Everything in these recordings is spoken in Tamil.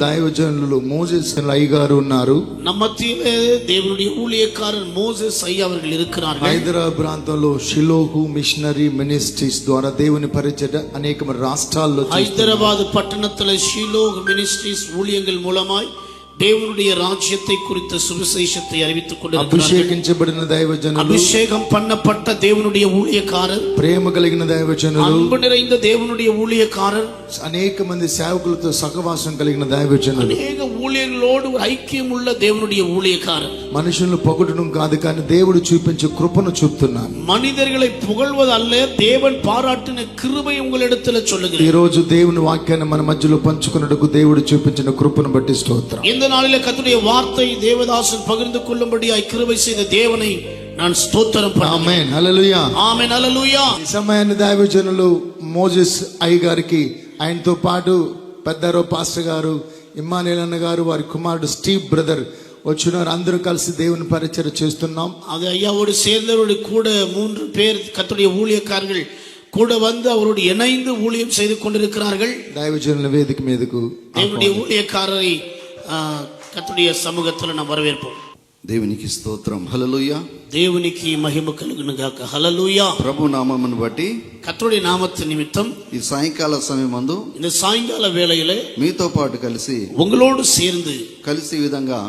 దైవజనులు మోసెస్ అయ్యగారు ఉన్నారు. நம்ம மத்தியிலே தேவனுடைய ஊழியக்காரர் மோசேஸ் ஐயா அவர்கள் இருக்கிறார்கள். హైదరాబాద్ ప్రాంతంలో షిలోహు మిషనరీ మినిస్ట్రీస్ ద్వారా దేవుని పరిచర్య అనేక రాష్ట్రాల్లో హైదరాబాద్ పట్టణத்துல షిలోహ్ మినిస్ట్రీస్ ஊழியங்கள் மூலமாய் தேவனுடைய ராஜ்யத்தை குறித்த சுவிசேஷத்தை அறிவித்துக் கொண்டிருக்கிறார்கள். అభిషేకించబడిన దైవజనులు, అభిషేకం பண்ணப்பட்ட தேவனுடைய ஊழியக்காரர், ప్రేమ కలిగిన దైవజనులు, అன்பు நிறைந்த தேவனுடைய ஊழியக்காரர், అనేక మంది సేవకులతో సహవాసం కలిగిన దైవజనులు, అనేక ஊழியர்களோடு ஒரு ஐக்கியம் உள்ள தேவனுடைய ஊழியக்காரர். మనుషులను పొగడడం కాదు కానీ దేవుడు చూపించే కృపను చూపుతున్నారు. మనిదర్களை புகழ்வது அல்ல, தேவன் பாராட்டின கிருபை உங்களிடத்தில் சொல்லுகிறேன். ఈ రోజు దేవుని వాక్యాన్ని మన మధ్యలో పంచుకున్నట్టుకు దేవుడు చూపించిన కృపను బట్టి స్తోత్రం. இந்த நாளிலே கர்த்தருடைய வார்த்தை தேவதாசன் பகிர்ந்து கொள்ளும்படியாய் கிருபை செய்த தேவனை நான் స్తోత్రం பண்ணுகிறேன். ఆమేన్ హల్లెలూయా. ఆమేన్ హల్లెలూయా. ఈ సమయాన్ని దైవజనులు మోసెస్ అయ్య గారికి, ఆయనతో పాటు పెద్దరో పాస్టర్ గారు, ఇమ్మానుయేల్ అన్న గారు, వారి కుమారుడు స్టీవ్ బ్రదర్ వచ్చినారు. అందరూ కలిసి దేవుని పరిచర్య చేస్తున్నాం. அது ஐயாவோடு சேர்ந்தவரோடு கூட 3 பேர் கர்த்தருடைய ஊழியக்காரர்கள் கூட வந்து அவரோடு இணைந்து ஊழியம் செய்து கொண்டிருக்கிறார்கள். దైవజనుల వేదిక మీదకు தேவனுடைய ஊழியக்காரரை கர்த்தருடைய சமூகத்தில் நாம் வரவேற்போம். దేవునికి స్తోత్రం. హల్లెలూయా. దేవునికి మహిమ కలుగును గాక. హల్లెలూయా. ప్రభు నామమును బట్టి కర్తరుడి నామత్త నిమిత్తం ఈ సాయంకాల సమయమందు இந்த சாயங்கால வேளையிலே మీతో పాటు కలిసి உங்களோடு சேர்ந்து ఈ విధంగా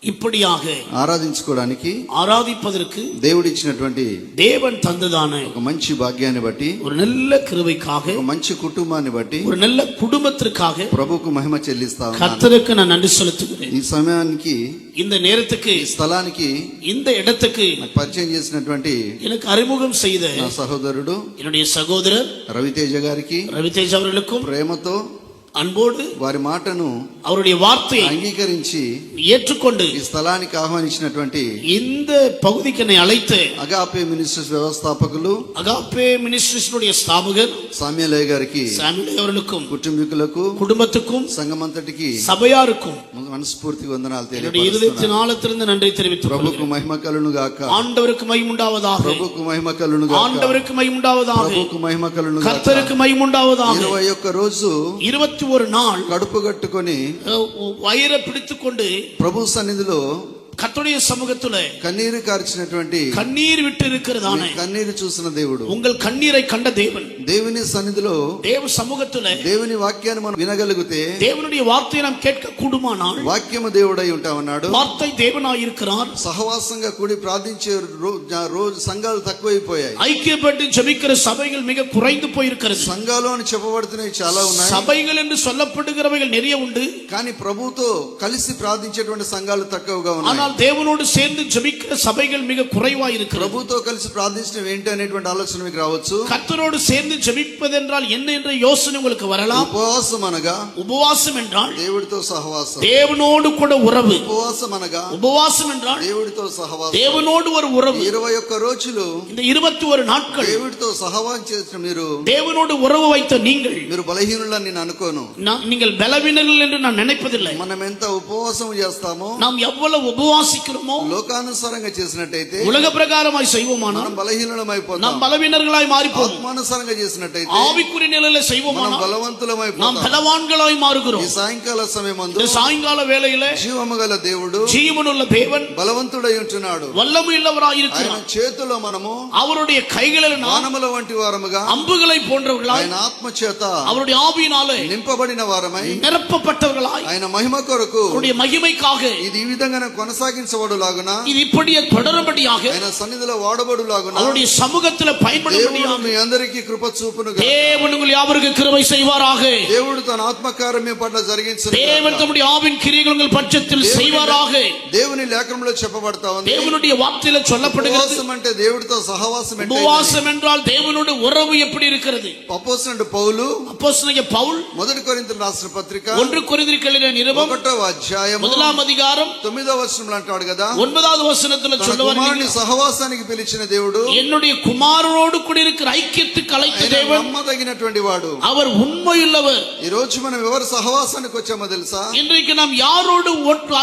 இப்படியாக ఆరాధించుకోవడానికి, ஆராதிப்பதற்கு దేవుడిచ్చినటువంటి தேவன் தந்ததான ఒక మంచి భాగ్యాన్ని బట్టి, ஒரு நல்ல கிருபைக்காக, ఒక మంచి కుటుంబాన్ని బట్టి, ஒரு நல்ல குடும்பத்திற்காக ప్రభుకు మహిమ చెల్లిస్తా ఉన్నాను. கர்த்தருக்கு நான் நன்றி செலுத்துகிறேன். ఈ సమయానికి, இந்த நேரத்துக்கு, ఈ స్థలానికి இந்த இடத்துக்கு నాకు పరిచయం చేసినటువంటి எனக்கு அறிமுகம் செய்த నా సహోదరుడు என்னுடைய சகோதரர் రవితేజ గారికి ரவிతேஜ் அவர்களுக்கும் ప్రేమతో, அன்போடு వారి మాటను அவருடைய வார்த்தையை అంగీకరించి ஏற்றுக்கொண்டு ఈ స్థలానికి ఆహ్వానించినటువంటి இந்த பகுதிக்கு என்னை அழைத்து అగాపే మినిస్ట్రీస్ వ్యవస్థాపకులు, அகாப்பே மினிஸ்ட்ரிஸ்னுடைய ஸ்தாபகர் సామ్యలయ్య గారికి, சாமுவேல் அவர்களுக்கும், కుటుంబీకులకు, కుటుంబத்துக்கும், సంఘమంతటికి సభయారుக்கும் మనస్ఫూర్తిగా వందనాలు என்னுடைய இதயத்தின் తెలియజేస్తున్నాను. ஆழத்திலிருந்து நன்றி தெரிவித்துக் ప్రభుకు கொள்கிறேன். మహిమ కలుగును గాక. ஆண்டவருக்கு மகிமை உண்டாவதாக. ప్రభుకు మహిమ కలుగును గాక. ஆண்டவருக்கு மகிமை உண்டாவதாக. ప్రభుకు మహిమ కలుగును గాక. கர்த்தருக்கு மகிமை உண்டாவதாக. 21 రోజు 21 நாள் కడుపు కట్టుకొని வயிறை பிடித்துக்கொண்டு ప్రభు సన్నిధిలో கர்த்தருடைய சமூகத்திலே కన్నీరు కార్చినటువంటి, கண்ணீர் விட்டு இருக்கிறதான, కన్నీరు చూసిన దేవుడు, உங்கள் கண்ணீரை கண்ட தேவன், దేవుని సన్నిధిలో தேவ సముఖத்திலே దేవుని వాక్యాన్ని మనం వినగలిగితే, தேவனுடைய வார்த்தையை நாம் கேட்க கூடுமானால், వాక్యము దేవుడై ఉంటామన్నాడు. வார்த்தை தேவனாய் இருக்கிறார். సహవాసంగా కూడి ప్రార్థించే రోజు సంఘాలు తక్కువైపోయాయి. ஐக்கியப்பட்டு ஜெபிக்கிற சபைகள் மிக குறைந்து போயிருக்கிறது. సంఘాలు అని చెప్పబడుతున్నాయి చాలా ఉన్నాయి. சபைகள் என்று சொல்லப்படுகிறவைகள் நிறைய உண்டு. కానీ ప్రభుతో కలిసి ప్రార్థించేటువంటి సంఘాలు తక్కువగా ఉన్నాయి. ஆனால் தேவனோடு சேர்ந்து ஜெபிக்கிற சபைகள் மிக குறைவாய் இருக்கிறது. ప్రభుతో కలిసి ప్రార్థించడం ఏంటి అనేటువంటి ఆలోచన మీకు రావచ్చు. கர்த்தரோடு சேர்ந்து ஜெபிப்பது என்றால் என்ன என்ற யோசனை உங்களுக்கு வரலாம். ఉపవాసం అనగా, உபவாசம் என்றால் దేవుడితో సహవాసం. தேவனோடு கூட உறவு. ఉపవాసం అనగా, உபவாசம் என்றால் దేవుడితో సహవాసం. தேவனோடு ஒரு உறவு. 21 రోజులు இந்த 21 நாட்கள் దేవుడితో సహవాసం చేసిన మీరు தேவனோடு உறவு வைத்த நீங்கள் బలహీనులని నేను అనుకోను. நீங்கள் பலவீனர்கள் என்று நான் நினைப்பதில்லை. మనం ఎంత ఉపవాసం చేస్తామో, நாம் எவ்வளவு உபவாசிக்கிறோமோ, లోకానుసారంగా చేసినట్టయితే உலக பிரகாரமாய் செய்வோமானால் మనం బలహీనులమైపోతాం. நாம் பலவீனர்களாய் மாறிப்போம். ఆత్మానుసారంగా చేసినట్టయితే ஆவிக்குரிய நிலையில మనం செய்வோமானால் బలవంతులమైపోతాం. நாம் பலவான்களாய் மாறுகிறோம். ఈ సాయంకాల సమయమందు இந்த சாயங்கால வேளையிலே జీవము గల దేవుడు, ஜீவனுள்ள தேவன் బలవంతుడై ఉంటున్నాడు. வல்லமையுள்ளவராய் ఆయన இருக்கிறார். చేతిలో మనము அவருடைய கைகளில் நாம் వానముల వంటి వారముగా, அம்புகளை போன்றவர்களாய், ఆయన ఆత్మ చేత அவருடைய ஆவியினாலே నింపబడిన వారమై, நிரப்பப்பட்டவர்களாய், ఆయన మహిమ కొరకు அவருடைய మహిமைக்காக ఇది ఈ విధంగా కొనసాగించబడులాగున, இது இப்படியே தொடரும்படியாக, ఆయన సన్నిధిలో వాడబడులాగున அவருடைய சமூகத்தில் దేవుడు பயன்படும்படியாக మీ అందరికీ కృప చూపును. தேவன் உங்கள் யாவருக்கு கிருபை செய்வாராக. దేవుడు తన ఆత్మకార్యం మీ పట్ల జరిగించును. தேவன் தம்முடைய ஆவின் கிரியைகள் உங்கள் பட்சத்தில் செய்வாராக. దేవుని లేఖనంలో చెప్పబడతా ఉంది. தேவனுடைய வார்த்தையில சொல்லப்படுகிறது. ఉపవాసం అంటే దేవుడితో సహవాసం. உபவாசம் என்றால் தேவனோடு உறவு எப்படி இருக்கிறது? అపోస్తలుడు పౌలు அப்போஸ்தலனாகிய பவுல் 1 కొరింథీయులకు రాసిన పత్రిక 1 కొరింథీయులకు எழுதிన నిருபం 1వ అధ్యాయం 1వ అధికారం 9వ వచనంలో అంటాడు కదా, 9వ వచనத்தில் తన சொல்லுவார், కుమారుని సహవాసానికి పిలిచిన దేవుడు என்னுடைய குமாரனோடு கூட இருக்கிற ஐக்கியத்துக்கு அழைத்த ఆయన தேவன், నమ్మదగినటువంటి వాడు. அவர் உண்மையுள்ளவர். ఈ రోజు మనం ఎవరి సహవాసానికి వచ్చామో తెలుసా? இன்றைக்கு நாம் யாரோடு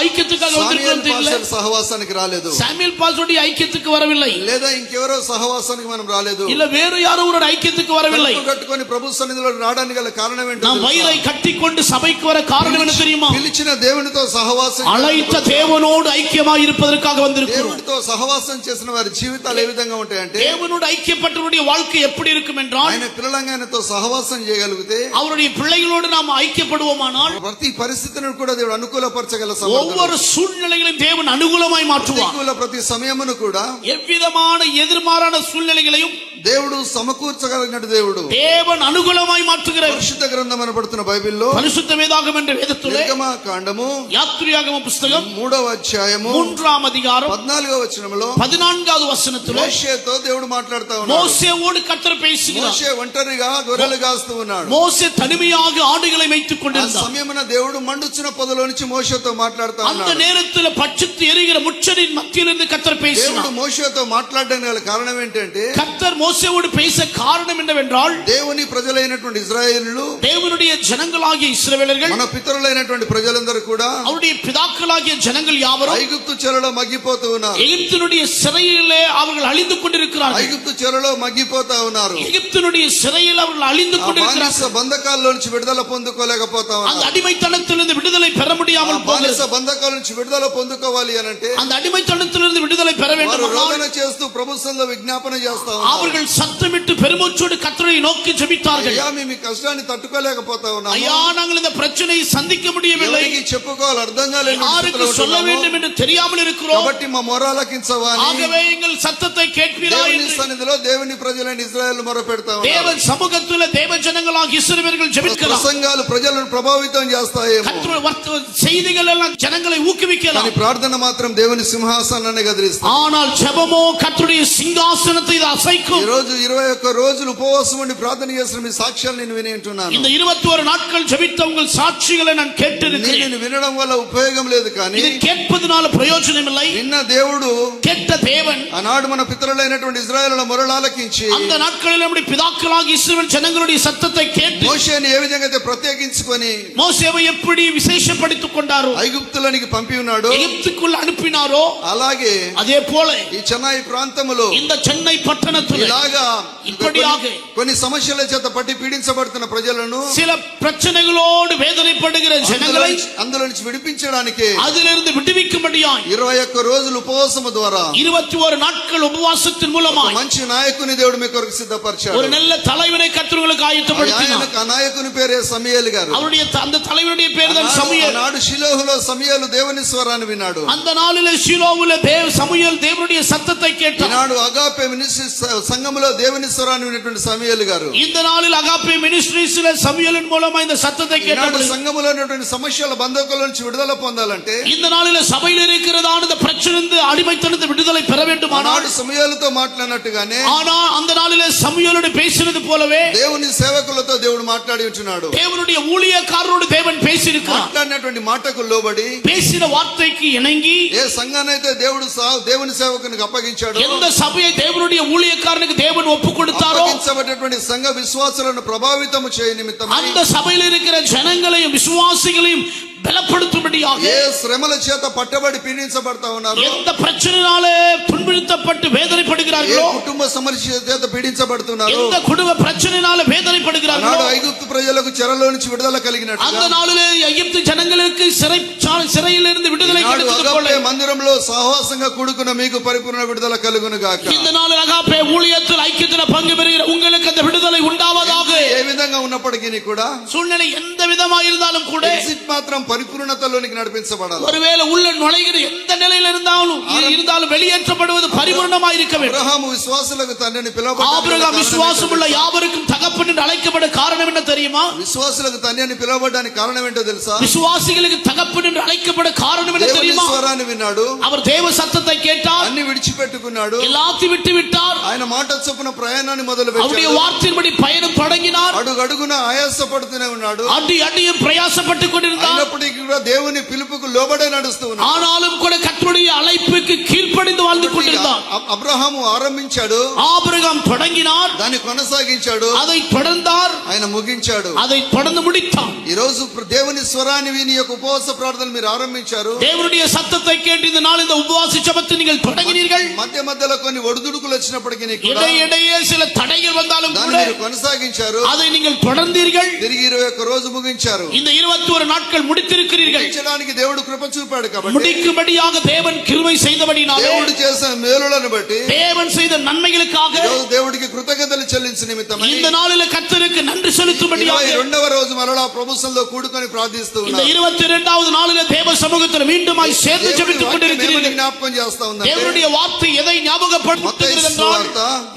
ஐக்கியத்துக்காக సామ్యూయల్ வந்திருக்கிறோம் தெரியல. పాస్టర్ సహవాసానికి రాలేదు, சாமுவேல் பாஸ்டருடைய ஐக்கியத்துக்கு வரவில்லை, లేదా ఇంకెవరో సహవాసానికి మనం రాలేదు. இல்ல வேறு யாரோ ஒரு ஐக்கியத்துக்கு வரவில்லை. కడుపు కట్టుకొని ప్రభు సన్నిధిలో రావడానికి గల కారణం ఏంటో நாம் తెలుసా? வயிறை கட்டிக்கொண்டு சபைக்கு வர காரணம் என்ன தெரியுமா? పిలిచిన దేవునితో సహవాసం, அழைத்த தேவனோடு ஐக்கியமாய் இருப்பதற்காக வந்திருக்கிறோம். దేవుడితో సహవాసం చేసిన వారి జీవితాలు ఏ విధంగా ఉంటాయంటే, தேவனோடு ஐக்கியப்பட்டவருடைய வாழ்க்கை எப்படி இருக்கும் என்றால், ఆయన పిల్లలంగా ఆయనతో సహవాసం చేయగలిగితే அவருடைய பிள்ளைகளோடு நாம் ஐக்கியப்படுவோமானால் ప్రతి పరిస్థితిని కూడా దేవుడు అనుకూలపరచగల సమర్థుడు. ஒவ்வொரு சூழ்நிலைகளையும் தேவன் அனுகூலமாய் மாற்றுவார். ప్రతికూల ప్రతి సమయమును కూడా எவ்விதமான எதிர்மாறான சூழ்நிலைகளையும் దేవుడు సమకూర్చగలిగినట్టు దేవుడు. தேவன் அனுகூலமாய் மாற்றுகிறார். పరిశుద్ధ గ్రంథం అనబడుతున్న బైబిల్లో பரிசுத்த வேதாகமம் என்ற வேதத்திலே నిర్గమకాండము யாத்ரியாகம புத்தகம் 3వ అధ్యాయము 3ஆம் அதிகாரம் 14వ వచనములో 14வது వచனத்திலே మోషేతో దేవుడు మాట్లాడుతా ఉన్నాడు. மோசேவோடு கர்த்தர் பேசுகிறார். మోషే ఒంటరిగా గొర్రెలు కాస్తూ ఉన్నాడు. மோசே தனிமையாக ஆடுகளை மேய்த்துக் ఆ கொண்டிருந்தார். సమయమున దేవుడు మండుచున్న పొదలో నుంచి మోషేతో మాట్లాడుతా அந்த ఉన్నాడు. நேரத்தில் பட்சித்து எரிகிற முச்சடின் மத்தியிலிருந்து கர்த்தர் దేవుడు பேசினார். మోషేతో మాట్లాడడానికి గల కారణం ఏంటంటే, கர்த்தர் மோசேவோடு பேச காரணம் என்னவென்றால், దేవుని ప్రజలైనటువంటి ఇశ్రాయేలులు, தேவனுடைய ஜனங்களாகிய இஸ்ரவேலர்கள், మన పితరులైనటువంటి ప్రజలందరూ కూడా அவருடைய பிதாக்களாகிய ஜனங்கள் யாவரும் ఐగుప్తు చెరలో మగ్గిపోతూ ఉన్నారు. எகிப்தினுடைய சிறையிலே அவர்கள் அழிந்து கொண்டிருக்கிறார்கள். ఐగుప్తు చెరలో మగ్గిపోతా ఉన్నారు. எகிப்தினுடைய சிறையில் அவர்கள் அழிந்து ఆ கொண்டிருக்கிறார்கள். బానిస బంధకాల్లో నుంచి విడుదల పొందుకోలేకపోతా அந்த ఉన్నారు. அடிமைத்தனத்திலிருந்து விடுதலை பெற ఆ முடியாமல் బానిస போகிறது. బంధకాల నుంచి విడుదల పొందుకోవాలి అని అంటే அந்த அடிமைத்தனத்திலிருந்து விடுதலை பெற వారు வேண்டும். రోదన చేస్తూ ప్రభు సన్నిధిలో విజ్ఞాపన చేస్తా ఉన్నారు. அவர்கள் சத்தமிட்டு பெருமூச்சோடு கர்த்தரை நோக்கி ஜெபித்தார்கள். అయ్యా మేము ఈ కష్టాన్ని తట్టుకోలేకపోతా ఉన్నాము, ஐயா, நாங்கள் இந்த பிரச்சனையை சந்திக்க முடியவில்லை, ఎవరికి చెప్పుకోవాలి అర్థం కాలేని யாருக்கு స్థితిలో சொல்ல ఉంటున్నాము. வேண்டும் என்று தெரியாமல் இருக்கிறோம். కాబట్టి మా మొరాలకించవా అని ஆகவே எங்கள் சத்தத்தை கேட்பீரா దేవుని என்று సన్నిధిలో దేవుని ప్రజలైన ఇశ్రాయేలు మొరపెడతా ఉన్నారు. தேவன் சமூகத்தில் தேவ ஜனங்களாகிய இஸ்ரவேலர்கள் ஜெபிக்கிறார். ప్రసంగాలు ప్రజలను ప్రభావితం చేస్తాయేమో, கர்த்தருடைய செய்திகள் எல்லாம் ஜனங்களை ஊக்குவிக்கலாம். కానీ ప్రార్థన మాత్రం దేవుని సింహాసనాన్ని గదిలిస్తుంది. ஆனால் ஜெபமோ கர்த்தருடைய சிங்காசனத்தை இது அசைக்கும். ఈ రోజు 21 రోజులు ఉపవాసం ఉండి ప్రార్థన చేసిన మీ సాక్ష్యాలు నేను విని ఉంటున్నాను. இந்த 21 நாட்கள் ஜெபித்த உங்கள் சாட்சிகளை நான் கேட்டிருக்கிறேன். నేను వినడం వల్ల ఉపయోగం లేదు, కానీ இது கேட்பதனால பிரயோஜனம் இல்லை. నిన్న దేవుడు கேட்ட தேவன் ఆనాడు మన పితరులైనటువంటి ఇశ్రాయేలుల మొరలాలకించి அந்த நாட்களில் நம்முடைய பிதாக்களாகிய இஸ்ரவேல் ஜனங்களுடைய சத்தத்தை கேட்டு మోషేని ఏ విధంగా అయితే ప్రత్యేకించుకొని மோசேவை எப்படி விசேஷப்படுத்திக் கொண்டாரோ, ఐగుప్తులోనికి పంపి ఉన్నాడు, எகிப்துக்குள் அனுப்பினாரோ, అలాగే அதே போல ఈ చెన్నై ప్రాంతములో இந்த சென்னை பட்டணத்தில் ఇలాగా இப்படியாக కొన్ని సమస్యల చేత పట్టి పీడించబడుతున్న ప్రజలను சில பிரச்சனைகளோடு வேதனைப்படுகிற ஜனங்களை అందులో నుంచి విడిపించడానికి அதிலிருந்து விடுவிக்கும்படியாய் 21 రోజులు ఉపవాసము ద్వారా 21 நாட்கள் உபவாசத்தின் மூலமாய் మంచి నాయకుని దేవుడు మీ కొరకు ஒரு సిద్ధపరిచాడు. நல்ல தலைவனை కర్తృలకు ஆயத்தப்படுத்தினார். ఆయనకు ఆ నాయకుని పేరే సమూయేలు గారు. அவருடைய அந்த தலைவனுடைய பேர் தான் சமூயேல். నాడు షిలోహులో సమూయేలు దేవుని స్వరాన్ని విన్నాడు. அந்த நாளிலே ஷிலோவிலே சமூயேல் தேவனுடைய சத்தத்தை கேட்டார். ఈనాడు అగాపే మినిస్ట్రీ సంఘములో దేవుని స్వరాన్ని విన్నటువంటి సమూయేలు గారు. இந்த நாளில் அகாப்பே மினிஸ்ட்ரீஸ்ல சமூயேலின் மூலமா இந்த சத்தத்தை ఈనాడు கேட்டார். సంఘములో ఉన్నటువంటి సమస్యల బంధకుల నుంచి విడుదల పొందాలంటే, இந்த நாளில சபையில் இருக்கிறதான இந்த பிரச்சனை அடிமைத்தனத்தை விடுதலை பெற வேண்டுமானால், ఆనాడు సమూయేలుతో మాట్లాడినట్టుగానే ஆனா அந்த நாளில சமூயேலோடு பேசினது போலவே దేవుని సేవకులతో దేవుడు మాట్లాడి ఉంటున్నాడు. தேவனுடைய ஊழியக்காரரோடு தேவன் பேசியிருக்கிறார். మాట్లాడినటువంటి మాటకు లోబడి பேசின వార్த்தைக்கு இணங்கி ఏ సంఘాన్నైతే దేవుడు దేవుని సేవకునికి అప్పగించాడు, எந்த சபையை தேவனுடைய ஊழியக்காரனுக்கு தேவன் ஒப்பு கொடுத்தாரோ, అప్పగించబడినటువంటి సంఘ విశ్వాసులను ప్రభావితము చేయ నిమిత్తమై அந்த சபையில் இருக்கிற ஜனங்களையும் விசுவாசிகளையும் பலப்படுத்தும்படியாக, ఏ శ్రమల చేత పట్టబడి పీడించబడతా ఉన్నారు, எந்த பிரச்சனையினாலே துன்புறுத்தப்பட்டு ఏ வேதனைப்படுகிறார்களோ, కుటుంబ సమస్య చేత పీడించబడుతున్నారు, எந்த குடும்ப பிரச்சனையினால வேதனைப்படுகிறார்களோ, నాడు ఐగుప్తు ప్రజలకు చెరలో నుంచి విడుదల அந்த కలిగినట్టుగా நாளிலே எகிப்து ஜனங்களுக்கு சிறையிலிருந்து விடுதலை నాడు கிடைத்தது போல, అగాపే మందిరంలో సహవాసంగా కూడుకున్న మీకు పరిపూర్ణ విడుదల కలుగును గాక. இந்த நாளில் அகாப்பே ஊழியத்தில் ஐக்கியத்தில் பங்கு பெறுகிற உங்களுக்கு அந்த விடுதலை உண்டாவதாக. ఏ విధంగా ఉన్నప్పటికీ కూడా சூழ்நிலை எந்த விதமா இருந்தாலும் கூட ఎగ్జిట్ మాత్రం పరిపూర్ణతలోనికి నడిపించబడాలి. ஒருவேளை உள்ள நுழைகிற எந்த நிலையில் இருந்தாலும் வெளியேற்றப்படுவது பரிபூர்ணமா இருக்க வேண்டும். అబ్రహాము విశ్వాసులకు తండ్రిని ஆபிரகாம் விசுவாசம் உள்ள யாவருக்கும் தகப்பன் என்று அழைக்கப்பட காரணம் என்ன தெரியுமா? విశ్వాసులకు తండ్రి అని పిలవడానికి కారణం ఏంటో తెలుసా? விசுவாசிகளுக்கு தகப்பன் என்று அழைக்கப்பட காரணம் என்ன దేవుని தெரியுமா? స్వరాన్ని విన్నాడు, அவர் தேவ சத்தத்தை கேட்டார், అన్ని విడిచిపెట్టుకున్నాడు, எல்லாத்தையும் விட்டு விட்டார், ఆయన మాట చొప్పున ప్రయాణాన్ని మొదలు அவருடைய పెట్టాడు. வார்த்தையின்படி பயணம் தொடங்கினார். అడుగు అడుగున అడుగడుగున ఆయాసపడుతూనే ఉన్నాడు. அடி அடியும் பிரயாசப்பட்டு கொண்டிருந்தார். అయినప్పటికీ కూడా దేవుని పిలుపుకు లోబడే నడుస్తూ ఉన్నాడు. ஆனாலும் கூட கர்த்தருடைய அழைப்புக்கு கீழ்ப்படிந்து வாழ்ந்து கொண்டிருந்தார். అబ్రహాము ఆరంభించాడు, ஆபிரகாம் தொடங்கினார், దాన్ని కొనసాగించాడు, அதை தொடர்ந்தார், ఆయన ముగించాడు. அதை தொடர்ந்து முடித்தார். ఈ రోజు దేవుని స్వరాన్ని విని యొక్క ఉపవాస ప్రార్థనలు మీరు ఆరంభించారు. தேவனுடைய சத்தத்தை கேட்டு இந்த நாள் இந்த உபவாச ஜெபத்தை நீங்கள் தொடங்கினீர்கள். మధ్య మధ్యలో కొన్ని ఒడిదుడుకులు వచ్చినప్పటికీ இடையிடையே சில தடைகள் வந்தாலும் கூட మీరు కొనసాగించారు, அதை நீங்கள் தொடர்ந்தீர்கள். తిరిగి 21 రోజు ముగించారు. இந்த 21 நாட்கள் முடித்திருக்கிறீர்கள். ముగించడానికి దేవుడు కృప చూపాడు కాబట్టి, முடிக்கும்படியாக தேவன் கிருபை செய்தபடினாலே, దేవుడు చేసిన మేలులను బట్టి, தேவன் செய்த நன்மைகளுக்காக దేవుడికి కృతజ్ఞతలు చెల్లించే నిమిత్తమై இந்த நாளில் கர்த்தருக்கு நன்றி செலுத்தும்படியாக 22వ రోజు మరలా ప్రభుత్వంలో కూడుకొని ప్రార్థిస్తూ இந்த ఉన్నారు. 22வது நாளில் தேவ சமூகத்தில் மீண்டுமாய் சேர்ந்து ஜெபித்துக் கொண்டிருக்கிறீர்கள். జ్ఞాపకం చేస్తా ఉందంటే, தேவனுடைய வார்த்தை எதை ஞாபகப்படுத்துகிறது என்றால்,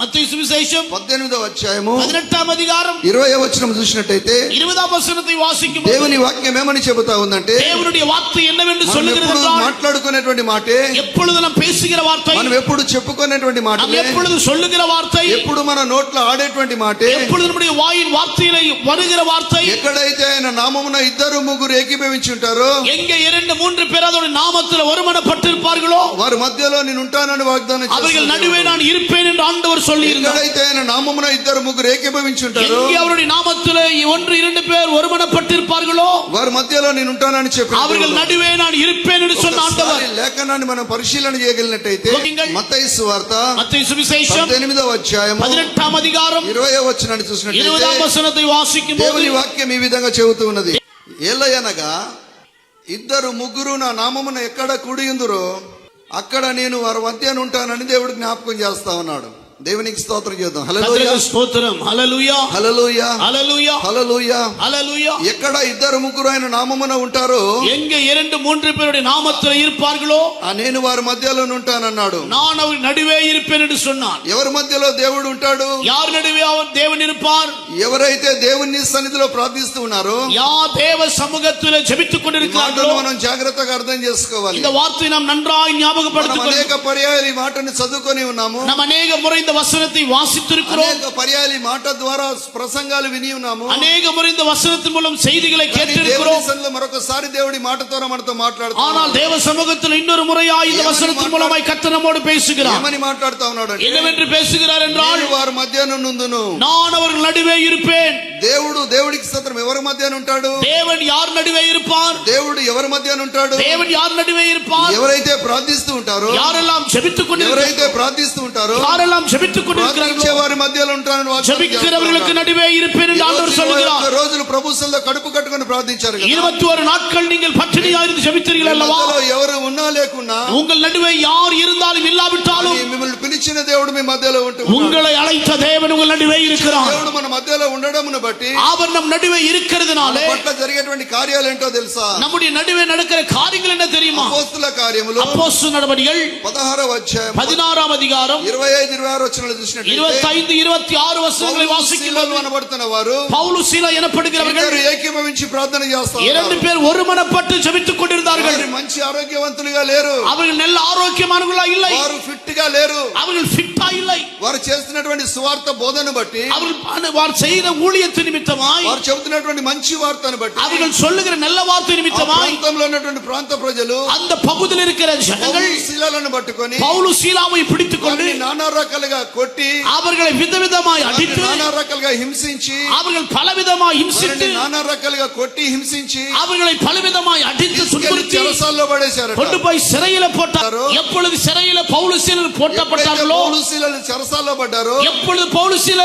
மத்தேயு சுவிசேஷம் 18వ అధ్యాయము 18వ அதிகாரம் 20వ వచనం చూసినట్టయితే 20వ వచనத்தை వాసిக்கும் దేవుని వాక్యం ఏమని చెబుతా ఉందంటే, தேவனுடைய வார்த்தை என்னவென்று మనం சொல்லுகிறது ఎప్పుడు என்றால், మాట్లాడుకునేటువంటి మాటే, எப்பொழுது நாம் பேசுகிற వార్த்தை, మనం ఎప్పుడు చెప్పుకునేటువంటి நாம் మాటలే, எப்பொழுது சொல்லுகிற வார்த்தை, ఎప్పుడు మన నోట్లో ఆడేటువంటి మాటే, எப்பொழுது நம்முடைய வாயின் வார்த்தையிலே வருகிற வார்த்தை, ఎక్కడైతే ఆయన నామమున 2-3 ఏకీభవించి ఉంటారో, எங்கே 2-3 பேர் அதோட நாமத்தில் ஒருமனப்பட்டிருப்பார்களோ వారి మధ్యలో నేను ఉంటానని వాగ్దానం அவர்கள் చేశాడు. நடுவே நான் இருப்பேன் என்று ஆண்டவர் சொல்லி இருந்தார். ఎక్కడైతే ఆయన నామమున 2-3 ఏకీభవించి ఉంటారో, எங்கே அவருடைய நாமத்தில் 1-2 பேர் ஒருமனப்பட்டிருப்பார்களோ వారి మధ్యలో నేను ఉంటానని చెప్పాడు. அவர்கள் நடுவே நான் இருப்பேன் என்று சொன்ன ஆண்டவர். ఒకసారి లేఖనాన్ని మనం పరిశీలన చేయగలిగినట్టయితే, మత్తయి సువార్త மత్తయి சுவிசேஷம் 18వ అధ్యాయం 18వ அதிகாரம் 20వ వచనాన్ని చూసినట్టయితే 20వ వచనத்தை వాసిக்கும் దేవుని వాక్యం ఈ విధంగా చెబుతూ ఉన్నది, ఏలయనగా 2-3 నా నామమున ఎక్కడ కూడియుందురో అక్కడ నేను వారి మధ్య ఉంటానని దేవుడు జ్ఞాపకం చేస్తా ఉన్నాడు. దేవునికి స్తోత్రం చేద్దాం. హల్లెలూయా, స్తోత్రం, హల్లెలూయా, హల్లెలూయా, హల్లెలూయా, హల్లెలూయా, హల్లెలూయా. ఎక్కడ 2-3 ఆయన నామమున ఉంటారో, எங்கே 2-3 பேருடைய நாமத்தில் இருப்பார்களோ నేను వారి మధ్యలో ఉంటానన్నాడు. நான் அவர் நடுவே இருப்பேன் என்று சொன்னான். ఎవరి మధ్యలో దేవుడు ఉంటాడు? யார் நடுவே அவர் தேவன் இருப்பார்? ఎవరైతే దేవుని సన్నిధిలో ప్రార్థిస్తూ ఉన్నారో, யார் தேவ சமூகத்தில் ஜெபித்துக் கொண்டிருக்கிறார்களோ, మనం జాగ్రత్తగా అర్థం చేసుకోవాలి. இந்த வார்த்தையை நாம் நன்றாய் మనం ஞாபகப்படுத்திக் అనేక పర్యాయాలు ఈ మాటని చదువుకొని ఉన్నాము, நாம் அநேக முறை இந்த வசனத்தை வாசித்திருக்கிறோம், అనేక పర్యాయాలు ఈ మాట ద్వారా ప్రసంగాలు విని ఉన్నాము. அநேக முறை இந்த வசனத்தின் மூலம் செய்திகளை దేవుని கேட்டிருக்கிறோம். సన్నిధిలో మరొకసారి దేవుడి మాట ద్వారా మనతో మాట్లాడుతున్నాడు. ஆனால் தேவ சமூகத்தில் இன்னொரு முறையாய் இந்த வசனத்தின் மூலமாய் கர்த்தர் நம்மோடு பேசுகிறார். ఏమని మాట్లాడుతా ఉన్నాడు? என்னவென்று பேசுகிறார் என்றால், నేను వారి మధ్యన నుందును. நான் அவர்கள் நடுவே இருப்பேன். దేవుడికి స్తోత్రం. ఎవరి మధ్యన ఉంటాడు? தேவன் யார் நடுவே இருப்பார்? దేవుడు ఎవరి మధ్యన ఉంటాడు? தேவன் யார் நடுவே இருப்பார்? ఎవరైతే ప్రార్థిస్తూ ఉంటారో, யாரெல்லாம் ஜெபித்துக் கொண்டிருக்கிறார்கள், ఎవరైతే ప్రార్థిస్తూ ఉంటారో, யாரெல்லாம் ஜெபித்துக் கொண்டிருக்கிறார்களோ, వారి మధ్యలో ఉంటానని వాగ్దానం ஜெபிக்கிறவர்களுக்கு நடுவே இருப்பேன் என்று ఆందోళన சொல்கிறார். రోజులు ప్రభుత్వంలో కడుపు కట్టుకొని ప్రార్థించారు కదా. 21 நாட்கள் நீங்கள் பட்டினியாக இருந்து ஜெபித்தீர்கள் அல்லவா? ఎవరు ఉన్నా లేకున్నా, உங்கள் நடுவே யார் இருந்தாலும் இல்லாவிட்டாலும் మిమ్మల్ని పిలిచిన దేవుడు మీ మధ్యలో ఉంటున్నాడు. உங்களை அழைத்த தேவன் உங்கள் நடுவே இருக்கிறார். దేవుడు మన మధ్యలో ఉండడమును బట్టి அவர் நம் நடுவே இருக்கிறதுனாலே పట్ల జరిగేటువంటి కార్యాలు ఏంటో తెలుసా? நம்முடைய நடுவே நடக்கிற காரியங்கள் என்ன தெரியுமா? అపోస్తుల కార్యములు அப்போஸ்தலர் நடவடிக்கைகள் 16వ అధ్యాయం 16వ அதிகாரம் 25-26 వచనాలు చూసినట్లయితే, 25-26 వచనங்களை వాసిக்கிறோம். అనబడుతున్న వారు பவுలు சீலா எனப்படுகிறவர்கள் ఇద్దరు ఏకీభవించి ప్రార్థన చేస్తారు. 2 பேர் ஒருமனப்பட்டு ஜெபித்துக் கொண்டிருந்தார்கள். వారు మంచి ఆరోగ్యవంతులుగా లేరు, அவர்கள் நல்ல ஆரோக்கியமானவர்களா இல்லை, వారు ఫిట్ గా లేరు. அவர்கள் ஃபிட்டா இல்லை. వారు చేస్తున్నటువంటి సువార్త బోధన బట్టి, அவர் செய்கிற ஊழியத்தின் நிமித்தமாய், వారు చెబుతున్నటువంటి మంచి వార్తను బట్టి, அவர்கள் சொல்லுகிற நல்ல வார்த்தை ఆ நிமித்தமாய் ప్రాంతంలో ఉన్నటువంటి ప్రాంత ప్రజలు அந்த పகுதியில் இருக்கிற ஜனங்கள் శీలను పట్టుకొని பவுలు சீலாவை பிடித்துக் கொண்டு వారిని నానా రకాలుగా కొట్టి, அவர்களை விதவிதமாய் அடித்து, నానా రకాలుగా హింసించి, அவர்கள் பலவிதமாய் இம்சித்து, నానా రకాలుగా కొట్టి హింసించి அவர்களை பலவிதமாய் அடித்து துன்புறுத்தி చెరసాల్లో పడేశారు. கொண்டு போய் சிறையில போட்டார். எப்பொழுது சிறையில பவுలు சீலர் போட்டப்பட்டார்களோ, శీలను చెరసాల్లో పడ్డారు, எப்பொழுது பவுలు சீலர்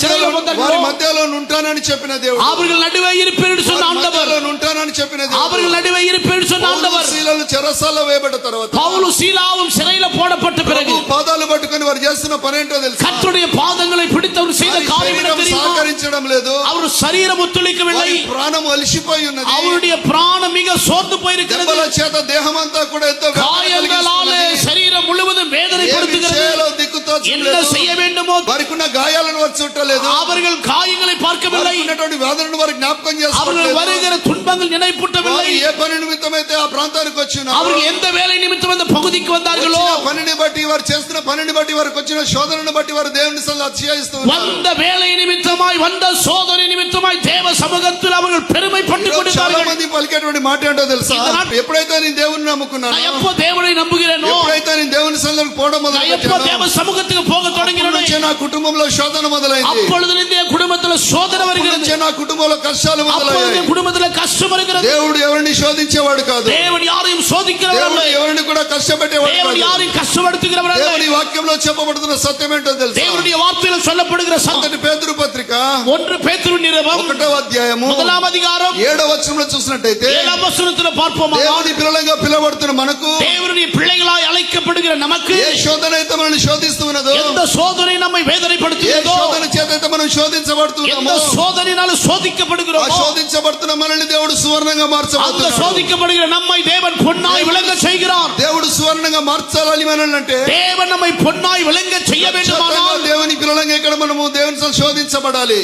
சிறையில వారి வந்தார்களோ, మధ్యలో ఉంటానని చెప్పిన దేవుడు, அவர்கள் நடுவே இருப்பேன் என்று சொன்ன ஆண்டவர், మధ్యలో ఉంటానని చెప్పిన దేవుడు, அவர்கள் நடுவே இருப்பேன் என்று சொன்ன ஆண்டவர். శీలను చెరసాల్లో వేయబడ్డ తర్వాత பவுలు சீலாவும் சிறையில போடப்பட்ட பிறகு పాదాలు పట్టుకొని వారు చేస్తున్న పని ఏంటో తెలుసు? கர்த்தருடைய பாதங்களை பிடித்தவர் செய்த காரியம் என்ன தெரியுமா? సహకరించడం లేదు, அவர் சரீரம் ஒத்துழைக்கவில்லை, వారి ప్రాణం అలిసిపోయి ఉన్నది, அவருடைய பிராணம் மிக சோர்ந்து போயிருக்கிறது, దెబ్బల చేత దేహం అంతా కూడా ఎంతో காயங்களாலே சரீரம் முழுவதும் வேதனைப்படுத்துகிறது. దిక్కుతో చూడవలసిన என்ன செய்ய வேண்டுமோ వారికి ఉన్న గాయాలను వారు చూడలేదు, அவர்கள் காயங்களை பார்க்கவில்லை, వారికి ఉన్నటువంటి వేదనను వారు జ్ఞాపకం அவர்கள் చేసుకోవట్లేదు. வருகிற துன்பங்கள் நினைப்பூட்டவில்லை, వారు ఏ పని నిమిత్తమైతే ఆ ప్రాంతానికి వచ్చినారో, அவர்கள் எந்த வேலை நிமித்தம் அந்த பகுதிக்கு வந்தார்களோ వచ్చిన పనిని బట్టి వారు చేస్తున్న పనిని బట్టి వారికి వచ్చిన శోధనను బట్టి వారు దేవుని సన్నిధిలో అతిశయిస్తూ ఉన్నారు. வந்த வேலை நிமித்தமாய் வந்த சோதனை நிமித்தமாய் தேவ சமூகத்தில் அவர்கள் பெருமை பண்ணி చాలా கொண்டிருந்தார்கள். మంది పలికేటువంటి మాట ఏంటో తెలుసా? இந்த ఎప్పుడైతే నేను దేవుని నమ్ముకున్నాను, நான் எப்போ தேவனை நம்புகிறேனோ, ఎప్పుడైతే నేను దేవుని సన్నిధిలోకి పోవడం நான் எப்போ మొదలుపెట్టానో, தேவ சமூகத்துக்கு போக தொடங்கினேனோ, అప్పటి నుంచే నా కుటుంబంలో శోధన మొదలైంది. அப்பொழுதிலிருந்து என் குடும்பத்துல சோதனை అప్పటి வருகிறது, నుంచే నా కుటుంబంలో కష్టాలు அப்பொழுது మొదలయ్యాయి. என் குடும்பத்துல கஷ்டம் வருகிறது. దేవుడు ఎవరిని శోధించేవాడు కాదు, தேவன் யாரையும் சோதிக்கிறவர் దేవుడు அல்ல, ఎవరిని కూడా కష్టపెట్టేవాడు தேவன் కాదు. யாரையும் కష్టப்படுத்துகிறவர் அல்ல. దేవుని వాక్యంలో చెప్పబడుతున్న సత్యం ఏంటో తెలుసా? தேவனுடைய வார்த்தையில சொல்லப்படுகிற சத்தியம். మొదటి పేతురు పత్రిక 1 பேதுரு நிருபம் 1వ అధ్యాయము 1 அதிகாரம் 7వ వచనంలో చూసినట్టయితే, 7 వచనத்துல பார்ப்போமா, దేవుని పిల్లలుగా పిలువబడుతున్న మనకు தேவனுடைய பிள்ளைகளாய் அழைக்கப்படுகிற நமக்கு ఏ శోధన అయితే మనల్ని శోధిస్తూ ఉన్నదో, எந்த சோதனை நம்மை ఏ வேதனைப்படுத்துகிறதோ, శోధన చేత అయితే మనం எந்த శోధించబడుతున్నామో, சோதனையினால ఆ சோதிக்கப்படுகிறோமோ, శోధించబడుతున్న మనల్ని దేవుడు సువర్ణంగా அந்த మార్చబోతున్నాడు. சோதிக்கப்படுகிற நம்மை தேவன் பொன்னாய் விளங்க செய்கிறார். దేవుడు సువర్ణంగా మార్చాలని మనల్ని అంటే, தேவன் நம்மை பொன்னாய் விளங்க செய்ய வேண்டுமானால் దేవుని పిల్లలంగా ఇక్కడ మనము దేవుని శోధించబడాలి.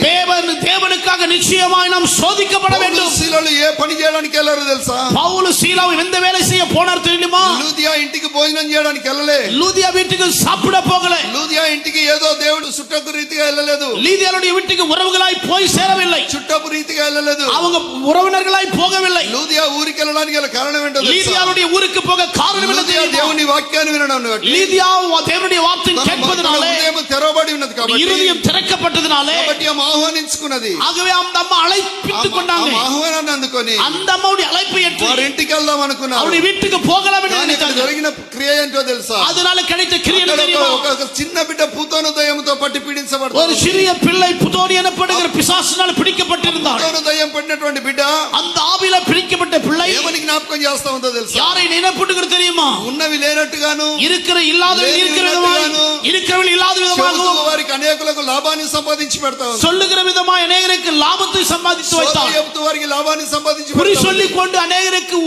தேவனுக்காக நிச்சயமாய் நாம் சோதிக்கப்பட வேண்டும். శీలలు ఏ పని చేయడానికి వెళ్ళారు తెలుసా? பவுல் சீலாவை எந்த வேலை செய்ய போனார் தெரியுமா? లూదియా ఇంటికి భోజనం చేయడానికి వెళ్ళలే. லூதியா வீட்டுக்கு சாப்பிட போகல. లూదియా ఇంటికి ఏదో దేవుడు చుట్టపు రీతిగా వెళ్ళలేదు. லூதியாளுடைய வீட்டுக்கு உறவுகளாய் போய் சேரவில்லை. చుట్టపు రీతిగా వెళ్ళలేదు. அவங்க உறவினர்களாய் போகவில்லை. లూదియా ఊరికి వెళ్ళడానికి గల కారణం ఏంటో తెలుసా? லூதியாளுடைய ஊருக்கு போக காரணம் என்ன లూదియా தெரியுமா? దేవుని వాక్యాన్ని వినడం బట్టి, லூதியா தேவனுடைய వాక్యం கேட்பதனாலே, హృదయం తెరవబడి ఉన్నది కాబట్టి, இருதயம் திறக்கப்பட்டதனாலே, కాబట్టి ఆమె ఆహ్వానించుకున్నది. ஆகவே அந்த அம்மா அழைப்பித்துக் கொண்டாங்க. ఆమె ఆహ్వానాన్ని అందుకొని அந்த అమ్మவுடைய அழைப்பை ஏற்று వారి ఇంటికి వెళ్దాం అనుకున్నారు. அவருடைய வீட்டுக்கு போகலாம் என்று కానీ ఇక్కడ நினைத்தாங்க. జరిగిన క్రియ ఏంటో తెలుసా? அதனால கிடைத்த கிரியை என்ன అక్కడ தெரியுமா? ఒక చిన్న బిడ్డ పూతోనుదయంతో పట్టి ஒரு పీడించబడుతుంది. சிறிய பிள்ளை புதோனி எனப்படுகிற பிசாசினால் பிடிக்கப்பட்டிருந்தாள். పూతోనుదయం పడినటువంటి బిడ్డ அந்த ఆవిల பிடிக்கப்பட்ட பிள்ளை ఏమని జ్ఞాపకం చేస్తా ఉందో తెలుసా? யாரை நினைப்பட்டுகிறது தெரியுமா? ఉన్నవి లేనట్టుగాను, இருக்கிற இல்லாதவர்கள் இருக்கிற விதமாய், இருக்கிறவர்கள் இல்லாத చెబుతూ விதமாகவும், వారికి అనేకులకు లాభాన్ని సంపాదించి పెడతా ఉంది. சொல்லுகிற விதமாய் அநேகருக்கு லாபத்தை சம்பாதித்து సోదరి வைத்தார். చెబుతూ వారికి లాభాన్ని సంపాదించి குறி పెడతా ఉంది. சொல்லிக் கொண்டு அநேகருக்கு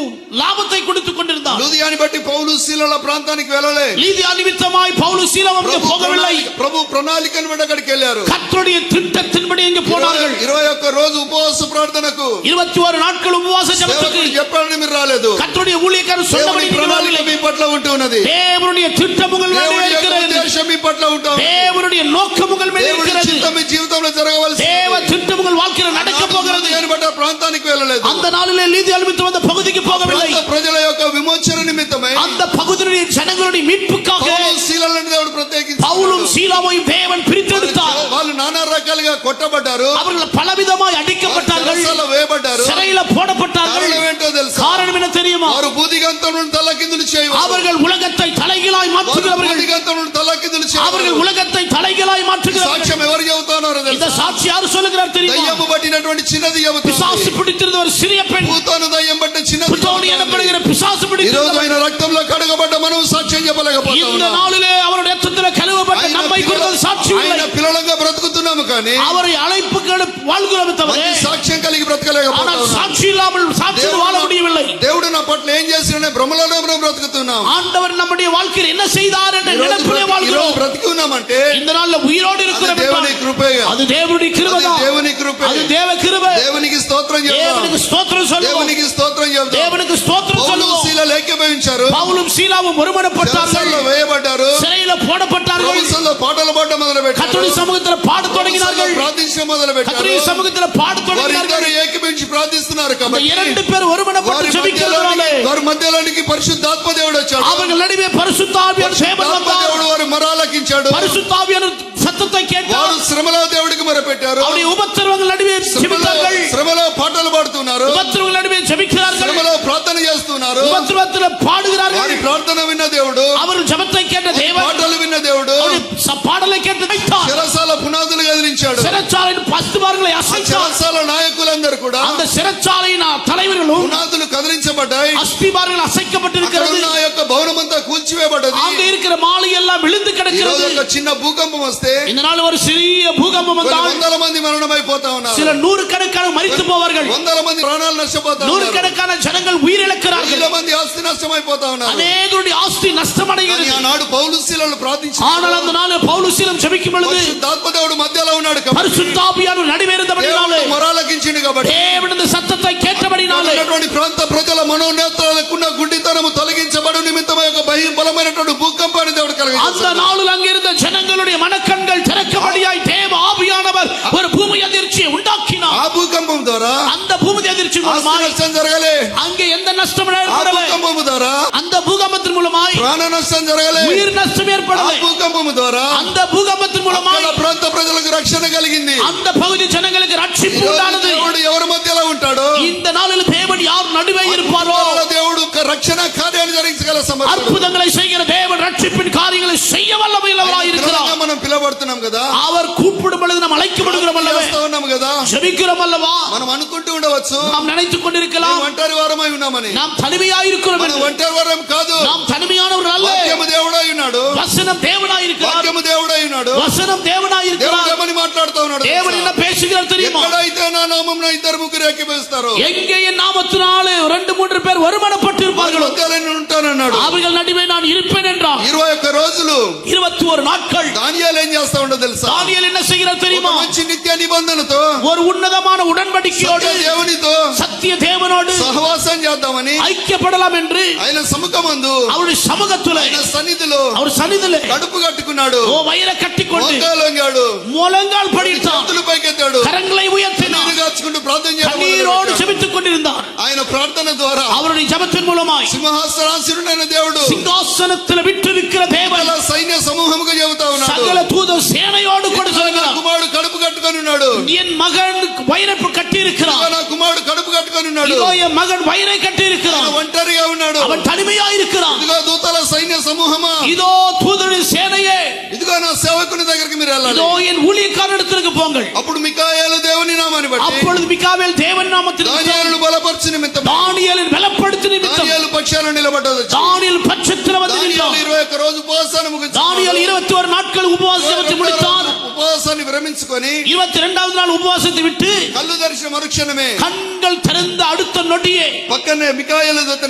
லாபத்தை கொடுத்துக் கொண்டிருந்தார். లూదియాని బట్టి పౌలు శీలల ప్రాంతానికి వెళ్ళలే. லூதியா நிமித்தமாய் பவுல் சீலாவுக்கு போகவில்லை. ప్రభు ప్రణాళికను బట్టి అక్కడికి వెళ్ళారు. கர்த்தருடைய திட்டத்தின்படி இங்கு போனார்கள். 21 రోజు ఉపవాస ప్రార్థనకు 21 நாட்கள் உபவாச ஜெபத்துக்கு సేవకుడు చెప్పాడని మీరు రాలేదు. கர்த்தருடைய ஊழியக்காரர் சொன்னபடி దేవుని நீங்கள் ప్రణాళిక வரவில்லை. మీ పట్ల ఉంటూ ఉన్నది. தேவனுடைய திட்டம் உங்கள் மேல் దేవుని యొక్క இருக்கிறது. ఉద్దేశం మీ పట్ల ఉంటా ఉంది. தேவனுடைய நோக்கம் உங்கள் மேல் దేవుని இருக்கிறது. చిత్తం మీ జీవితంలో జరగవలసి தேவ திட்டம் உங்கள் வாழ்க்கையில் நடக்க போகிறது. దాన్ని బట్టి ఆ ప్రాంతానికి వెళ్ళలేదు. அந்த நாளிலே லூதியா நிமித்தம் அந்த பகுதிக்கு போகவில்லை. ప్రాంత ప్రజల యొక్క విమోచన నిమిత్తమై அந்த பகுதியுடைய ஜனங்களுடைய மீட்புக்காக పౌలు శీలలను దేవుడు ప్రత్యేకించి பவுலும் சீலாவையும் தேவன் பிரித்தெடுத்தார். వాళ్ళు నానా రకాలుగా కొట్టబడ్డారు, அவர்கள் பலவிதமாய் அடிக்கப்பட்டார்கள், చెరసాలలో వేయబడ్డారు. சிறையில போடப்பட்டார்கள். కారణం ఏంటో తెలుసా? காரணம் என்ன தெரியுமா? వారు భూదిగంతములను తలకిందులు చేయవారు. அவர்கள் உலகத்தை தலைகீழாய் மாற்றுகிறவர்கள். భూదిగంతములను తలకిందులు அவர்கள் చేయవారు. உலகத்தை தலைகீழாய் மாற்றுகிறவர்கள். సాక్ష్యం ఎవరు చెబుతున్నారో இந்த తెలుసా? சாட்சி யார் சொல்லுகிறார் தெரியுமா? దయ్యము పట్టినటువంటి చిన్నది చెబుతుంది. பிசாசு பிடித்திருந்த ஒரு சிறிய பெண், భూతాను దయ్యం పట్టిన చిన్నది புத்தோனி எனப்படுகிற பிசாசு ఈ రోజు பிடித்திருந்த ఆయన రక్తంలో కడగబడ్డ మనం సాక్ష్యం இந்த చెప్పలేకపోతున్నాం. நாளிலே அவருடைய ரத்தத்தில் கழுவப்பட்ட நம்மை குறித்த சாட்சி ఆయన இல்லை. పిల్లలుగా బ్రతుకుతున్నాము కానీ அவரை அழைப்புக்கு வாழ்கிறோமே தவிர, మంచి సాక్ష్యం కలిగి ஆனால் బ్రతకలేకపోతున్నాం. சாட்சி இல்லாமல் சாட்சியில் வாழ முடியவில்லை. దేవుడు నా పట్ల ఏం చేసిన భ్రమలోనే మనం బ్రతుకుతున్నాం. ஆண்டவர் நம்முடைய வாழ்க்கையில் என்ன செய்தார் என்ற நினைப்பிலே ఈరోజు வாழ்கிறோம். బ్రతికి ఉన్నామంటే இந்த நாள்ல உயிரோடு అది இருக்கிறோம் దేవుని என்றால் కృపే. அது தேவனுடைய கிருபை అది தான். దేవుని కృపే. அது தேவ கிருபை. దేవునికి స్తోత్రం చెప్తాం. தேவனுக்கு ஸ்தோத்திரம் சொல்லுவோம். దేవునికి స్తోత్రం చెప్తాం. தேவனுக்கு ஸ்தோத்திரம் పౌలు சொல்லுவோம். శీలలు ఏకీభవించారు. பவுலும் சீலாவும் ஒருமனப்பட்டார்கள், చెరసాలలో వేయబడ్డారు. சிறையில போடப்பட்டார்கள், ప్రభుత్వంలో పాటలు పాడడం మొదలు పెట్టారు. கர்த்தருடைய சமூகத்தில் பாடத் தொடங்கினார்கள். ప్రార్థించడం మొదలు పెట్టారు. கர்த்தருடைய சமூகத்தில் பாடத் தொடங்கினார்கள். వారిద్దరు ఏకీభవించి ప్రార్థిస్తున్నారు இந்த కాబట్టి இரண்டு பேர் ஒருமனப்பட்டு ஜெபிக்கிறதுனாலே వారి మధ్యలోనికి పరిశుద్ధాత్మ దేవుడు వచ్చాడు. அவர்கள் நடுவே பரிசுத்த ஆவியானவர் தேவன் ఆత్మ வந்தார். దేవుడు వారు మరాలకించాడు. பரிசுத்த ஆவியானவர் சத்தத்தை கேட்டார். వారు శ్రమలో దేవుడికి మొరపెట్టారు. அவருடைய உபத்திரவங்கள் நடுவே ஜெபித்தார்கள். శ్రమలో పాటలు పాడుతున్నారు. உபத்திரவங்கள் நடுவே ஜெபிக்கிறார்கள். శ్రమలో ప్రార్థన చేస్తున్నారు. உபத்திரவத்தில் వారి பாடுகிறார்கள். ప్రార్థన విన్న దేవుడు, அவர்கள் ஜெபத்தை கேட்ட தேவன் పాటలు విన్న దేవుడు அவருடைய பாடலை கேட்டு வைத்தார். చెరసాల పునాదులు కదిలించాడు. కదిలించాడు சிறைச்சாலையின் அஸ்திபாரங்களை ఆ அசைத்தார். చెరసాల నాయకులందరూ కూడా அந்த சிறைச்சாலையின் தலைவர்களும் పునాదులు కదిలించబడ్డాయి. அஸ்திபாரங்கள் అక్కడ அசைக்கப்பட்டிருக்கிறது. ఉన్న ఆ యొక్క భవనమంతా కూల్చివేయబడ్డది. அங்க இருக்கிற மாலை எல்லாம் விழுந்து ఈ రోజు கிடக்கிறது. ఒక చిన్న భూకంపం వస్తే இந்த நாள் ஒரு சிறிய பூகம்பம் కొన్ని வந்தால் వందల మంది మరణమైపోతా ఉన్నారు. சில நூறுக்கணக்கான மரித்து போவார்கள். వందల మంది ప్రాణాలు నష్టపోతా ఉన్నారు. நூறுக்கணக்கான ஜனங்கள் உயிரிழக்கிறார்கள். వేల మంది ఆస్తి నష్టమైపోతా ఉన్నారు. அநேகருடைய ஆஸ்தி కానీ நஷ்டமடைகிறது. ఆనాడు పౌలు శీలలు ప్రార్థించారు. ஆனால் அந்த நாள் பவுல் சீலம் ஜெபிக்கும் பொழுது పరిశుద్ధాత్మదేవుడు మధ్యలో ఉన్నాడు కాబట్టి பரிசுத்தாவியானவர் நடுவே இருந்தபடினாலே దేవుడు మొరాలకించిండు కాబట్టి தேவன் இந்த சத்தத்தை கேட்டபடினாலே ఉన్నటువంటి ప్రాంత ప్రజల మనోనేత్రాలకున్న గుడ్డితనము తొలగించబడు నిమిత్తమై ఒక బలమైనటువంటి భూకంపాన్ని దేవుడు அந்த కలిగించాడు. நாளில் அங்கே இருந்த ஜனங்களுடைய மனக்கண்கள் திறக்கபடியாய் தேவ ஆவியானவர் ஒரு பூமி அதிர்ச்சியை உண்டாக்கினார். ఆ భూకంపం ద్వారా அந்த பூமி அதிர்ச்சி ఆస్తి மூலமாய் నష్టం జరగలే. அங்கே எந்த நஷ்டமும் ఆ ஏற்படவில்லை. భూకంపము ద్వారా அந்த பூகம்பத்தின் மூலமாய் ప్రాణ నష్టం జరగలే. உயிர் நஷ்டம் ఆ ஏற்படவில்லை. భూకంపము ద్వారా அந்த பூகம்பத்தின் மூலமாய் అక్కడ ప్రాంత ప్రజలకు రక్షణ కలిగింది. அந்த பகுதி ஜனங்களுக்கு ரட்சிப்பு ఈరోజు உண்டானது. దేవుడు ఎవరి మధ్యలో ఉంటాడో இந்த நாளில் தேவன் யார் நடுவே இருப்பாரோ వాళ్ళ దేవుడు ఒక రక్షణ కార్యాన్ని జరిగించగల సమర్థుడు. அற்புதங்களை செய்கிற தேவன் ரட்சிப்பின் காரியங்களை செய்ய வல்லமையுள்ளவராய் இருக்கிறார். విధంగా మనం పిలవడుతున్నాం కదా, அவர் கூப்பிடும் பொழுது நாம் அழைக்கப்படுகிறோம் அல்லவா, చేస్తా ఉన్నాం కదా. ஜெபிக்கிறோம் அல்லவா. మనం అనుకుంటూ ఉండవచ్చు நாம் நினைத்துக் கொண்டிருக்கலாம் మేము ఒంటరి వారమై ఉన్నామని. நாம் தனிமையாய் இருக்கிறோம் మనం என்று. ఒంటరి వారం కాదు. நாம் தனிமையானவர்கள் அல்ல. వాక్యము దేవుడై ఉన్నాడు. வசனம் தேவனாய் இருக்கிறார். వాక్యము దేవుడై ఉన్నాడు. வசனம் தேவனாய் దేవుడు இருக்கிறார். ఏమని మాట్లాడుతూ ఉన్నాడు? தேவன் என்ன பேசுகிறார் தெரியுமா? ఎక్కడైతే నా నామమున ఇద్దరు ముగ్గురు ఏకీభవిస్తారో எங்கே என் நாமத்தினாலே 2-3 பேர் ஒருமனப்பட்டு இருப்பார்களோ మధ్యలో నేను ఉంటానన్నాడు. அவர்கள் நடுவே நான் இருப்பேன் என்றார். 21 రోజులు 21 நாட்கள் దానియేలు ఏం చేస్తా ఉండో తెలుసా? தானியேல் என்ன செய்கிறார் ఒక தெரியுமா? మంచి నిత్య నిబంధనతో ஒரு உன்னதமான உடன்படிக்கையோடு సత్య దేవునితో சத்திய தேவனோடு సహవాసం చేద్దామని ஐக்கியப்படலாம் என்று ఆయన సముఖమందు அவருடைய சமூகத்திலே ఆయన సన్నిధిలో அவர் சன்னிதிலே కడుపు కట్టుకున్నాడు. ஓ வயிறை கட்டிக்கொண்டு మోకాలు వంగాడు. முழங்கால் படித்தார். చేతులు పైకెత్తాడు. கரங்களை உயர்த்தினார். కన్నీరు కాచుకుంటూ ప్రార్థన చేయడం கண்ணீரோடு మొదలుపెట్టాడు. ஜெபித்துக் கொண்டிருந்தார். ఆయన ప్రార్థన ద్వారా அவருடைய ஜெபத்தின் மூலமாய் సింహాసనాసీనుడైన దేవుడు சிங்காசனத்தில் விட்டிருக்கிற தேவன் సకల సైన్య సమూహముగా చెబుతా ఉన్నాడు. சகல தூத சேனையோடு கூட నా சொல்கிறார், కుమారుడు కడుపు కట్టుకొని ఉన్నాడు. என் மகன் வயிறை கட்டி இருக்கிறார். నా కుమారుడు కడుపు కట్టుకొని ఉన్నాడు. இதோ என் மகன் வயிறை கட்டி ఆయన இருக்கிறான். ఒంటరిగా ఉన్నాడు. அவன் தனிமையா இருக்கிறான். ఇదిగో దూతల సైన్య సమూహమా, இதோ தூதரின் சேனையே, ఇదిగో నా సేవకుని దగ్గరికి మీరు వెళ్ళాలి. இதோ என் ஊழியக்காரனிடத்திற்கு போங்கள். అప్పుడు మికాయేలు దేవుని నామాన్ని బట్టి அப்பொழுது మికావేల్ தேவன் నామத்தில் దానియేలును బలపరచు నిమిత్తం தானியேலின் பலப்படுத்தி நிமித்தம் దానియేలు పక్షాన నిలబడ్డది. தானியேல் பட்சத்தில் வந்து దానియేలు நின்றான். 21 రోజు ఉపవాసాన్ని ముగించి தானியேல் 21 நாட்கள் உபவாசத்தை முடித்தான். ఉపవాసాన్ని విరమించుకొని 22வது நாள் உபவாசத்தை விட்டு కళ్ళు తెరిచిన మరుక్షణమే கண்கள் திறந்த அடுத்த நொடியே పక్కనే మికాయేలు దూత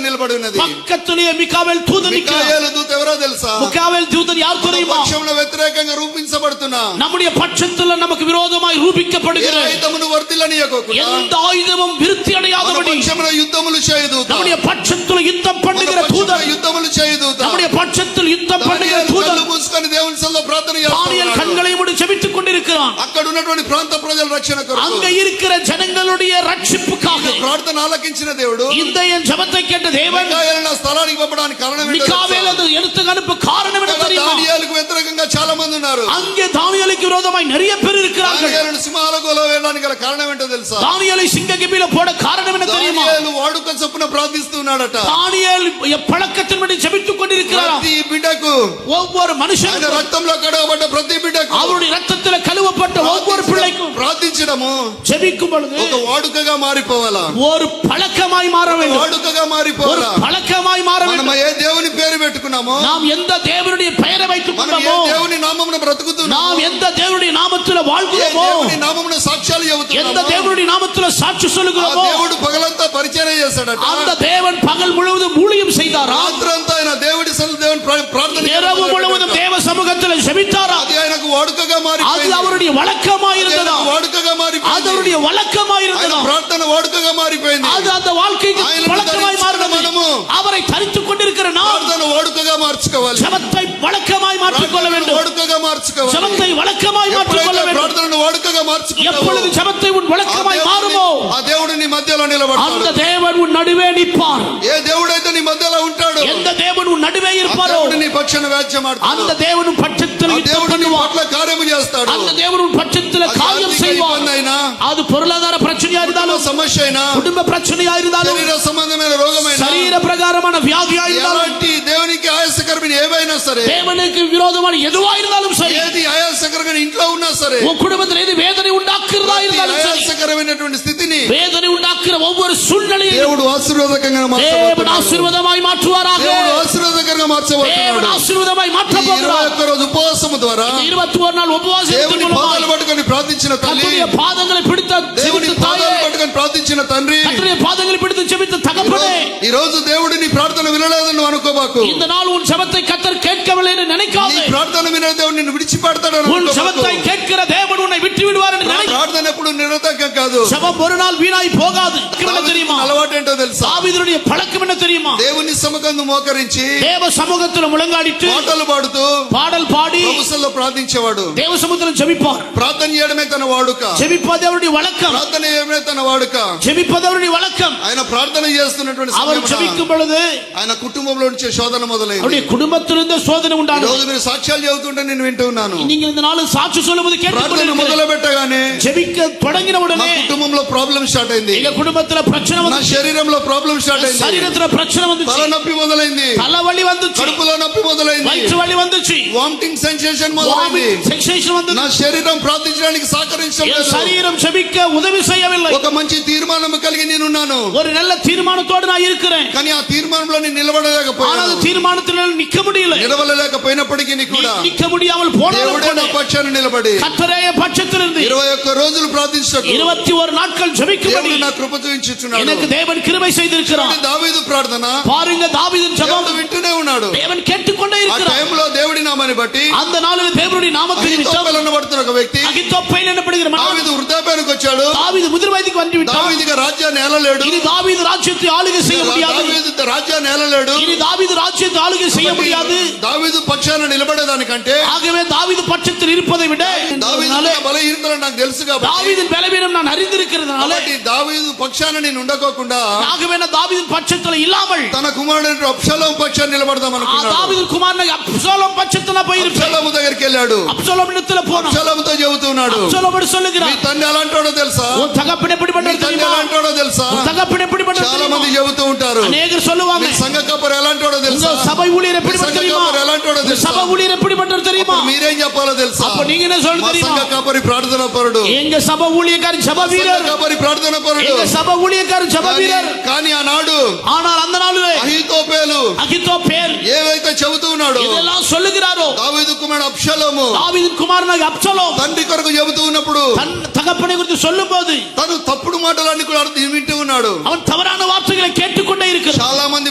నిలబడి ఉన్నది. பக்கத்திலே மிகாவேல் தூதன் நிற்கிறார். మికాయేలు దూత ఎవరో తెలుసా? மிகாவேல் தூதன் யார் தெரியுமா? పక్షంలో వ్యతిరేకంగా రూపించబడుతున్నా நம்முடைய பட்சத்தில் நமக்கு விரோதமாய் ఏ ரூபிக்கப்படுகிற ఆయుధమును వర్తిల్లనీయకోకుండా எந்த ஆயுதமும் விருத்தி మన அடையாதபடி పక్షంలో యుద్ధములు చేయదూత, நம்முடைய பட்சத்தில் யுத்தம் మన பண்ணுகிற పక్షంలో தூதன், యుద్ధములు చేయదూత. நம்முடைய పட்சத்தில் யுத்தம் பண்ணுகிற దానియేలు தூதன் కళ్ళు మూసుకొని దేవుని సన్నిధిలో ప్రార్థన చేస్తా தானியேல் ఉన్నాడు. கண்களை மூடி ஜெபித்துக் கொண்டிருக்கிறான். అక్కడ ఉన్నటువంటి ప్రాంత ప్రజల రక్షణ కొరకు அங்க இருக்கிற ஜனங்களுடைய ரட்சிப்புக்காக ప్రార్థన ఆలకించిన దేవుడు இந்த என் ஜெபத்தை கேட்ட தேவன் మికాయేలును ఆ స్థలానికి పంపడానికి కారణం ఏంటో மிகாவேல் తెలుసా? அது எடுத்து அனுப்ப காரணம் என்ன தெரியுமா? దానియేలుకు వ్యతిరేకంగా చాలా మంది ఉన్నారు. அங்கே தானியேலுக்கு விரோதமாய் நிறைய பேர் இருக்கிறார்கள். దానియేలును సింహాలగోలో వేయడానికి గల కారణం ఏంటో తెలుసా? தானியேலை சிங்ககிபில போட காரணம் என்ன தெரியுமா? దానియేలు వాడుక చొప్పున ప్రార్థిస్తున్నాడట. தானியேல் பழக்கத்தின்படி ஜெபித்துக் கொண்டிருக்கிறாராம். ప్రతి బిడ్డకు, ஒவ்வொரு ఆయన மனுஷனுக்கும் రక్తంలో కడగబడ్డ ప్రతి బిడ్డకు அவருடைய ரத்தத்தில் கழுவப்பட்ட ஒவ்வொரு பிள்ளைக்கும் ప్రార్థించడము ஜெபிக்கும் பொழுது ఒక వాడుకగా మారిపోవాలా? ஒரு பழக்கமாய் மாற வேண்டும். వాడుకగా ஒரு మారిపోవాలా? பழக்கமாய் மாற మనం வேண்டும். ఏ దేవుని పేరు పెట్టుకున్నామో, நாம் எந்த தேவனுடைய பெயரை வைத்துக் మనం ఏ கொண்டோமோ, దేవుని నామమున బ్రతుకుతున్నామో, நாம் எந்த தேவனுடைய நாமத்தில் ఏ வாழ்கிறோமோ, దేవుని నామమున సాక్ష్యాలు எந்த చెబుతున్నామో, தேவனுடைய நாமத்தில் சாட்சி ఆ சொல்லுகிறோமோ, దేవుడు పగలంతా పరిచయం చేశాడట. அந்த தேவன் பகல் முழுவதும் ஊழியம் செய்தாரா, రాత్రంతా ఆయన దేవుడి దేవుని ప్రార్థన இரவு முழுவதும் தேவ சமூகத்தில் ஜெபித்தாரா. అది ఆయనకు వాడుకగా அது మారిపోయింది. அவருடைய வழக்கமாய் இருந்ததா, ఆయనకు వాడుకగా அது మారిపోయింది. அவருடைய வழக்கமாய் ఆయన இருந்ததா, ప్రార్థన వాడుకగా మారిపోయింది. அது அந்த வாழ்க்கைக்கு ఆయన வழக்கமாய் மாறினது. మనము அவரை தரித்துக் கொண்டிருக்கிற நாம் ప్రార్థన వాడుకగా మార్చుకోవాలి. ஜெபத்தை வழக்கமாய் மாற்றிக்கொள்ள ప్రార్థనను வேண்டும். వాడుకగా మార్చుకోవాలి. ஜெபத்தை வழக்கமாய் மாற்றிக்கொள்ள ఎప్పుడైతే வேண்டும். ప్రార్థనను వాడుకగా మార్చుకుంటావో, எப்பொழுது ஜெபத்தை உன் வழக்கமாய் மாறுமோ, ఆ దేవుడు నీ మధ్యలో அந்த నిలబడతాడు. தேவன் உன் நடுவே நிற்பார். ఏ దేవుడైతే నీ మధ్యలో ఉంటాడో, எந்த தேவன் உன் நடுவே ఆ இருப்பாரோ, దేవుడు నీ పక్షాన వ్యాజ్యమాడతాడు. அந்த தேவன் உன் பட்சத்தில் ఆ யுத்தம் దేవుడు నీ பண்ணுவார். పట్ల కార్యము చేస్తాడు. அந்த தேவன் உன் பட்சத்தில் అది காரியம் ఆర్థిక செய்வார். ఇబ్బంది అయినా, அது பொருளாதார பிரச்சனையா కుటుంబ இருந்தாலும், సమస్య అయినా, குடும்ப பிரச்சனையா இருந்தாலும், శరీర సంబంధమైన రోగమైనా, சரீர பிரகாரமான வியாதியா இருந்தாலும், ఎలాంటి దేవునికి ఆయాసకరమైన ఏవైనా సరే, தேவனுக்கு விரோதமான எதுவா இருந்தாலும் சரி, ఏది ఆయాస ఆయాసకరమైన ఇంట్లో ఉన్నా సరే உன் குடும்பத்தில் எது வேதனை உண்டாக்குறதா ప్రతి இருந்தாலும் சரி, ఆయాసకరమైనటువంటి స్థితిని வேதனை உண்டாக்குற ஒவ்வொரு சூழ்நிலையும் దేవుడు ఆశీర్వాదకంగా தேவன் మార్చబోతున్నాడు. ஆசீர்வாதமாய் மாற்றுவாராக. దేవుడు ఆశీర్వాదకంగా தேவன் మార్చబోతున్నాడు. ஆசீர்வாதமாய் ఈ மாற்ற போகிறார். 21 రోజు ఉపవాసము ద్వారా 21 நாள் உபவாசத்தின் దేవుని மூலமாய் పాదాలు పట్టుకొని ప్రార్థించిన తల్లి, கர்த்தருடைய பாதங்களை பிடித்த దేవుని ஜெபித்த தாயே, పాదాలు పట్టుకొని ప్రార్థించిన తండ్రి, கர்த்தருடைய பாதங்களை பிடித்து ஜெபித்த தகப்பனே, ఈ రోజు దేవుడు నీ ప్రార్థన వినలేదని నువ్వు అనుకోబాకు. இந்த நாள் உன் ஜெபத்தை கர்த்தர் கேட்கவில்லை என்று నీ நினைக்காதே. ప్రార్థన వినే దేవుడు నిన్ను విడిచిపెడతాడని உன் అనుకోబాకు. ஜெபத்தை கேட்கிற தேவன் உன்னை விட்டு விடுவார் என்று நினைக்காதே. ప్రార్థన ఎప్పుడు నిరర్థకం కాదు. ஜெபம் ஒரு நாள் வீணாய் போகாது. என்ன தெரியுமா? అలవాటు ఏంటో తెలుసా? தாவீதுடைய பழக்கம் என்ன தெரியுமா? దేవుని సముఖందు మోకరించి தேவ சமூகத்தில் முழங்காடிட்டு పాటలు పాడుతూ பாடல் பாடி ప్రభువులో ప్రార్థించేవాడు. தேவ சமூகத்தில் ஜெபிப்பார். ప్రార్థన చేయడమే తన వాడుక. ஜெபிப்பது அவருடைய வழக்கம். ప్రార్థన చేయడమే తన వాడుక. ஜெபிப்பது அவருடைய வழக்கம். ఆయన ప్రార్థన చేస్తున్నటువంటి அவர் సమయమున ஜெபிக்கும் பொழுது ఆయన కుటుంబంలో నుంచి శోధన మొదలైంది. அவருடைய குடும்பத்திலிருந்து சோதனை ఈ உண்டானது. రోజు మీరు సాక్ష్యాలు చెబుతుంటే నేను వింటూ ఉన్నాను. நீங்கள் இந்த நாள் சாட்சி சொல்லும்போது ప్రార్థన கேட்டுக்கொண்டிருக்கிறேன். మొదలు పెట్టగానే ஜெபிக்க தொடங்கின మా உடனே కుటుంబంలో ప్రాబ్లం స్టార్ట్ అయింది. எங்க குடும்பத்துல பிரச்சனை నా வந்து, శరీరంలో ప్రాబ్లం స్టార్ట్ అయింది. சரீரத்துல பிரச்சனை வந்துச்சு, తలనొప్పి మొదలైంది. தலைவலி வந்துச்சு, కడుపులో నొప్పి మొదలైంది. வயிற்று வலி வந்துச்சு, వామిటింగ్ సెన్సేషన్ మొదలైంది. செக்ஷேஷன் வந்து నా శరీరం ప్రార్థించడానికి సహకరించడం என் లేదు. சரீரம் ஜெபிக்க உதவி செய்யவில்லை. ఒక మంచి తీర్మానం కలిగి నేనున్నాను. ஒரு நல்ல தீர்மானத்தோடு நான் இருக்கிறேன். కానీ ఆ తీర్మానంలో నేను ஆனால் నిలబడలేకపోయాను. தீர்மானத்தில் நிக்க முடியல. నిలవలేకపోయినప్పటికీ కూడా நிக்க முடியாமல் போனாலும் దేవుడే నా கூட పక్షాన నిలబడి கர்த்தரே பட்சத்திலிருந்து 21 రోజులు ప్రార్థించకు 21 நாட்கள் ஜெபிக்கும்படி దేవుడు నా కృప చూపించుచున్నాడు. எனக்கு தேவன் கிருபை செய்திருக்கிறார். దావీదు ప్రార్థన பாருங்க, தாவீதின் ஜெபம் దేవుడు వింటూనే ఉన్నాడు. தேவன் கேட்டுக்கொண்டே ఆ இருக்கிறார். టైంలో దేవుడి నామాన్ని బట్టి அந்த நாளில் தேவனுடைய நாமத்தை நிமித்தம் అహీతోపెలు అనబడుతున్న ఒక వ్యక్తి அகித்தோப்பேல் எனப்படுகிற மனிதன் దావీదు వృద్ధాప్యానికి వచ్చాడు. தாவீது முதிர் வயதுக்கு வந்து விட்டான். దావీదుగా రాజ్యాన్ని ఏలలేడు. இனி தாவீது ராஜ்யத்தை ஆளுகை செய்ய முடியாது. దావీదు రాజ్యాన్ని ఏలలేడు. இனி தாவீது ராஜ்யத்தை ஆளுகை செய்ய முடியாது. దావీదు పక్షాన నిలబడేదానికంటే ஆகவே தாவீது பட்சத்தில் இருப்பதை விட దావీదు బలహీనతలు నాకు తెలుసు కాబట్టి தாவீதின் பலவீனம் நான் அறிந்திருக்கிறதுனால కాబట్టి దావీదు పక్షాన నేను ఉండకోకుండా ஆகவே நான் தாவீதின் பட்சத்தில் இல்லாமல் తన కుమారుడు అబ్షాలోము పక్షాన్ని నిలబడదాం ஆ అనుకున్నాడు. தாவீது குமாரனை அப்சலோம் பட்சத்தில் போயிருப்பேன். అబ్షాలోము దగ్గరికి వెళ్ళాడు. அப்சலோம் இடத்துல போனான். అబ్షాలోముతో చెబుతున్నాడు, அப்சலோம் మీ சொல்லுகிறான், తండ్రి ఎలాంటోడో తెలుసా? உன் தகப்பன் మీ எப்படிப்பட்டது తండ్రి தெரியுமா? ఎలాంటోడో తెలుసా? உன் தகப்பன் எப்படிப்பட்டது చాలా தெரியுமா? మంది చెబుతూ ఉంటారు. அநேகர் சொல்லுவாங்க, మీ సంఘ కప్పరు ఎలాంటోడో உங்க తెలుసా? சபை ஊழியர் எப்படிப்பட்டது தெரியுமா? సంఘ కప్పరు ఎలాంటోడో உங்க తెలుసా? சபை ஊழியர் எப்படிப்பட்டது தெரியுமா? అప్పుడు మీరేం చెప్పాలో తెలుసా? அப்ப நீங்க என்ன சொல்றது మా தெரியுமா? సంఘ కప్పరి ప్రార్థన పరుడు, எங்க சபை ஊழியக்காரர் ஜெப సంఘ வீரர், కప్పరి ప్రార్థన పరుడు. எங்க சபை ஊழியக்காரர் ஜெப வீரர். కానీ ఆనాడు ஆனால் அந்த நாளிலே అహీతోపెలు அகித்தோப்பேல் ఏవైతే చెబుతూ ఉన్నాడు, இதெல்லாம் சொல்லுகிறாரோ, దావీదు కుమారుడు అబ్షాలోము தாவீதின் குமாரனாகிய அப்சலோம் తండ్రి కొరకు చెబుతూ ఉన్నప్పుడు தன் தகப்பனை குறித்து சொல்லும்போது తను తప్పుడు మాటలన్నీ కూడా వింటూ ఉన్నాడు. அவன் தவறான வார்த்தைகளை கேட்டுக்கொண்டே இருக்கிறான். చాలా మంది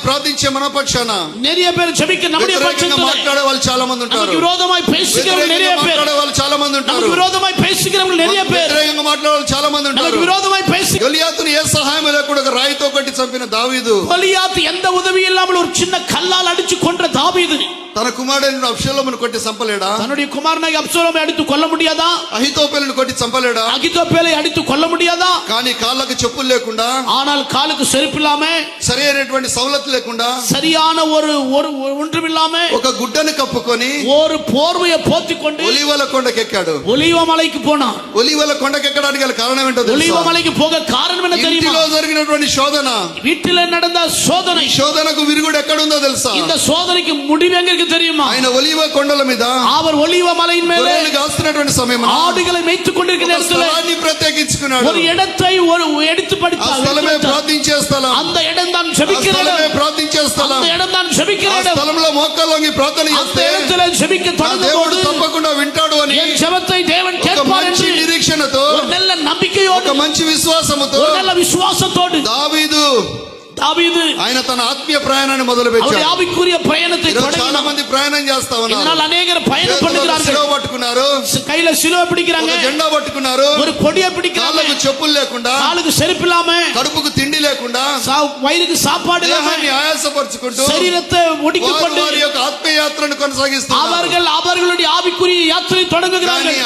ప్రార్థించే మన పక్షాన நிறைய பேர் ஜெபிக்க நம்முடைய వ్యతిరేకంగా பட்சத்தில் మాట్లాడే వాళ్ళు చాలా మంది ఉంటారు. நமக்கு விரோதமாய் பேசுகிறவர்கள் நிறைய వ్యతిరేకంగా பேர், మాట్లాడే వాళ్ళు చాలా మంది ఉంటారు. நமக்கு விரோதமாய் பேசுகிறவர்கள் நிறைய பேர், వ్యతిరేకంగా మాట్లాడే వాళ్ళు చాలా మంది ఉంటారు. நமக்கு விரோதமாய் பேசு గొలియాతును ఏ సహాయం లేకుండా ఒక రాయితో కట్టి చంపిన దావీదు கோலியாத் எந்த உதவி இல்லாமல் ஒரு சின்ன கல்லால் அடிச்சு கொன்ற தாவீது తన కుమారుడైన అబ్షాలోమును కొట్టి చంపలేడా? தன்னுடைய குமாரனாகிய அப்சலோமை அடித்து கொல்ல முடியாதா? అహీతోపెలును కొట్టి చంపలేడా? அகித்தோப்பேலை அடித்து கொல்ல முடியாதா? కానీ కాళ్ళకు చెప్పులు లేకుండా, ஆனால் காலுக்கு செருப்பு இல்லாம, సరి అయినటువంటి సౌలత్ లేకుండా, சரியான ஒரு ஒன்றுமில்லாம ఒక గుడ్డను కప్పుకొని ஒரு போர்வையை போத்திக் கொண்டு ఒలీవల కొండకెక్కాడు. ஒலிவ மலைக்கு போனான். ఒలీవల కొండకెక్కడానికి గల కారణం ఏంటో ஒலிவ తెలుసా? மலைக்கு போக காரணம் என்ன தெரியுமா? ఇంటిలో జరిగినటువంటి శోధన. வீட்டில் நடந்த சோதனை. ఈ శోధనకు విరుగుడు ఎక్కడుందో తెలుసా? இந்த சோதனைக்கு முடிவு எங்க இருக்கு தெரியுமா? ఆయన ఒలీవ కొండల మీద அவர் ஒலிவ மலையின் மேலே గొర్రెలు కాస్తున్నటువంటి సమయమున ஆடுகளை மேய்த்துக் கொண்டிருக்கிற ఒక நேரத்தில் స్థలాన్ని ప్రత్యేకించుకున్నాడు. ஒரு இடத்தை எடுத்து ఆ படித்தார். స్థలమే ప్రార్థించే స్థలం. அந்த இடம் தான் ఆ ஜெபிக்கிற స్థలమే இடம். ప్రార్థించే స్థలం. அந்த இடம் தான் ஜெபிக்கிற ఆ இடம். స్థలంలో మోకాలు వంగి ప్రార్థన அந்த చేస్తే இடத்துல ஜெபிக்க నా దేవుడు தொடங்கும்போது తప్పకుండా వింటాడు అని என் ஜெபத்தை தேவன் ఒక கேட்பார் మంచి என்று నిరీక్షణతో, ஒரு நல்ல நம்பிக்கையோடு, ఒక మంచి విశ్వాసముతో ஒரு நல்ல விசுவாசத்தோடு దావీదు தாவீது ఆయన తన ఆత్మీయ ప్రయాణాన్ని మొదలు அவருடைய పెట్టాడు. ஆவிக்குரிய பயணத்தை ఈరోజు చాలా தொடங்கினார். మంది ప్రయాణం చేస్తా ఉన్నారు. இதனால் அநேகர் பயணம் చేతుల్లో பண்ணுகிறார்கள். సిలువ పట్టుకున్నారు, கையில சிலுவை பிடிக்கிறாங்க, ఒక జెండా పట్టుకున్నారు, ஒரு கொடியை பிடிக்கிறாங்க, కాళ్ళకు చెప్పులు లేకుండా, காலுக்கு செருப்பு இல்லாம, కడుపుకు తిండి లేకుండా, வயிறுக்கு சாப்பாடு இல்லாம, దేహాన్ని ఆయాసపరుచుకుంటూ சரீரத்தை ஒடுக்கிக் கொண்டு వారి యొక్క ఆత్మీయ యాత్రను కొనసాగిస్తున్నారు. அவர்களுடைய ஆவிக்குரிய யாத்திரை కానీ தொடங்குகிறார்கள்.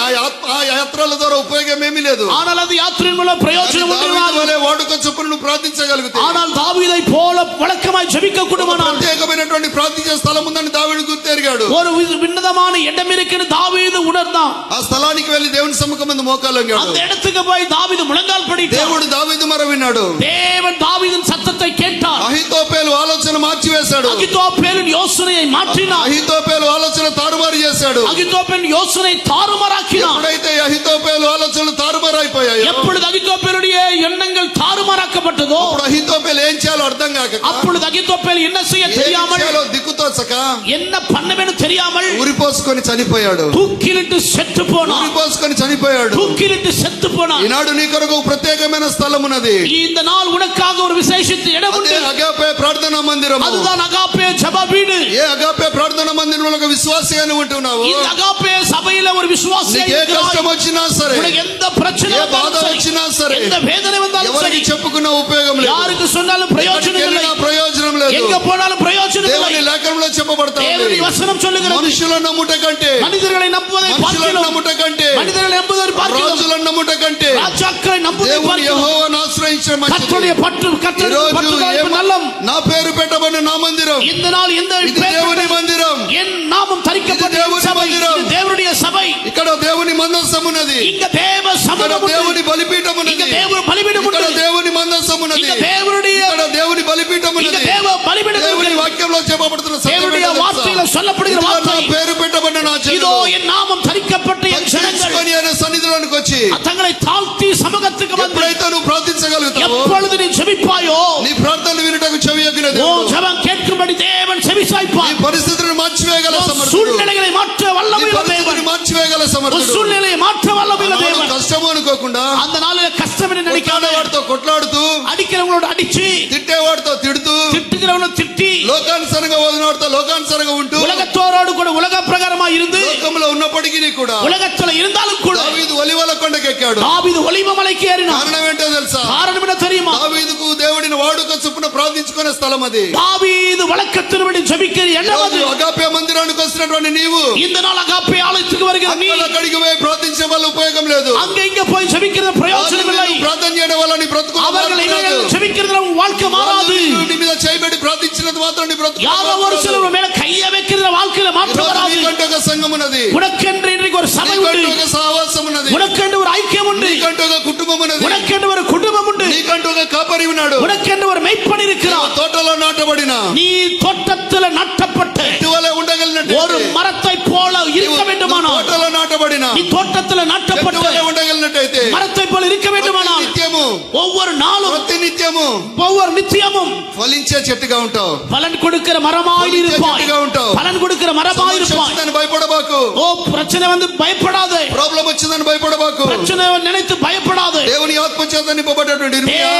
ఆ యాత్రల ద్వారా ఉపయోగం ఏమీ లేదు. ஆனால் அது யாத்திரையின் மூலம் பிரயோஜனம் దావీదు உண்டாகாது. వలె వాడుక చొప్పున నువ్వు ప్రార్థించగలిగితే, ஆனால் தாவீது தாவீதை போல வழக்கமாய் ஜெபிக்க கூடுமானால் ప్రత్యేకమైనటువంటి ప్రార్థించే స్థలం ఉందని దావీదు గుర్తెరిగాడు. ஒரு விண்ணதமான இடம் இருக்குன்னு தாவீது உணர்ந்தான். ఆ స్థలానికి వెళ్లి దేవుని సముఖమందు మోకాళ్ళొంగాడు. அந்த இடத்துக்கு போய் தாவீது முழங்கால் படிட்டான். దేవుడు దావీదు మొర విన్నాడు. தேவன் தாவீதின் சத்தத்தை கேட்டார். అహీతోపేలు ఆలోచన మార్చివేశాడు. அகித்தோப்பேலின் யோசனையை மாற்றினார். అహీతోపేలు ఆలోచన తారుమారు చేశాడు. அகித்தோப்பேலின் யோசனை தாறுமாறாக்கினார். ఎప్పుడైతే అహీతోపేలు ఆలోచనలు తారుమారైపోయాయో, எப்பொழுது அகித்தோப்பேலுடைய எண்ணங்கள் தாறுமாறாக்கப்பட்டதோ, అప్పుడు అహీతోపేలు ఏం చేయాలో అర్థం కాక, அப்பொழுது అగితోపేలు என்ன செய்ய தெரியாமல், దిక్కుతోచక, என்ன பண்ணவேன்னு தெரியாமல் ఉరిపోసుకొని చనిపోయాడు. தூக்கிலிட்டு செத்து போனான். ఉరిపోసుకొని చనిపోయాడు. தூக்கிலிட்டு செத்து போனான். ఈనాడు నీ కొరకు ప్రత్యేకమైన స్థలం ఉన్నది. இந்த நாள் உனக்காக ஒரு விசேஷித்த இடம் உண்டு. అగాపే ప్రార్థనా మందిరం. அதுதான் அகாப்பே ஜெப வீடு. ఏ అగాపే ప్రార్థనా మందిరంలో ఒక విశ్వాసిగానే ఉంటున్నావు. இந்த అகாப்பే సభையில ஒரு విశ్వాసిగా ఏ కష్టం వచ్చినా సరే, உனக்கு எந்த பிரச்சனை ఏ బాధ వచ్చినా సరే, எந்த வேதனை வந்தாலும் சரி, ఎవరికి చెప్పుకున్న ఉపయోగం లేదు. யாருக்கு சொன்னாலும் பிரயோஜனம் இல்லை. ప్రయోజనం లేదు. எங்க போனாலும் பிரயோஜனம் இல்லை. దేవుని లేఖనంలో చెప్పబడతాయి. దేవుని వచనం சொல்லுகிறது, మనుషులను నమ్ముట కంటే, மனிதர்களை நம்புவதை మనుషులను నమ్ముట కంటే, மனிதர்களை நம்புவதை பார்க்கிறோம், రాజులను నమ్ముట కంటే, ராஜாக்களை நம்புவதை దేవుని பார்க்கிறோம். యెహోవాను ఆశ్రయించడం మంచిది. கர்த்தருடைய பற்று நல்லம். నా పేరు పెట్టబడిన నా మందిరం, இந்த நாள் இந்த ఇది దేవుని మందిరం, என் நாமம் தரிக்கப்பட்ட சபை, இது தேவனுடைய சபை. ఇక్కడ దేవుని మందసం ఉన్నది. இங்க தேவ ఇక్కడ சமூகம் ఉన్నది. దేవుని బలిపీఠం ఉన్నది. இங்க தேவ பலிபீடம் ఇక్కడ ఉన్నది. దేవుని మందసం ఉన్నది. இங்க தேவனுடைய ఇక్కడ దేవుని బలిపీఠం இங்க ఉన్నది. தேவ பலிபீடம் దేవుని ఉన్నది. వాక్యంలో చెప్పబడుతున్న సత్యం தேவனுடைய ఏంటో வார்த்தையில తెలుసా? சொல்லப்படுகிற ఇదిగో నా வார்த்தை, పేరు పెట్టబడిన నా இதோ జనులు என் நாமம் தரிக்கப்பட்ட என் ஜனங்கள் పక్షించుకొని ఆయన సన్నిధిలోనికి వచ్చి, தங்களை தாழ்த்தி சமூகத்துக்கு வந்து ఎప్పుడైతే నువ్వు ప్రార్థించగలుగుతావో, எப்பொழுது நீ ஜெபிப்பாயோ, నీ ప్రార్థనలు వినుటకు చెవియొగ్గిన ஓ దేవుడు, ஜெபம் கேட்கும்படி தேவன் నీ செவிசாய்ப்பார். పరిస్థితులను మార్చివేయగల సమర్థుడు, சூழ்நிலைகளை மாற்ற నీ வல்லமையுள்ள தேவன், పరిస్థితిని మార్చివేయగల ஒரு సమర్థుడు. சூழ்நிலையை மாற்ற வல்லமையுள்ள ఆనాడు தேவன். కష్టము అనుకోకుండా அந்த நாளில கஷ்டம் என்று நினைக்காத, వాడితో కొట్లాడుతూ, அடிக்கிறவங்களோட அடிச்சு, తిట్టేవాడితో తిడుతూ, திட்டுகிறவனை திட்டி, లోకానుసారంగా వదిలినవాడితో లోకానుసారంగా ఉంటూ, உலகத்தோரோடு கூட உலக பிரகாரமா இருந்து, లోకంలో ఉన్నప్పటికీ కూడా உலகத்துல இருந்தாலும் கூட దావీదు ఒలీవల కొండకెక్కాడు. தாவீது ஒலிவ மலைக்கு ஏறினான். కారణం ఏంటో తెలుసా? காரணம் என்ன தெரியுமா? దావీదుకు దేవుడిని వాడుక చొప్పున ప్రార్థించుకునే స్థలం అది. தாவீது வழக்கத்தின்படி ஜெபிக்கிற இடம் அது. అగాపే మందిరానికి వచ్చినటువంటి నీవు இந்த நாள் அகாப்பே ஆலயத்துக்கு வருகிற நீ అక్కడికి పోయి ప్రార్థించే వల్ల ఉపయోగం లేదు. அங்க இங்க போய் ஜெபிக்கிறது பிரயோஜனம் இல்லை. ప్రార్థన చేయడం వల్ల నీ బ్రతుకు அவர்கள் இவைகள் ஜெபிக்கிறது உன் வாழ்க்கை மாறாது. నీ మీద చేయబడి ప్రార్థించినంత మాత్రం నీ బ్రతుకు யாரோ ஒரு சிலர் மேல கைய வைக்கிற வாழ்க்கையில மாற்றம் வராது. నీకంటూ ఒక సంఘం ఉన్నది. உனக்கென்று இன்றைக்கு ஒரு சபை உண்டு. నీకంటూ ఒక సహవాసం ఉన్నది. உனக்கென்று ஒரு ஐக்கியம் உண்டு. నీకంటూ ఒక కుటుంబం ఉన్నది. உனக்கென்று ஒரு குடும்பம் உண்டு. నీకంటూ ఒక కాపరి ఉన్నాడు. உனக்கென்று ஒரு மெய்ப்பன் இருக்கிறார். తోటలో నాటబడిన, நீ தோட்டத்தில் நட்டப்பட்ட ఇటీవల ఉండగలిగినట్టు ஒரு மரத்தை போல இருக்க வேண்டுமானால், తోటలో నాటబడిన, நீ தோட்டத்தில் நட்டப்பட்ட ఇటీవల ఉండగలిగినట్టయితే மரத்தை போல இருக்க வேண்டுமானால், నిత్యము ஒவ்வொரு நாளும் ప్రతి నిత్యము ஒவ்வொரு நித்தியமும் ఫలించే చెట్టుగా ఉంటావు. பலன் கொடுக்கிற மரமாய் இருப்பாய். చెట్టుగా ఉంటావు. பலன் கொடுக்கிற மரமாய் இருப்பாய். వచ్చిందని భయపడబాకు. ஓ பிரச்சனை வந்து பயப்படாதே. ప్రాబ్లం వచ్చిందని భయపడబాకు. பிரச்சனை நினைத்து பயப்படாதே. దేవుని ఆత్మ చేత నింపబడ్డటువంటి ఇర్మియా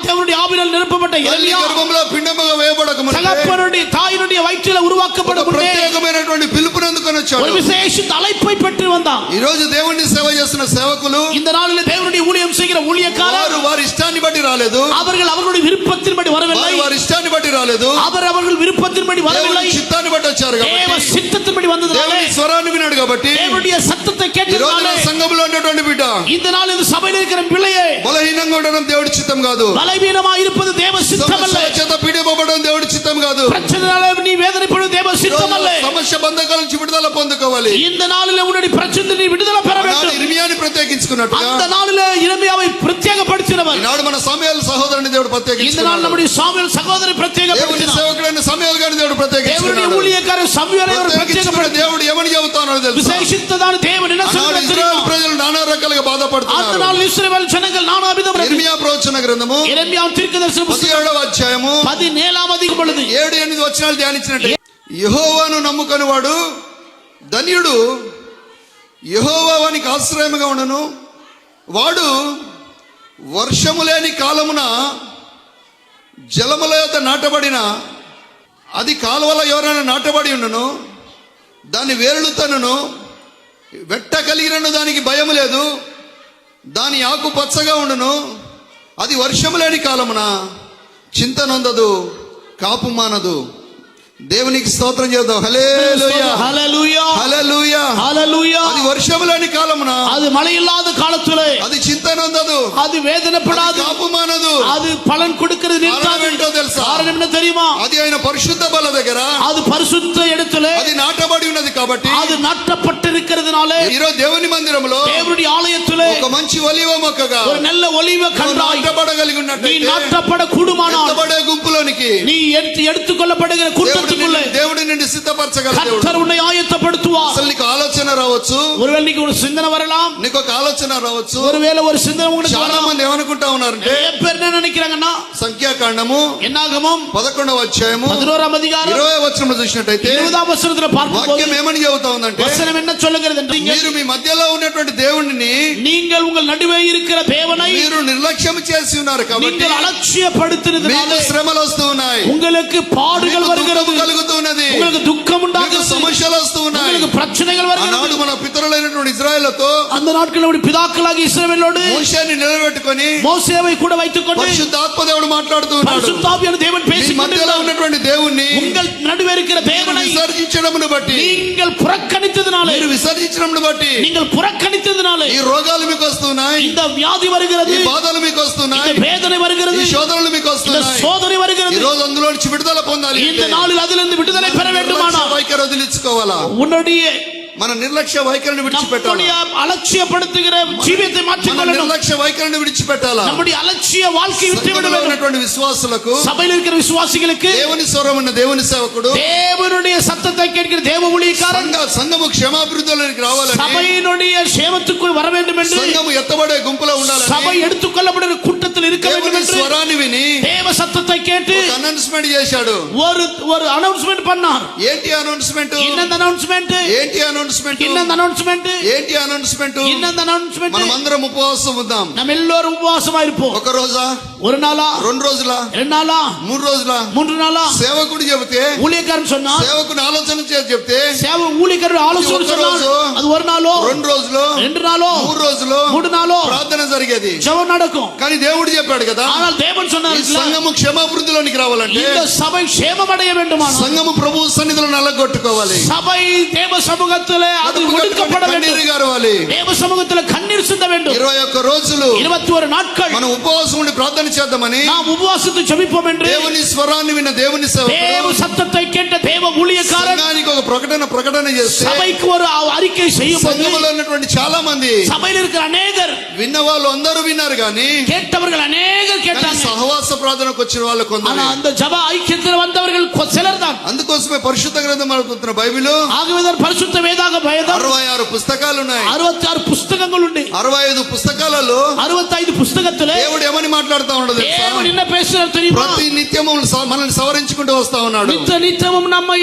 தேவனுடைய ஆவியால் நிரப்பப்பட்ட తల్లి எலியா గర్భంలో పిండముగా వేయబడక మునుపే தகப்பனுடைய தாயினுடைய வயிற்றில உருவாக்கப்படும் முன்னே ప్రత్యేకమైనటువంటి పిలుపుని అందుకొని ஒரு వచ్చాడు. விசேஷித்த அழைப்பை பெற்று வந்தான். ఈ రోజు దేవుణ్ణి సేవ చేస్తున్న సేవకులు இந்த நாளில் தேவனுடைய ஊழியம் செய்கிற ஊழியக்காரர் వారి ఇష్టాన్ని బట్టి రాలేదు. அவர்களுடைய விருப்பத்தின்படி வரவில்லை. వారి ఇష్టాన్ని బట్టి రాలేదు. அவர்கள் விருப்பத்தின்படி வரவில்லை. దేవుని చిత్తాన్ని బట్టి వచ్చారు தேவ కాబట్టి, சித்தத்தின்படி வந்ததனாலே, దేవుని స్వరాన్ని వినాడు కాబట్టి, தேவனுடைய சத்தத்தை ఈ రోజు கேட்டதனாலே, సంఘంలో ఉన్నటువంటి బిడ్డ இந்த நாள் இந்த சபையில் இருக்கிற பிள்ளையே, బలహీనంగా ఉండడం దేవుడి చిత్తం కాదు. பலவீனமாய் இருப்பது தேவ சித்தம் அல்ல. సమస్య చేత పీడిపబడడం దేవుడి చిత్తం కాదు. பிரச்சனையால நீ வேதனைப்படுவது தேவ சித்தம் அல்ல. సమస్య బంధకాల నుంచి విడుదల పొందుకోవాలి. இந்த நாளில் உன்னுடைய பிரச்சனை நீ விடுதலை பெற வேண்டும். ఇర్మియాని ప్రత్యేకించుకున్నట్టుగా அந்த நாளில் இறைமையாவை பிரத்யேகப்படுத்தினவர் ఈనాడు మన సమయాలు సహోదరుని దేవుడు இந்த நாள் ప్రత్యేకించుకున్నాడు. நம்முடைய சாமுவேல் சகோதரரை దేవుని பிரத்யேகப்படுத்தினார். సేవకుడైన సమయాలు గారిని దేవుడు தேவனுடைய ప్రత్యేకించుకున్నాడు. ஊழியக்காரர் சம்யுவேலை அவர் ప్రత్యేకించుకున్న பிரத்யேகப்படுத்தினார். దేవుడు ఏమని చెబుతానో తెలుసా? விசேஷித்ததான தேவன் என்ன ఆనాడు சொல்கிறார் ఇశ్రాయేలు தெரியுமா? ప్రజలు నానా రకాలుగా அந்த బాధపడుతున్నారు. நாள் இஸ்ரவேல் ஜனங்கள் நானாவிதம் ఇర్మియా ప్రవచన గ్రంథము எரேமியா தீர்க்கதரிசன புத்தகம் 17వ అధ్యాయము 17వ అధ్యాయం பொழுது 7-8 వచనాలు ధ్యానించినట్టు, యెహోవాను నమ్ముకొని వాడు ధన్యుడు, యెహోవా వానికి ఆశ్రయముగా ఉండను. వాడు వర్షము లేని కాలమున జలముల యొద్ద నాటబడిన, అది కాలువల ఎవరైనా నాటబడి ఉండను, దాని వేర్లు తనను వెట్ట కలిగినను, దానికి భయము లేదు, దాని ఆకు పచ్చగా ఉండును, అది వర్షము లేని కాలమున చింత నొందదు, కాపు మానదు. దేవునికి స్తోత్రం చేద్దాం. హల్లెలూయా హల్లెలూయా హల్లెలూయా హల్లెలూయా. అది వర్షము లేని కాలమున அது மழை இல்லாத காலத்திலே అది చింత నొందదు, அது வேதனைப்படாது, కాపు మానదు. அது பலன் கொடுக்கிறது நிற்காது. కారణం ఏంటో తెలుసా? காரணம் என்ன தெரியுமா? అది ఆయన పరిశుద్ధ బల దగ్గర அது பரிசுத்த இடத்துல అది నాటబడి ఉన్నది కాబట్టి அது நட்டப்பட்டிருக்கிறதுனாலே ఈరోజు దేవుని మందిరంలో தேவனுடைய ஆலயத்திலே ఒక మంచి ఒలివ మొక్కగా ஒரு நல்ல ఒలివ கன்றாய் నాటబడగలిగి நீ ఉన్నట్లయితే நாட்டப்பட கூடுமானால் ఎత్తబడే గుంపులోనికి நீ எடுத்துக்கொள்ளப்படுகிற கூட்டத்துக்குள்ளே దేవుడి నుండి సిద్ధపరచగల దేవుడు. கர்த்தர் உன்னை ஆயத்தப்படுத்துவார். అసలు నీకు ఆలోచన రావచ్చు, ஒருவேளை నీకు ஒரு சிந்தனை வரலாம், నీకు ఒక ఆలోచన రావచ్చు. ஒருவேளை ஒரு சிந்தனை உங்களுக்கு చాలా வரலாம். మంది ఏమనుకుంటా ఉన్నారంటే நிறைய பேர் என்ன நினைக்கிறாங்கன்னா సంఖ్యాకాండము என்னாகமம் 11వ అధ్యాయము 11ஆம் அதிகாரம் 20వ వచనంలో చూసినట్టయితే 20ஆம் వచనத்துல பார்க்கும்போது వాక్యం ఏమని చెబుతా ఉందంటే, வசனம் என்ன சொல்லுகிறது என்றீங்க? మీరు మీ మధ్యలో ఉన్నటువంటి దేవుడిని நீங்கள் உங்கள் நடுவே இருக்கிற தேவனை మీరు నిర్లక్ష్యం చేసి ఉన్నారు కాబట్టి நீங்கள் అలక్ష్యப்படுத்தினதுனால మీకు శ్రమలు వస్తూ ఉన్నాయి, உங்களுக்கு பாடுகள் మీకు வருகிறது, దుఃఖం కలుగుతూ ఉన్నది, உங்களுக்கு துக்கம் మీకు உண்டாகிறது, సమస్యలు వస్తూ ఉన్నాయి. உங்களுக்கு பிரச்சனைகள் ఆనాడు வருகிறது. మన పితరులైనటువంటి ఇజ్రాయేలుతో அந்த நாட்களில் நம்முடைய பிதாக்களாகிய இஸ்ரவேலோடு మోషేని నిలబెట్టుకొని மோசேவை கூட வைத்துக்கொண்டு పరిశుద్ధాత్మ దేవుడు మాట్లాడుతూ ఉన్నాడు. பரிசுத்தாவியான தேவன் మీ பேசிக் మధ్యలో கொண்டிருந்தார். ఉన్నటువంటి దేవుణ్ణి உங்கள் நடுவே இருக்கிற தேவனை విసర్జించడమును బట్టి, நீங்கள் புறக்கணித்ததினாலே మీరు విసర్జించడమును బట్టి நீங்கள் புறக்கணித்ததினாலே ఈ రోగాలు మీకు వస్తున్నాయి, இந்த வியாதி வருகிறது, ఈ బాధలు మీకు இந்த వస్తున్నాయి, வேதனை ఈ வருகிறது, శోధనలు మీకు இந்த వస్తున్నాయి. சோதனை ఈ வருகிறது. రోజు అందులో నుంచి విడుదల పొందాలి இந்த అంటే நாளில் அதிலிருந்து விடுதலை பெற வேண்டுமானால் వైఖరి వదిలించుకోవాలా? உன்னுடைய మన నిర్లక్ష్య వైఖరిని విడిచిపెట్టాలి. நம்முடைய அலட்சியப்படுத்துகிற ஜீவியத்தை మన மாற்றிக்கொள்ளணும். నిర్లక్ష్య వైఖరిని విడిచిపెట్టాలా? நம்முடைய அலட்சிய வாழ்க்கை விட்டு விட సంఘంలో வேண்டும். ఉన్నటువంటి విశ్వాసులకు சபையில் இருக்கிற விசுவாசிகளுக்கு దేవుని స్వరం ఉన్న దేవుని సేవకుడు தேவனுடைய சத்தத்தை கேட்கிற தேவ ஊழியக்காரன் సంఘము క్షేమాభివృద్ధిలోనికి రావాలని, சபையினுடைய சேமத்துக்குள் வர வேண்டும் என்று, సంఘము ఎత్తబడే గుంపులో ఉండాలని, சபை எடுத்துக்கொள்ளப்படுகிற கூட்டத்தில் இருக்க வேண்டும் దేవుని என்று స్వరాన్ని విని தேவ சத்தத்தை கேட்டு అనౌన్స్మెంట్ చేశాడు. ஒரு அனௌன்ஸ்மெண்ட் பண்ணார். ఏంటి అనౌన్స్మెంట్? என்னந்த அனௌன்ஸ்மெண்ட்? ఏంటి అనౌన్స్మెంట్? என்னந்த அனௌன்ஸ்மெண்ட்? ఏంటి అనౌన్స్మెంట్? என்னந்த அனௌன்ஸ்மெண்ட்? మనం అందరం ఉపవాసం ఉందాం. நம்ம எல்லாரும் உபவாசமா இருப்போம். ఒక రోజా, ஒரு நாளா, 2 రోజులా, 2 நாளா, 3 రోజులా? 3 நாளா? సేవకుడు చెబితే, ஊழியக்காரன் சொன்னா, సేవకుని ఆలోచన చేసి చెప్తే ஊழியக்காரன் ஆலோசனை சொன்னார். அது ஒரு நாளோ, 2 రోజులు, 2 நாளோ, 3 రోజులు 3 நாளோ ప్రార్థన జరిగేది. ஜெபம் நடக்கும். కానీ దేవుడు చెప్పాడు కదా, ஆனால் தேவன் சொன்னார், ఈ సంఘము క్షేమాభివృద్ధిలోనికి రావాలంటే இந்த சபை சேமம் அடைய வேண்டுமானால் సంఘము ప్రభు సన్నిధిలో నల్లగొట్టుకోవాలి, சபை தேவ சமூகத்திலே அது ஒடுக்கப்பட வேண்டும். కన్నీరు గారవాలి. தேவ சமூகத்திலே கண்ணீர் சிந்த வேண்டும். 21 రోజులు 21 நாட்கள் మనం ఉపవాసం ఉండి ప్రార్థన చేద్దామని நாம் உபவாசித்து ஜெபிப்போம் என்று దేవుని స్వరాన్ని విన్న దేవుని సేవకుడు தேவ சத்தத்தை கேட்ட தேவ ஊழியக்காரன் సంఘానికి ఒక ప్రకటన చేస్తే, சபைக்கு ஒரு அறிக்கை செய்யும் போது సంఘములో ఉన్నటువంటి చాలా మంది சபையில் இருக்கிற அநேகர், విన్న వాళ్ళు అందరూ విన్నారు కానీ கேட்டவர்கள் அநேகர் కానీ கேட்டாங்க. సహవాస ప్రార్థనకు వచ్చిన వాళ్ళు ஆனா కొందరు. அந்த ஜெப ஐக்கியத்தில் வந்தவர்கள் சிலர் தான். అందుకోసమే పరిశుద్ధ గ్రంథం అనుకుంటున్న బైబిల్ ஆகவே பரிசுத்த வேதாக வேதம் 66 పుస్తకాలు ఉన్నాయి. 66 పుస్తకங்கள் ఉంది. 65 పుస్తకాలలో 65 పుస్తకத்திலே దేవుడు ఏమని మాట్లాడుతా ఉండదు తెలుసా? தேவன் என்ன பேசுறார் தெரியுமா? ప్రతి నిత్యము మనల్ని సవరించుకుంటూ వస్తా ఉన్నాడు. நித்தமும் நம்மை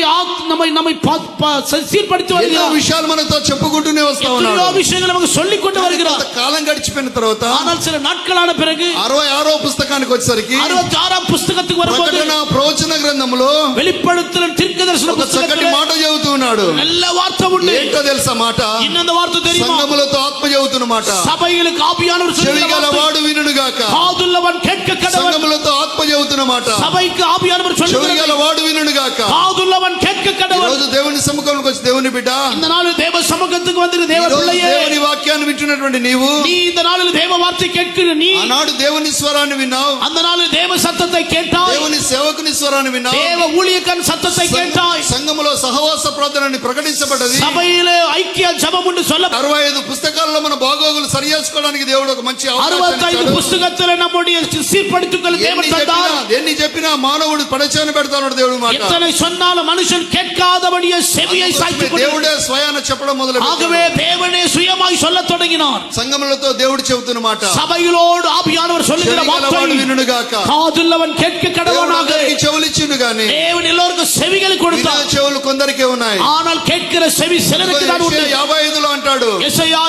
சீர்படுத்தி ఎన్నో வருகிறார். విషయాలు మనతో చెప్పుకుంటూనే వస్తా ఉన్నాడు. எத்தனையோ விஷயங்களை நமக்கு சொல்லிக் கொண்டு வருகிறார். కొంత కాలం గడిచిపోయిన తర్వాత ஆனால் சில நாட்களான பிறகு 66వ పుస్తకానికి వచ్చేసరికి 66ஆம் புஸ்தகத்துக்கு வரும்போது ప్రకటన ప్రవచన గ్రంథంలో வெளிப்படுத்தல் தீர்க்கதரிசன ఒక చక్కటి புஸ்தகத்திலே మాట చెబుతూ ఉన్నాడు. நல்ல வார்த்தை உண்டு. ఏంటో తెలుసా మాట? இன்னொரு வார்த்தை தெரியுமா? సంఘములతో ఆత్మ చెబుతున్న మాట. சபைகளுக்கு ஆவியானவர் சொல்லுகிற చెవిగల வார்த்தை. వాడు వినుగాక. காதுள்ளவன் கேட்க கடவன். సంఘములతో ఆత్మ చెబుతున్న మాట. சபைக்கு ஆவியானவர் చెవిగల சொல்லுகிறார். వాడు వినుగాక. காதுள்ளவன் கேட்க ఈ கடவன். రోజు దేవుని సముఖంలోకి వచ్చి దేవుని బిడ్డ, இந்த நாளில் தேவ சமூகத்துக்கு வந்து தேவ ఈ రోజు பிள்ளையே, దేవుని వాక్యాన్ని వింటున్నటువంటి నీవు, நீ இந்த நாளில் தேவ வார்த்தை கேட்கிற நீ, ఆనాడు దేవుని స్వరాన్ని విన్నావు, அந்த நாளில் தேவ சத்தத்தை கேட்டாய், దేవుని సేవకుని స్వరాన్ని విన్నావు, தேவ ஊழியக்காரன் சத்தத்தை கேட்டாய், సంఘములో సహవాస ప్రార్థనని ప్రకటించబడ్డది. சபையிலே ஐக்கிய ஜெபம் என்று சொல்ல 65 పుస్తకాల్లో మన బాగోగులు సరి చేసుకోవడానికి దేవుడు ఒక మంచి అవకాశం 65 ఇచ్చాడు. పుస్తకத்திலே நம்முடைய சீர்படுத்திக் கொள்ள தேவன் தந்தார். ఎన్ని చెప్పినా మానవుడు పడచాన పెడతాడు దేవుడు మాట. எத்தனை சொன்னாலும் மனுஷன் கேட்காதபடியே செவியை சாய்த்துக் கொண்டு, దేవుడే స్వయాన చెప్పడం మొదలు ஆகவே தேவனே சுயமாய் சொல்லத் தொடங்கினார். సంఘములతో దేవుడు చెబుతున్న మాట, சபைகளோடு ஆவியானவர் சொல்லுகிற చెవిగలవాడు வார்த்தை, వినుగాక. காதுள்ளவன் கேட்க கடவனாக. దేవుడికి చెవులిచ్చిండు గాని தேவன் எல்லோருக்கும் செவிகளை వినే கொடுத்தார். చెవులు కొందరికే ఉన్నాయి. ஆனால் கேட்கிற செவி சிலருக்கு தான் உண்டு. 55లో అంటాడు, ஏசாயா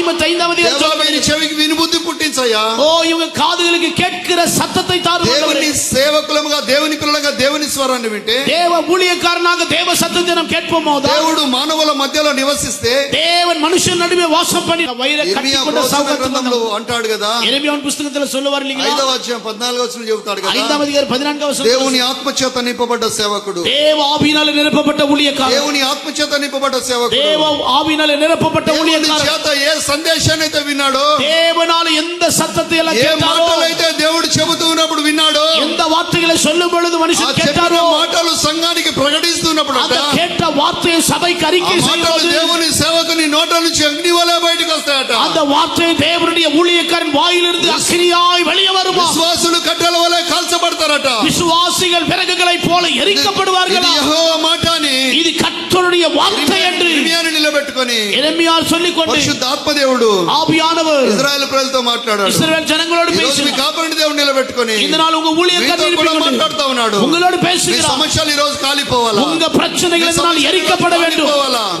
55ஆம் அதிகாரம் దేవా వీరి చెవికి వినుబుద్ధి పుట్టించయ్యా. ஓ இவங்க காதுகளுக்கு கேட்கிற சத்தத்தை தாரும். దేవుని సేవకులముగా దేవుని పిల్లలుగా దేవుని స్వరాన్ని వింటే, தேவ ஊழியக்காரனாக தேவ சத்தத்தை நாம் கேட்போமோ, దేవుడు మానవుల మధ్యలో నివసిస్తే, தேவன் மனுஷன் நடுவே வாசம் பண்ணி வயிறை ఇర్మియా கட்டிக்கொண்ட ప్రవచన சௌகரியத்தை గ్రంథంలో అంటాడు కదా, எரேமியாவின் புத்தகத்துல சொல்லுவார் இல்லீங்களா? 5వ అధ్యాయం 14వ వచనం చెబుతాడు కదా, 5ஆம் அதிகாரம் 14ஆம் வசனம், దేవుని ఆత్మచేత నింపబడ్డ సేవకుడు, தேவ ஆவியினாலே நிரப்பப்பட்ட ஊழியக்காரன், దేవుని ఆత్మచేత నింపబడ్డ సేవకుడు, தேவ ஆவியினாலே நிரப்பப்பட்ட దేవుని ஊழியக்காரன், చేత ఏ సందేశాన్ని అయితే విన్నాడో தேவனால எந்த சத்தத்தை எல்லாம் ఏ கேட்டாரோ, మాటలైతే దేవుడు చెబుతూ ఉన్నప్పుడు విన్నాడో, எந்த வார்த்தைகளை சொல்லும் பொழுது ఆ மனுஷன் చెప్పిన கேட்டாரோ, మాటలు సంఘానికి ప్రకటిస్తున్నప్పుడు அந்த கேட்ட வார்த்தையை சபைக்கு ఆ அறிக்கை మాటలు செய்யும்போது దేవుని సేవకుని నోట నుంచి అగ్ని వలె బయటకు వస్తాయట. அந்த వార్த்தை தேவனுடைய ஊழியக்காரன் வாயிலிருந்து அக்கினியாய் வெளியே வருமா. విశ్వాసులు కట్టెల వలె కాల్చబడతారట. விசுவாசிகள் விறகுகளைப் போல எரிக்கப்படுவார்களா. ఇది యెహోవా మాట అని இது கர்த்தருடைய வார்த்தை என்று ఇర్మియాను నిలబెట్టుకొని எரேமியார் சொல்லிக்கொண்டு పరిశుద్ధాత్మ దేవుడు ஆவியானவர் ఇశ్రాయేలు ప్రజలతో మాట్లాడాడు. இஸ்ரவேல் ஜனங்களோடு ఈ రోజు మీ பேசினார். కాపరిని దేవుడు నిలబెట్టుకొని இந்த நாள் உங்க మీతో ஊழியக்காரன் కూడా இருப்பீங்க, మాట్లాడుతూ ఉన్నాడు. உங்களோடு మీ பேசுகிறார். సమస్యలు ఈ రోజు కాలిపోవాలా? உங்க பிரச்சனைகள் இந்த நாள் எரிக்கப்பட வேண்டும்.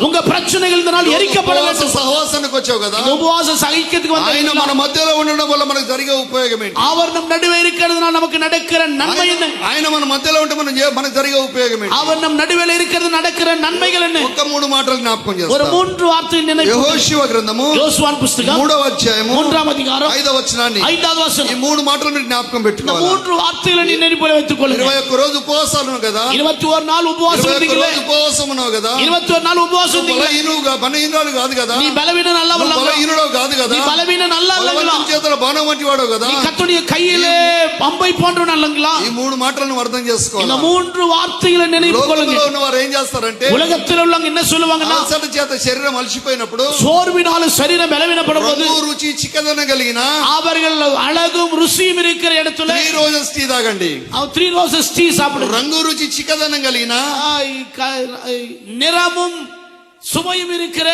உங்க பிரச்சனைகள் இந்த நாள் எரிக்கப்பட ఉపవాస வேண்டும். సహవాసానికి వచ్చావు కదా, உபவாச சகிக்கிறதுக்கு ఆయన మన வந்த మధ్యలో ఉండడం వల్ల మనకు జరిగే ఉపయోగం ఏంటి? அவர் நம் நடுவே இருக்கிறதுனால நமக்கு நடக்கிற நன்மை என்ன? ఆయన మన మధ్యలో ఉంటే మనకు జరిగే ఉపయోగం ఏంటి? அவர் நம் நடுவில் இருக்கிறது நடக்கிற நன்மைகள் என்ன? ఒక్క 3 మాటలు జ్ఞాపకం ஒரு చేస్తాను. 3 வார்த்தை நினைவு. యెహోషువ గ్రంథము யோசுவாவின் புத்தகம் 3వ అధ్యాయము 3ஆம் அதிகாரம் 5వ వచనాన్ని 5வது ఈ வசனம். 3 మాటలు మీరు జ్ఞాపకం இந்த పెట్టుకోవాలి. 3 వార్తలను நீ நினைவில் வைத்துக் கொள்ளுங்க. 21 రోజు ఉపవాసాలు ఉన్నావు కదా, 21 நாள் உபவாசம் 21 இருந்தீங்களே, రోజు ఉపవాసం ఉన్నావు కదా, 21 நாள் உபவாசம் இருந்தீங்களே. బలహీనుడు కాదు కదా, நீ பலவீன நல்ல నువ్వు బలహీనుడు కాదు కదా, நீ பலவீன நல்ல அல்லங்களா, బలవంతుని చేతుల బాణం వంటి వాడు కదా. நீ கர்த்தருடைய கையிலே பம்பை போன்றவன் அல்லங்களா. ఈ 3 మాటలను అర్థం இந்த చేసుకోవాలి. 3 వార్తகளை நினைவு கொள்ளுங்க. లోకంలో ఉన్న వారు ఏం చేస్తారంటే, உலகத்தில் உள்ளவங்க என்ன சொல்லுவாங்கன்னா, అలసట చేత శరీరం అలసిపోయినప్పుడు சோர்வினால சரீரம் பலவீனப்படும் போது రంగు రుచి చిక్కదనం కలిగిన அவர்கள் அழகும் ருசியும் இருக்கிற இடத்துல 3 రోజెస్ టీ తాగండి. 3 ரோசஸ் டீ சாப்பிடுங்க. రంగు రుచి చిక్కదనం కలిగిన நிறமும் சுவையும் இருக்கிற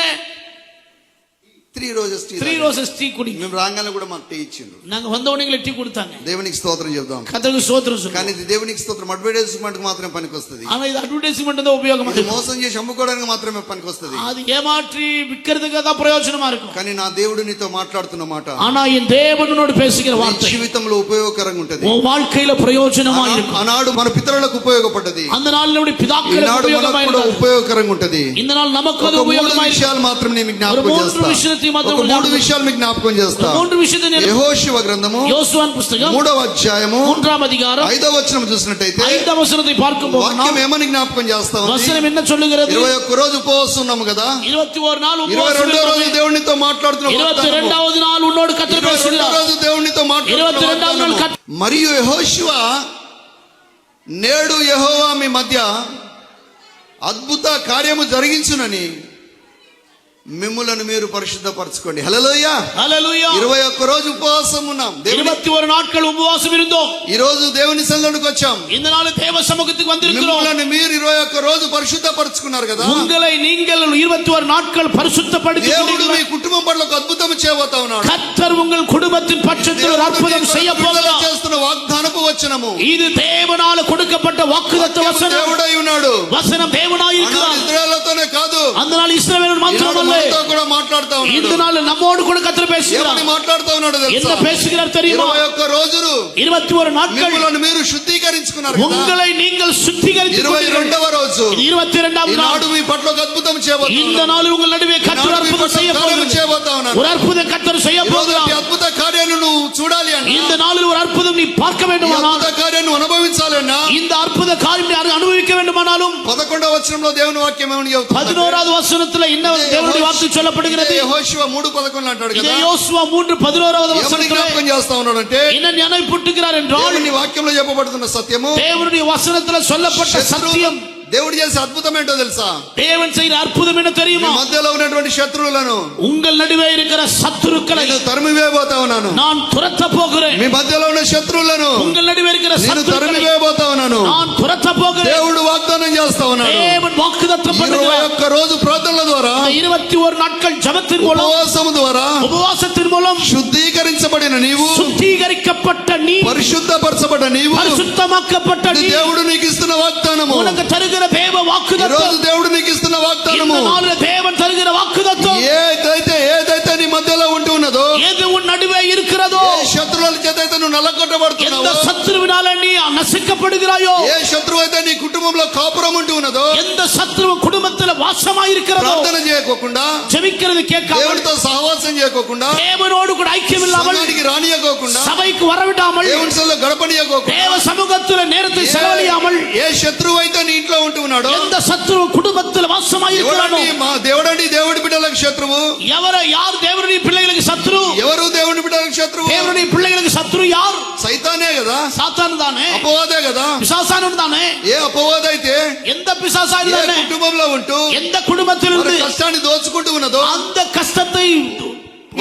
3 రోజెస్ టీ 3 ரோசஸ் டீ குடிங்க. మేము రాగానే కూడా మాకు టీ ఇచ్చిండ్రు. நாங்க வந்த உடனே டீ கொடுத்தாங்க. దేవునికి స్తోత్రం చెప్దాం. கர்த்தருக்கு ஸ்தோத்திரம் కానీ சொல்லுங்க. ఇది దేవునికి స్తోత్రం అడ్వర్టైజ్మెంట్ మాత్రమే పనికొస్తది. ஆனா இது அட்வர்டைஸ்மென்ட் தான் உபயோகமா ఇది இருக்கும். మోసం చేసి అమ్ముకోవడానికి మాత్రమే పనికొస్తది. அது ஏமாற்றி விக்கிறதுக்கு தான் பிரயோஜனமா இருக்கும். కానీ నా దేవుడు నీతో మాట్లాడుతున్న మాట ஆனா என் தேவனோடு பேசுகிற నీ வார்த்தை జీవితంలో ఉపయోగకరంగా ఉంటది. உன் வாழ்க்கையில பிரயோஜனமா இருக்கும். ఆనాడు మన పితరులకు ఉపయోగపడ్డది, அந்த நாள் நம்முடைய பிதாக்களுக்கு ఈనాడు உபயோகமா మనకు కూడా இருக்கும். ఉపయోగకరంగా ఉంటది. இந்த நாள் நமக்கு அது ఒక 3 உபயோகமா இருக்கும். విషయాలు మాత్రం నేను ஒரு జ్ఞాపకం 3 చేస్తా. விஷயத்தை ఒక మాత్రం 3 విషయాలు మీకు జ్ఞాపకం చేస్తా. 3 விஷயத்தை நினைவு. యెహోషువ గ్రంథము யோசுவாவின் புத்தகம் 3వ అధ్యాయము 3ஆம் அதிகாரம் 5వ వచనం చూసినట్టయితే 5ஆம் వచனத்தை பார்க்கும் போது వాక్యం ఏమని జ్ఞాపకం చేస్తా ఉంది? வசனம் என்ன சொல்லுகிறது? 21 రోజు ఉపవాసం ఉన్నాము కదా, 21 நாள் உபவாசம் 22వ రోజు இருக்கிறோம். దేవునితో మాట్లాడుతున్నాము. 22வது நாள் உன்னோடு கர்த்தர் 22వ பேசுகிறார். రోజు దేవునితో 22வது நாள் మాట్లాడుతున్నాము. మరియు యెహోషువ నేడు యెహోవా మీ మధ్య అద్భుత కార్యము జరిగించునని మిమ్ములను మీరు పరిశుద్ధపరచుకోండి. హల్లెలూయా. హల్లెలూయా. 21 రోజు ఉపవాసం ఉన్నాం. 21 நாட்கள் உபவாசம் இருந்தோம். ఈ రోజు దేవుని సన్నిధికి వచ్చాం. இந்த நாள் தேவ சமூகத்துக்கு வந்திருக்கிறோம். మిమ్ములను మీరు 21 రోజు పరిశుద్ధపరచుకున్నారు కదా. உங்களை நீங்கள் 21 நாட்கள் பரிசுத்தப்படுத்திக் దేవుడు మీ கொண்டீர்கள். కుటుంబం పట్ల ఒక అద్భుతం చేయబోతా ఉన్నాడు. கர்த்தர் உங்கள் குடும்பத்தின் பட்சத்தில் ஒரு அற்புதம் செய்ய போகிறார். చేస్తున్న వాగ్దానపు వచనము இது தேவனால கொடுக்கப்பட்ட வாக்குத்தத்த வசனம். దేవుడై ఉన్నాడు. வசனம் தேவனாய் இருக்கிறார். ఇశ్రాయేలుతోనే కాదు, அந்த நாள் இஸ்ரவேல் மாத்திரமல்ல, మనతో కూడా మాట్లాడుతా இந்த ఉన్నాడు. நாள் நம்மோடு கூட கர்த்தர் பேசுகிறார். ఏమని మాట్లాడుతా ఉన్నాడు என்ன తెలుసా? பேசுகிறார் தெரியுமா? 21 రోజులు 21 நாட்கள் మిమ్మల్ని మీరు శుద్ధీకరించుకున్నారు కదా. உங்களை நீங்கள் சுத்திகரித்துக் கொண்டீர்கள். 22వ రోజు 22வது நாள். ఈనాడు మీ పట్ల ఒక అద్భుతం చేయబోతా இந்த ఉన్నాడు. நாள் உங்கள் நடுவே கர்த்தர் ఈనాడు మీ அற்புதం పట్ల செய்ய కార్యం போகிறார். చేయబోతా ఉన్నాడు. ஒரு அற்புதம் கர்த்தர் செய்ய ఈ రోజు போகிறார். ఈ అద్భుత కార్యాన్ని నువ్వు చూడాలి అన్నా, இந்த நாளில் ஒரு அற்புதம் நீ பார்க்க ఈ வேண்டுமானால், అద్భుత కార్యాన్ని నువ్వు అనుభవించాలి అన్నా, இந்த அற்புத காரியம் நீ அனுபவிக்க வேண்டுமானாலும் 11వ వచనంలో దేవుని వాక్యం ఏమని చెబుతుంది? 11வது வசனத்துல என்ன தேவனுடைய வார்த்தை சொல்லப்படுகிறது? యెహోషువ 3:11 అంటాడు இதே కదా. யோசுவா 3:11வது ఏమని வசனத்துல జ్ఞాపకం చేస్తా ఉన్నాడంటే, என்ன நினைப்பூட்டுகிறார் என்றால், దేవుని వాక్యంలో చెప్పబడుతున్న సత్యము, தேவனுடைய வசனத்துல சொல்லப்பட்ட சத்தியம், దేవుడు చేసే అద్భుతం ఏంటో తెలుసా? தேவன் செய்கிற அற்புதம் என்ன మీ தெரியுமா? మధ్యలో ఉన్నటువంటి శత్రువులను உங்கள் நடுவே இருக்கிற சத்துருக்களை నేను తరిమివేయబోతా ఉన్నాను. நான் துரத்த போகிறேன். మీ మధ్యలో ఉన్న శత్రువులను உங்கள் நடுவே இருக்கிற నేను சத்துருக்களை తరిమివేయబోతా ఉన్నాను. நான் துரத்த போகிறேன். దేవుడు వాగ్దానం చేస్తా ఉన్నాడు. தேவன் வாக்குத்தத்தம் பண்ணுகிறார். 21 రోజు ప్రార్థనల ద్వారా, 21 நாட்கள் ஜெபத்தின் மூலம், ఉపవాసము ద్వారా உபவாசத்தின் மூலம் శుద్ధీకరించబడిన నీవు, சுத்திகரிக்கப்பட்ட நீ, పరిశుద్ధపరచబడ్డ నీవు, பரிசுத்தமாக்கப்பட்ட ఇది நீ, దేవుడు నీకు ఇస్తున్న వాగ్దానము. உனக்கு தருகிற தேவ ఈ రోజు வாக்குத்தத்தம். దేవుడు నీకు ఇస్తున్న వాగ్దానము. இந்த நாளில் தேவன் தருகிற வாக்குத்தத்தம் ఏదైతే నీ మధ్యలో ఉంటూ ఉన్నదో, எது உன் நடுவே இருக்கிறதோ, ఏ శత్రువుల చేత అయితే నువ్వు எந்த నల్లగొట్టబడుతున్నావో, சத்துருவினால நீ நசுக்கப்படுகிறாயோ, ఏ శత్రువు అయితే నీ కుటుంబంలో కాపురం ఉంటూ ఉన్నదో, எந்த சத்துரு குடும்பத்தில் வாசமாயிருக்கிறதோ, ప్రార్థన చేయకోకుండా, ஜெபிக்கிறது கேட்காமல், దేవుడితో సహవాసం చేయకోకుండా, தேவனோடு கூட ஐக்கியம் இல்லாமல், సంఘానికి రానియకోకుండా, சபைக்கு வரவிடாமல், దేవుని సన్నిధిలో గడపనియకోకుండా, தேவ சமூகத்தில் நேரத்தை செலவழியாமல், ఏ శత్రువు అయితే నీ ఇంట్లో ఉంటూ ఉన్నాడో, எந்த சத்துரு குடும்பத்தில் வாசமாயிருக்கிறானோ, దేవుడండి దేవుడి బిడ్డలకు శత్రువు, யார் தேவனுடைய பிள்ளைகளுக்கு சத்துரு, ఎవరు దేవుడి బిడ్డలకు శత్రువు? தேவனுடைய కదా, సాతాను దానే, అపవాదే కదా. పిశాసాను దానే. ఏ అపవాదైతే எந்த பிசாசாய் ఏ தானே, కుటుంబంలో ఉంటూ எந்த குடும்பத்தில் వారి இருந்து కష్టాన్ని దోచుకుంటూ ఉన్నదో, அந்த కష్టத்தை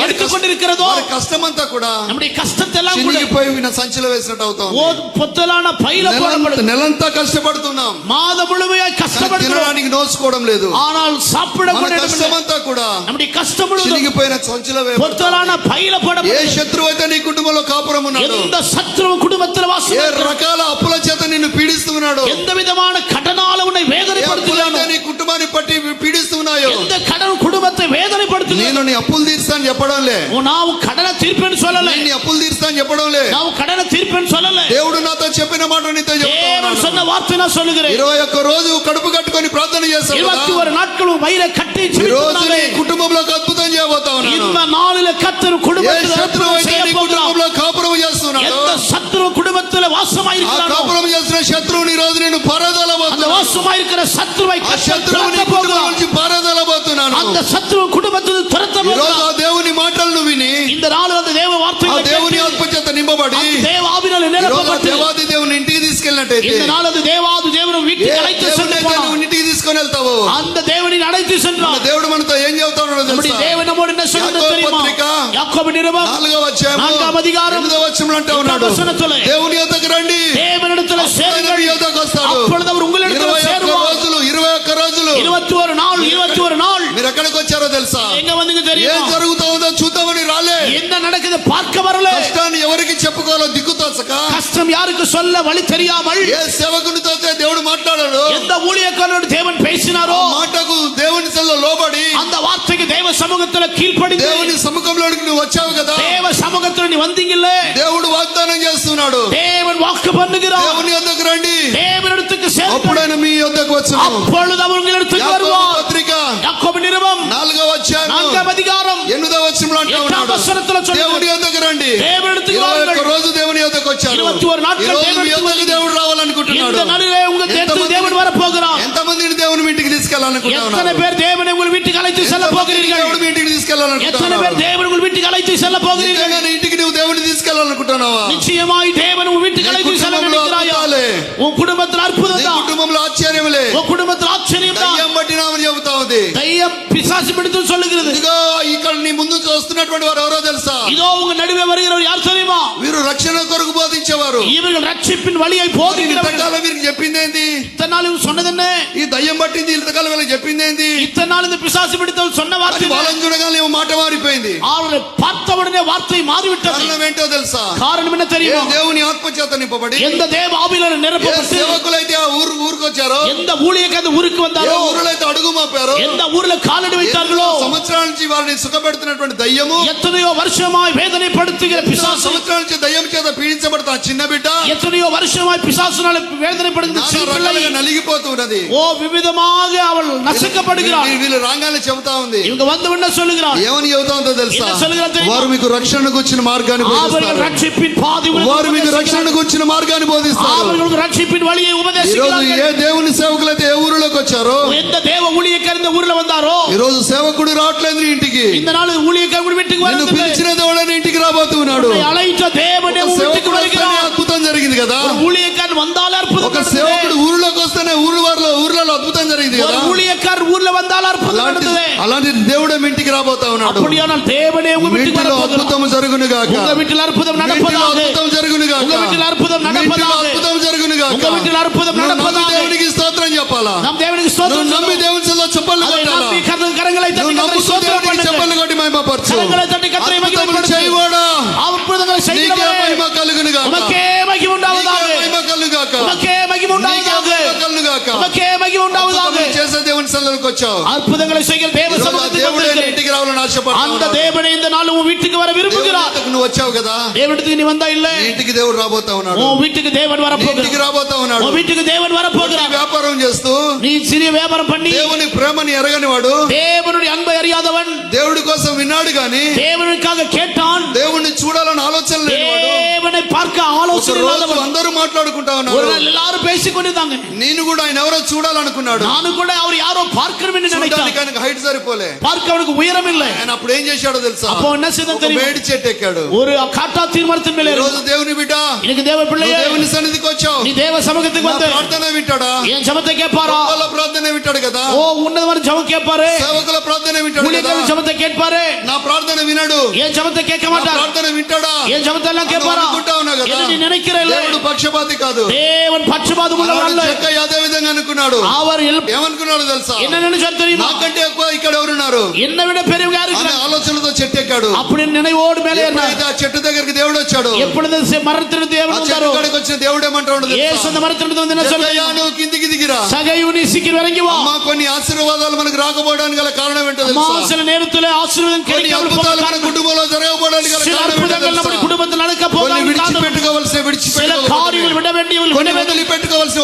எடுத்துக்கொண்டிருக்கிறதோ, వారి కష్టమంతా కూడా நம்முடைய కష్టத்தை எல்லாம் கூட చినిగిపోయి విన సంచిలో వేసినట్టు అవుతాం. పొత్తలాన పైల పోడబడుతుంది. నెలంతా కష్టపడుతున్నాం, மாதம் முழுமையாய் கஷ்டப்படுகிறோம், తినడానికి నోచుకోవడం లేదు. ஆனால் சாப்பிட మన கூட కష్టమంతా కూడా நம்முடைய కష్టం முழுவதும் చినిగిపోయిన సంచిలో పొత్తలాన పైల ఏ పోడబడుతుంది. శత్రువు అయితే నీ కుటుంబంలో కాపురం ఉన్నాడు, எந்த சத்ருவு குடும்பத்தில் ఏ வாசம், రకాల అప్పుల చేత నిన్ను పీడిస్తున్నాడు, எந்த விதமான கடனால உன்னை ఏ வேதனைப்படுத்துகிறானோ, అప్పులైతే నీ కుటుంబాన్ని పట్టి పీడిస్తున్నాయో, எந்த கடன் குடும்பத்தை வேதனைப்படுத்துகிறோ, నేను నీ అప్పులు తీర్స్తాను చెప్పడంలే, ನಾವು కడన తీర్పని சொல்லல, నీ అప్పులు తీర్స్తాను చెప్పడంలే. ನಾವು కడన తీర్పని சொல்லல. దేవుడు నాతో చెప్పిన మాట నీతో தேவன் சொன்ன வார்த்தை நான் சொல்லுகிறேன். 21 రోజు కడుపు కట్టుకొని ప్రార్థన చేస్తావు కదా, 21 నాட்களும் వైర కట్టి ఈ రోజు నీ కుటుంబంలో అద్భుతం చేయబోతా ఉన్నాను. இந்த நாளில கர்த்தர் ఏ குடும்பத்தில் శత్రువు అయితే నీ కుటుంబంలో కాపురం చేస్తున్నాడు, எந்த சத்ரு குடும்பத்தில் ఆ வாசமாயிருக்கிறானோ, కాపురం చేసిన శత్రువుని ఈ రోజు నేను அந்த పారదోలబోతున్నాను. வாசமாயிருக்கிற சத்ருவை ఆ கர்த்தர் శత్రువుని துரத்த కుటుంబం போகிறார். నుంచి పారదోలబోతున్నాను. அந்த சத்ரு குடும்பத்தில் துரத்த ఈ రోజు போகிறார். ఆ దేవుని మాటలను విని இந்த நாளில் அந்த தேவ ఆ வார்த்தைகளை దేవుని கேட்டு, ఆత్మ చేత నింపబడి அந்த தேவ ஆவியினால் ఈ రోజు ఆ நிரப்பப்பட்டு, దేవాది దేవుని ఇంటికి తీసుకెళ్ళినట్టయితే இந்த நாள் அந்த தேவாதி தேவனும் ఏ வீட்டுக்கு அழைத்து சென்று దేవునైతే போனார். నువ్వు ఇంటికి తీసుకొని వెళ్తావో அந்த தேவனின் அழைத்து మన சென்றார். దేవుడు మనతో ఏం చెబుతాడో நம்முடைய తెలుసా? தேவன் நம்மோடு என்ன சொல்கிறது యాకోబు தெரியுமா? పత్రిక యాకోబు నిరుబం 4వ అధ్యాయం 4వ అధికారం 8వ వచనంలో అంటూ ఉన్నాడు, 8వ వచనంలో, దేవుని యొద్దకు రండి, தேவனிடத்தில் ఆయన சேருங்கள், మీ యొద్దకు వస్తాడు. அப்பொழுது அவர் உங்களிடத்தில் 21 சேருவார். రోజులు 21 రోజులు 21 நாள் 21 நாள் మీరు ఎక్కడికి వచ్చారో తెలుసా? எங்க வந்தீங்க ఏం தெரியுமா? జరుగుతుందో చూద్దామని రాలే. என்ன நடக்குது பார்க்க வரல. కష్టాన్ని ఎవరికి చెప్పుకోవాలో దిక్కుతోచక, கஷ்டம் யாருக்கு சொல்ல வழி தெரியாமல், ఏ సేవకునితో దేవుడు మాట్లాడాడు, எந்த ஊழியக்காரனோடு தேவன் பேசினாரோ, ఆ మాటకు దేవుని సెల్లో లోబడి அந்த வார்த்தைக்கு தேவ சமூகத்துல கீழ்ப்படிந்து, దేవుని సముఖంలోనికి నువ్వు వచ్చావు కదా, தேவ சமூகத்துல நீ வந்தீங்கல்ல, దేవుడు వాగ్దానం చేస్తున్నాడు, தேவன் வாக்கு பண்ணுகிறார். దేవుని యొద్దకు రండి, தேவனிடத்துக்கு சேருங்கள், అప్పుడైనా మీ యొద్దకు వచ్చును. அப்பொழுது அவர் உங்களிடத்துக்கு యాకోబు வருவார். పత్రిక యాకోబు నిరుబం 4వ అధ్యాయం 4వ అధికారం 8వ వచనంలో అంటూ 8వ ఉన్నాడు, వచనంలో చూడండి. దేవుని యొద్దకు రండి. தேவனிடத்துக்கு 21 வாருங்கள். రోజు దేవుని యొద్దకు వచ్చారు. 21 நாட்கள் ఈ రోజు మీ தேவனிடத்துக்கு యొద్దకు దేవుడు రావాలనుకుంటున్నాడు. இந்த நாளிலே உங்க தேவனுக்கு தேவன் வர போகிறார். ఎంతమందిని దేవుని ఇంటికి తీసుకెళ్లాలనుకుంటున్నాడు? எத்தனை பேர் தேவனை உங்கள் வீட்டுக்கு அழைத்து செல்ல போகிறீர்கள்? దేవుడు మీ ఇంటికి எத்தனை తీసుకెళ్లాలనుకుంటున్నాడు? பேர் தேவன் உங்கள் வீட்டுக்கு அழைத்து செல்ல போகிறீர்கள்? నిజంగా నీ ఇంటికి నువ్వు దేవుని తీసుకెళ్లాలనుకుంటున్నావా? நிச்சயமாய் தேவன் உங்கள் வீட்டுக்கு నీ அழைத்து செல்ல కుటుంబంలో நினைக்கிறாயா? అద్భుతాలే, உன் குடும்பத்தில் அற்புதம் నీ தான், కుటుంబంలో ఆశ్చర్యములే, உன் குடும்பத்தில் ஆச்சரியம் தான். దయ్యం పట్టినామని చెబుతా ఉంది. தையம் பிசாசு பிடித்து சொல்லுகிறது. ఇదిగో ఇక్కడ నీ ముందు చూస్తున్నటువంటి వారు ఎవరో తెలుసా? இதோ உங்க நடுவே வருகிறவர் யார் தெரியுமா? వీరు రక్షణ కొరకు బోధించేవారు. இவர்கள் ரட்சிப்பின் வழியை போதிக்கிறவர்கள். ఇంతకాలం వీరికి చెప్పిందేంది? இத்தனை நாள் இவங்க சொன்னது என்ன? ఈ దయ్యం పట్టింది ఇంతకాలం వీళ్ళకి చెప్పిందేంది? இத்தனை நாள் இந்த பிசாசு பிடித்தவர் சொன்ன అది வார்த்தை వాళ్ళని చూడగానే ఏమో మాట మారిపోయింది. அவரை பார்த்த உடனே வார்த்தை மாறிவிட்டது. కారణం ఏంటో తెలుసా? காரணம் என்ன ఏ தெரியுமா? దేవుని ఆత్మ చేత నింపబడి எந்த தேவ ஆவியினால் ఏ நிரப்பப்பட்டு సేవకులైతే ఆ ఊరికి వచ్చారో, எந்த ஊழியக்காரர் ஊருக்கு ఏ வந்தாரோ, ఊరిలో అయితే అడుగు మోపారో, எந்த ஊர்ல காலடி வைத்தார்களோ, సంవత్సరాల నుంచి వారిని సుఖపెడుతున్నటువంటి దయ్యము, எத்தனையோ வருஷமாய் வேதனைப்படுத்துகிற பிசாசு, సంవత్సరాల నుంచి దయ్యం చేత పీడించబడుతున్న చిన్న బిడ్డ எத்தனையோ வருஷமாய் பிசாசுனால வேதனைப்படுகிற నానా சிறு రకాలుగా பிள்ளை, నలిగిపోతూ ఉన్నది. ஓ వివిధமாக அவள் నశిக்கப்படுகிறாள். వీళ్ళు రాగానే చెబుతా ఉంది. இவங்க வந்து உடனே சொல்லுகிறார், ఏమని చెబుతా ఉందో తెలుసా? என்ன சொல்லுகிறார் தெரியுமா? వారు మీకు రక్షణకు వచ్చిన మార్గాన్ని அவர்கள் బోధిస్తారు. ரட்சிப்பின் பாதை వారు మీకు రక్షణకు వచ్చిన మార్గాన్ని బోధిస్తారు. அவர்களுக்கு ரட்சிப்பின் வழியை ఈ రోజు உபதேசிக்கிறார்கள். ఏ దేవుని సేవకులైతే ఏ ఊరిలోకి వచ్చారో, எந்த தேவ ஊழியக்காரர் இந்த ஊர்ல வந்தாரோ, ఈ రోజు సేవకుడు రావట్లేదు నీ ఇంటికి. இந்த நாள் ஊழியக்காரர் வீட்டுக்கு నిన్ను வருகிறது. పిలిచిన దేవుడని ఇంటికి రాబోతున్నాడు. உன்னை அழைத்த தேவனே உன் வீட்டுக்கு సేవకుడు వస్తేనే வருகிறார். అద్భుతం జరిగింది కదా. ஒரு ஊழியக்காரர் வந்தால் அற்புதம் ఒక நடந்தது. సేవకుడు ఊరిలోకి వస్తేనే ఊర్లలో అద్భుతం జరిగింది ஒரு కదా. ஊழியக்காரர் ஊர்ல வந்தால் அற்புதம் நடந்தது. అలాంటి దేవుడే మీ ఇంటికి రాబోతా ఉన్నాడు. அப்படியானால் தேவனே உங்க வீட்டுக்கு ఇంటిలో வரப்போகிறார். అద్భుతం జరుగును గాక. உங்க வீட்டில் அற்புதம் ఇంటిలో நடப்பதாக. అద్భుతం జరుగును గాక. உங்க வீட்டில் அற்புதம் ఇంటిలో நடப்பதாக. అద్భుతం జరుగును గాక. உங்க வீட்டில் அற்புதம் నువ్వు నమ్మి நடப்பதாக. దేవునికి స్తోత్రం చెప్పాలా? நம் தேவனுக்கு నువ్వు ஸ்தோத்திரம் నమ్మి சொல்லுவோம். దేవుని సన్నిధిలో చప్పట్లు அதை కొట్టాలా? நம்பி கரங்களை నువ్వు தட்டி கர்த்தரை నమ్ముతూ ஸ்தோத்திரம் దేవునికి చప్పట్లు பண்ணுங்கள். కొట్టి మహిమపరచు. கரங்களை தட்டி கர்த்தரை అద్భుతములు மகிமைப்படுத்து. చేయవాడా, அற்புதங்களை నీకే செய்கிறவரே, మహిమ కలుగును గాక. உமக்கே மகிமை உண்டாவதாக. నీకే మహిమ కలుగును గాక. உமக்கே மகிமை నీకే உண்டாவதாக. మహిమ కలుగును గాక. உமக்கே மகிமை உண்டாவதாக. అద్భుతములు చేసే దేవుని సన్నిధిలోకి వచ్చావు. அற்புதங்களை செய்கிற தேவ ఈరోజు ఆ சமூகத்தில் దేవుడే నీ வந்திருக்கிறேன். ఇంటికి రావాలని அந்த ఆశపడుతున్నాడు. தேவனே இந்த நாள் உன் வீட்டுக்கு வர దేవుని விரும்புகிறார். వద్దకు నువ్వు వచ్చావు కదా. தேவனிடத்துக்கு நீ வந்தா இல்ல, నీ ఇంటికి దేవుడు రాబోతా ఉన్నాడు. உன் வீட்டுக்கு தேவன் నీ ఇంటికి வரப்போகிறார். రాబోతా ఉన్నాడు. உன் வீட்டுக்கு தேவன் வரப்போகிறார். వ్యాపారం చేస్తూ நீ சிறிய வியாபாரம் பண்ணி దేవుని ప్రేమని ఎరగని వాడు தேவனுடைய அன்பை அறியாதவன், దేవుడి కోసం విన్నాడు గాని தேவனுக்காக கேட்டான், దేవుణ్ణి చూడాలని ఆలోచన లేనివాడు தேவனை பார்க்க ఒక ஆலோசனை రోజు இல்லாதவன், అందరూ మాట్లాడుకుంటా ஒரு ఉన్నారు. நாள் எல்லாரும் பேசிக் பேசிக்கொண்டிருந்தாங்க. నేను కూడా ఆయన ఎవరో చూడాలనుకున్నాడు. நான் கூட அவர் யாரோ பார்க்கணும்னு நினைத்தார். ఆయనకు హైట్ సరిపోలే, பார்க்க அவனுக்கு உயரம் இல்லை. ఆయన అప్పుడు ఏం చేశాడో తెలుసా? அப்போ என்ன செய்தான் தெரியுமா? మేడి చెట్టు ఎక్కాడు. ஒரு காட்டாத்தி மரத்தின் மேலே. ఈ రోజు దేవుని బిడ్డ, இன்னைக்கு தேவ பிள்ளையே, దేవుని సన్నిధికి వచ్చావు, நீ தேவ சமூகத்துக்கு வந்து ప్రార్థన వింటాడా? என் ஜெபத்தை கேட்பாரா? వాళ్ళ ప్రార్థన వింటాడు కదా. ஓ உன்னதமான ஜெபம் கேட்பாரு. సేవకుల ప్రార్థన వింటాడు కదా. ஊழியக்காரன் ஜெபத்தை கேட்பாரு. నా ప్రార్థన వినడు. என் ஜெபத்தை கேட்க மாட்டார். ప్రార్థన వింటాడా? என் ஜெபத்தை எல்லாம் கேட்பாரா? అనుకుంటా ఉన్నా కదా. என்ன நீ நினைக்கிறே? దేవుడు పక్షపాతి కాదు. தேவன் பட்சபாதம் உள்ளவர் அல்ல. చెక్కయ్య అదే విధంగా అనుకున్నాడు. அவர் ఏమనుకున్నాడు తెలుసా? என்ன நினைச்சார் தெரியுமா? నాకంటే ఎక్కువ ఇక్కడ ఎవరున్నారు, என்னை விட பெரியவங்க யாரு అనే ఆలోచనతో చెట్టు ఎక్కాడు. அப்படி நினைவோடு மேலே ஏறினார். ఎప్పుడైతే ఆ చెట్టు దగ్గరికి దేవుడు వచ్చాడు, எப்பொழுது மரத்திலிருந்து ఆ தேவன் చెట్టు வந்தாரో, కాడికి వచ్చిన దేవుడు ఏమంటాడు இயேசு తెలుసా? அந்த மரத்திலிருந்து வந்து என்ன சொல்றாரு? చెక్కయ్య నువ్వు కిందికి దిగిరా. சகையு நீ சீக்கிரம் இறங்கி வா. అమ్మా కొన్ని ఆశీర్వాదాలు మనకు రాకపోవడానికి గల కారణం ఏంటో அம்மா తెలుసా? சில நேரத்துல ஆசீர்வாதம் కొన్ని கிடைக்காமல் అద్భుతాలు మన போக కుటుంబంలో జరగకపోవడానికి గల சில కారణం ఏంటో அற்புதங்கள் நம்முடைய తెలుసా? குடும்பத்தில் நடக்க కొన్ని போகாமல் విడిచిపెట్టుకోవలసిన சில విడిచిపెట్టుకోవాలి, காரியங்கள் விட வேண்டியவர்கள் కొన్ని விட வேண்டும். వదిలిపెట్టుకోవలసిన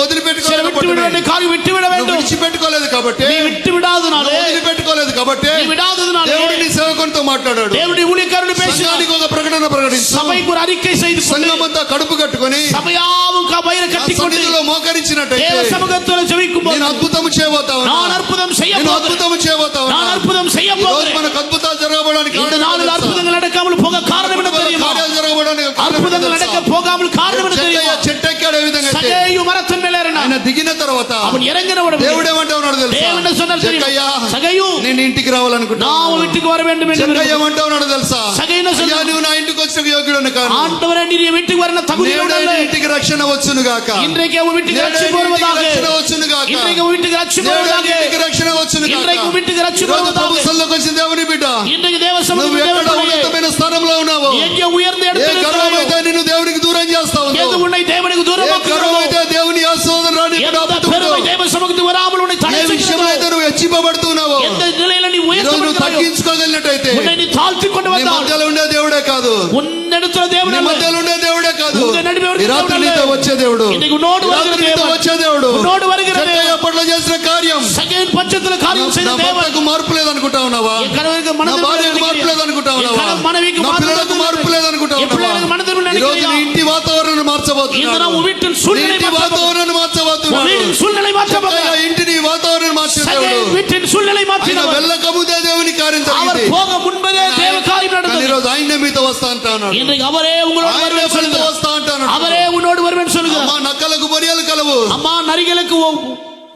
சில விட்டு விட వదిలిపెట్టుకోవాలి. வேண்டிய காரியம் விட்டு விட నువ్వు வேண்டும். విడిచిపెట్టుకోలేదు కాబట్టి, நீ விட்டு விடாதனாலே, వదిలిపెట్టుకోలేదు కాబట్టి நீ விடாதனாலே దేవుడు నీ సేవకునితో మాట్లాడాడు. தேவனுடைய ஊழியக்காரனை பேசினார். సంఘానికి ఒక ప్రకటన ప్రకటించు. சபைக்கு ஒரு அறிக்கை செய்து கொண்டு సంఘమంతా కడుపు కట్టుకొని சபையாவும் வயிறு ఆ கட்டிக்கொண்டு సన్నిధిలో మోకరించినట్టయితే தேவ சமூகத்தில் ஜெபிக்கும் போது నేను అద్భుతం చేయబోతా ఉన్నా. நான் அற்புதம் செய்ய నేను போகிறேன். అద్భుతం చేయబోతా ఉన్నా. நான் அற்புதம் செய்ய ఈ రోజు போகிறேன். మనకు అద్భుతాలు జరగబోవడానికి இந்த కారణం நாளில் ఏంటో తెలుసా? அற்புதங்கள் நடக்காமல் போக காரணம் என்ன தெரியுமா? కార్యాలు జరగబోవడానికి కారణం ఏంటో அற்புதங்கள் நடக்க తెలుసా? போகாமல் காரணம் என்ன தெரியுமா? చెక్కయ్య చెట్టు ఎక్కాడు ఏ విధంగా అయితే, சகையு மரத்தின் மேலே ஏறினான். ఆయన దిగిన తర్వాత அவன் இறங்கின உடனே దేవుడు ఏమంటా ఉన్నాడు తెలుసా? தேவன் என்ன சொன்னார் చెక్కయ్య தெரியுமா? சகையு నేను ఇంటికి రావాలనుకుంటున్నా. நான் உன் வீட்டுக்கு வர வேண்டும் என்று చెక్కయ్య விரும்புகிறேன். ఏమంటా ఉన్నాడు తెలుసా? சகையு என்ன అయ్యా சொன்னார்? నువ్వు నా ఇంటికి వచ్చిన యోగ్యుడను కాను. ஆண்டவரே நீர் என் வீட்டுக்கு வர தகுதி దేవుడే உள்ளவரே. నీ ఇంటికి రక్షణ వచ్చును గాక. இன்றைக்கு உன் வீட்டுக்கு దేవుడే ரட்சிப்பு నీ ఇంటికి வருவதாக. రక్షణ వచ్చును గాక. இன்றைக்கு உன் வீட்டுக்கு ரட்சிப்பு దేవుడే నీ வருவதாக. ఇంటికి రక్షణ వచ్చును గాక. இன்றைக்கு உன் வீட்டுக்கு ரட்சிப்பு ఈరోజు வருவதாக. ప్రభు సన్నిధిలోకి వచ్చిన దేవుని బిడ్డ, இன்றைக்கு தேவ నువ్వు சமூகத்தில் ఎక్కడ தேவனுடைய ఉన్నతమైన స్థానంలో ఉన్నావో, எங்கே உயர்ந்த ఏ இடத்தில் గర్వం இருக்கிறாயோ, అయితే నిన్ను దేవునికి దూరం చేస్తా ఉందో, எது உன்னை தேவனுக்கு ఏ தூரமாக்குகிறதோ, గర్వం అయితే దేవుని ఆశీర్వాదం రానికుండా எந்த ఆపుతుందో, பெருமை தேவ சமூகத்துக்கு வராமல் உன்னை தடை ఏ విషయంలో செய்கிறதோ, అయితే నువ్వు హెచ్చింపబడుతున్నావో, எந்த நிலையில நீ ఈరోజు నువ్వు உயர்த்தப்படுகிறாயோ, తగ్గించుకోగలిగినట్టయితే உன்னை நீ தாழ்த்திக் கொண்டு నీ வந்தால் మధ్యలో ఉండే దేవుడే కాదు, உன்னிடத்துல నీ தேவன் அல்ல. మధ్యలో ఉండే దేవుడే కాదు, உங்க நடுவே ஒரு ఈ రాత్రి దేవుడు నీతో அல்ல. వచ్చే దేవుడు, இன்னைக்கு உன்னோடு ఈ வருகிற రాత్రి నీతో தேவன். వచ్చే దేవుడు, உன்னோடு வருகிற చెక్కయ్య தேவன். అప్పట్లో చేసిన కార్యం சகையின் பட்சத்துல காரியம் செய்த నా தேவன். భర్తకు మార్పు లేదనుకుంటా ఉన్నావా? என் கணவருக்கு నా மனதில் భార్యకు మార్పు లేదనుకుంటా ఉన్నావా? மனைவிக்கு నా పిల్లలకు మార్పు లేదనుకుంటా என் பிள்ளைகளுக்கு ఉన్నావా? மனதில் ఈ రోజు నీ நினைக்கிறேன். ఇంటి వాతావరణాన్ని இந்த మార్చబోతున్నాడు. நான் உன் வீட்டின் నీ சூழ்நிலை ఇంటి వాతావరణాన్ని మార్చబోతున్నాడు. வீட்டின் சூழ்நிலை மாற்ற చెక్కయ్య ఇంటిని వాతావరణం మార్చే దేవుడు. வீட்டின் சூழ்நிலை ఆయన மாற்றினவர். వెళ్ళక ముందే దేవుని కార్యం அவர் జరిగింది. போக முன்பதே தேவ காரியம் కానీ நடந்தது. ఈ రోజు ఆయనే మీతో వస్తా అంటా ఉన్నాడు. இன்றைக்கு அவரே உங்களோடு ఆయనే வருவேன் మీతో சொல்லுகிறார். వస్తా అంటా ఉన్నాడు. அவரே உன்னோடு வருவேன் சொல்லுகிறார். అమ్మా నక్కలకు బొరియలు కలవు, அம்மா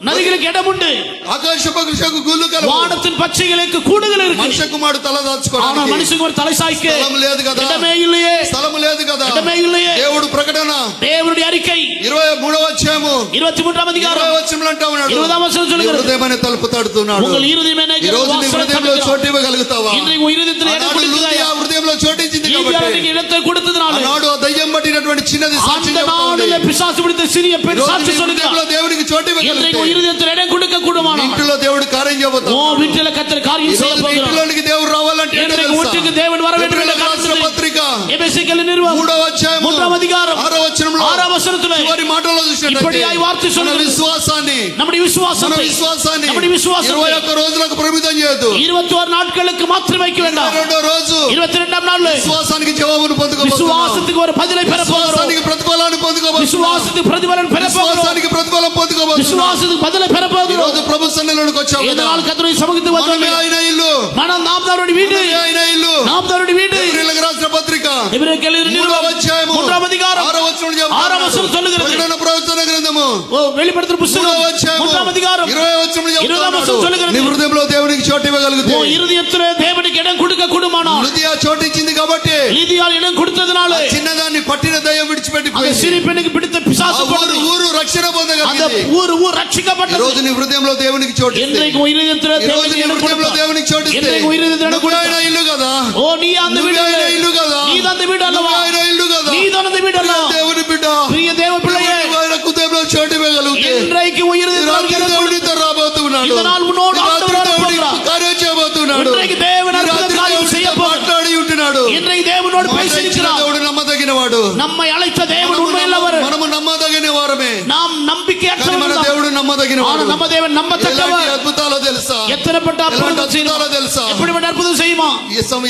நரிகளுக்கு இடம் உண்டு. ఆకాశ పక్షులకు గుళ్ళు కలవు, வானத்தின் பச்சைகளுக்கு கூடுகள் இருக்கு. మనుష్య కుమారుడు తల ஆனா దాచుకోవడానికి மனுஷனுக்கு ஒரு தலை சாய்க்க స్థలం లేదు కదా, இடமே இல்லையே. స్థలం లేదు కదా. இடமே இல்லையே. దేవుడు ప్రకటన தேவனுடைய அறிக்கை 23వ అధ్యాయము 23ஆம் அதிகாரம் 20వ వచనంలో అంటా ఉన్నాడు, 20ஆம் வசனம் నీ சொல்லுகிறது. హృదయమనే తలుపు తడుతున్నాడు. உங்கள் இருதயமே ఈ రోజు నీ హృదయంలో చోటు ఇవ్వగలుగుతావా? இன்றைக்கு உன் இருதயத்தில் இடம் ఆనాడు கொடுக்கிறாயா? లూదియా హృదయంలో చోటించింది కాబట్టి, நீதியாளனுக்கு இடத்தை கொடுத்ததுனால ఆనాడు ఆ దయ్యం పట్టినటువంటి చిన్నది సాక్ష్యం அந்த చెప్తా ఉంది. நாளிலே பிசாசு பிடித்த சிறிய பெண் ఈ రోజు சாட்சி నీ சொல்லுகிறார். హృదయంలో దేవునికి చోటు இன்றைக்கு உன் ఇవ్వగలిగితే இருதயத்தில் இடம் கொடுக்க నీ கூடுமானால் ఇంటిలో దేవుడు కార్యం చేయబోతా ஓ ఉన్నాడు. வீட்டில கர்த்தர் காரியம் ఈ செய்ய రోజు నీ போகிறார். ఇంటిలోనికి దేవుడు రావాలంటే ఏంటో இன்றைக்கு తెలుసా? வீட்டுக்கு தேவன் வர வேண்டும் என்ற ఎబ్రియులకు రాసిన காரணத்திலே పత్రిక எபேசியர் நிருபம் 3వ అధ్యాయము 3ஆம் அதிகாரம் 6వ వచనంలో 6ஆம் வசனத்திலே చివరి మాటలో చూసినట్లయితే இப்படியாய் வார்த்தை మన சொல்லுகிறது. విశ్వాసాన్ని நம்முடைய మన விசுவாசத்தை విశ్వాసాన్ని நம்முடைய விசுவாசத்தை 21 రోజులకు పరిమితం చేయొద్దు. 21 நாட்களுக்கு மாத்திரம் வைக்க வேண்டாம். 22వ రోజు 22ஆம் நாள் విశ్వాసానికి జవాబును పొందుకోబోతున్నాం. விசுவாசத்துக்கு ஒரு பதிலை பெற போகிறோம். విశ్వాసానికి ప్రతిఫలాన్ని పొందుకోబోతున్నాం. விசுவாசத்துக்கு பிரதிபலன் பெற போகிறோம். విశ్వాసానికి ప్రతిఫలం పొందుకోబోతున్నాం. விசுவாசத்துக்கு பதிலை பெற ఈ போகிறோம். రోజు ప్రభు సన్నిధిలోకి వచ్చాము కదా, இதனால் கர்த்தருடைய சமூகத்துக்கு మనమే வந்தோம். ఆయన ఇల్లు, மனம் நாம் அவருடைய வீடு, మనమే ఆయన ఇల్లు. நாம் அவருடைய வீடு. ఎబ్రియులకు రాసిన పత్రిక எபிரேயர் நிருபம் 3వ అధ్యాయము 3ஆம் அதிகாரம் 6వ వచనం చెప్తా 6ஆம் வசனம் ఉన్నాడు. சொல்லுகிறது. ప్రకటన ప్రవచన గ్రంథము ஓ வெளிப்படுத்துற புத்தகம் 3వ అధ్యాయము 3ஆம் அதிகாరం 20వ వచనం చెప్తా 20ஆம் வசனம் ఉన్నాడు. சொல்லுகிறது. నీ హృదయంలో దేవునికి చోటు ఇవ్వగలిగితే, ஓ இருதயத்திலே தேவனுக்கு இடம் கொடுக்க கூடுமானால் లూదియా చోటు ఇచ్చింది కాబట్టి நீதியால் இடம் கொடுத்ததனால ఆ చిన్నదాన్ని పట్టిన దయ్యం విడిచిపెట్టి அந்த సిరి పెన్నుకి பிடித்த పిశాసు పోయింది. ఊరు రక్షణ அந்த పొందగలిగింది. ஊர் ఈ రక్షించబడ్డది. రోజు నీ హృదయంలో దేవునికి చోటు ఇస్తే, இன்றைக்கு உன் இருதயத்திலே ఈ రోజు தேவனுக்கு నీ இடம் హృదయంలో கொடுத்தார். దేవునికి చోటు ఇస్తే, இன்றைக்கு உன் இருதயத்திலே இடம் నువ్వు ఆయన ఇల్లు కదా, ஓ நீ அந்த నువ్వు வீடு ఆయన அல்ல. ఇల్లు కదా, நீ அந்த வீடு నువ్వు அல்லவா? ఆయన ఇల్లు కదా, நீ தான் அந்த வீடு அல்ல. దేవుని బిడ్డ, பிரிய தேவ பிள்ளையே, నువ్వు ఆయన హృదయంలో చోటు ఇవ్వగలిగితే, இன்றைக்கு உன் ఈ రాత్రి இருதயத்திலே దేవునితో రాబోతున్నాడు. இந்த நாள் உன்னோடு ఈ రాత్రి ஆண்டவர் దేవుని வரப்போகிறார். కార్యం చేయబోతున్నాడు. இன்றைக்கு தேவன் ఈ அற்புத రాత్రి காரியம் செய்ய దేవునితో போகிறார். మాట్లాడి ఉంటున్నాడు. இன்றைக்கு தேவனோடு మాట ఇచ్చిన பேசியிருக்கிறார். దేవుడు நம்மదగినవాడు. நம்மை அழைத்த தேவன் உண்மையுள்ளவர். మనము నమ్మదగిన వారమే, நாம் కానీ మన நம்பிக்கையற்றவர்கள் దేవుడు నమ్మదగిన నమ్మదగిన ஆனா நம்ம தேவன் நம்பத்தக்கவர். అద్భుతాలు తెలుసా? எத்தனைப்பட்ட அற்புதம் అద్భుతాలు తెలుసా? எப்படிப்பட்ட அற்புதம் செய்யுமா?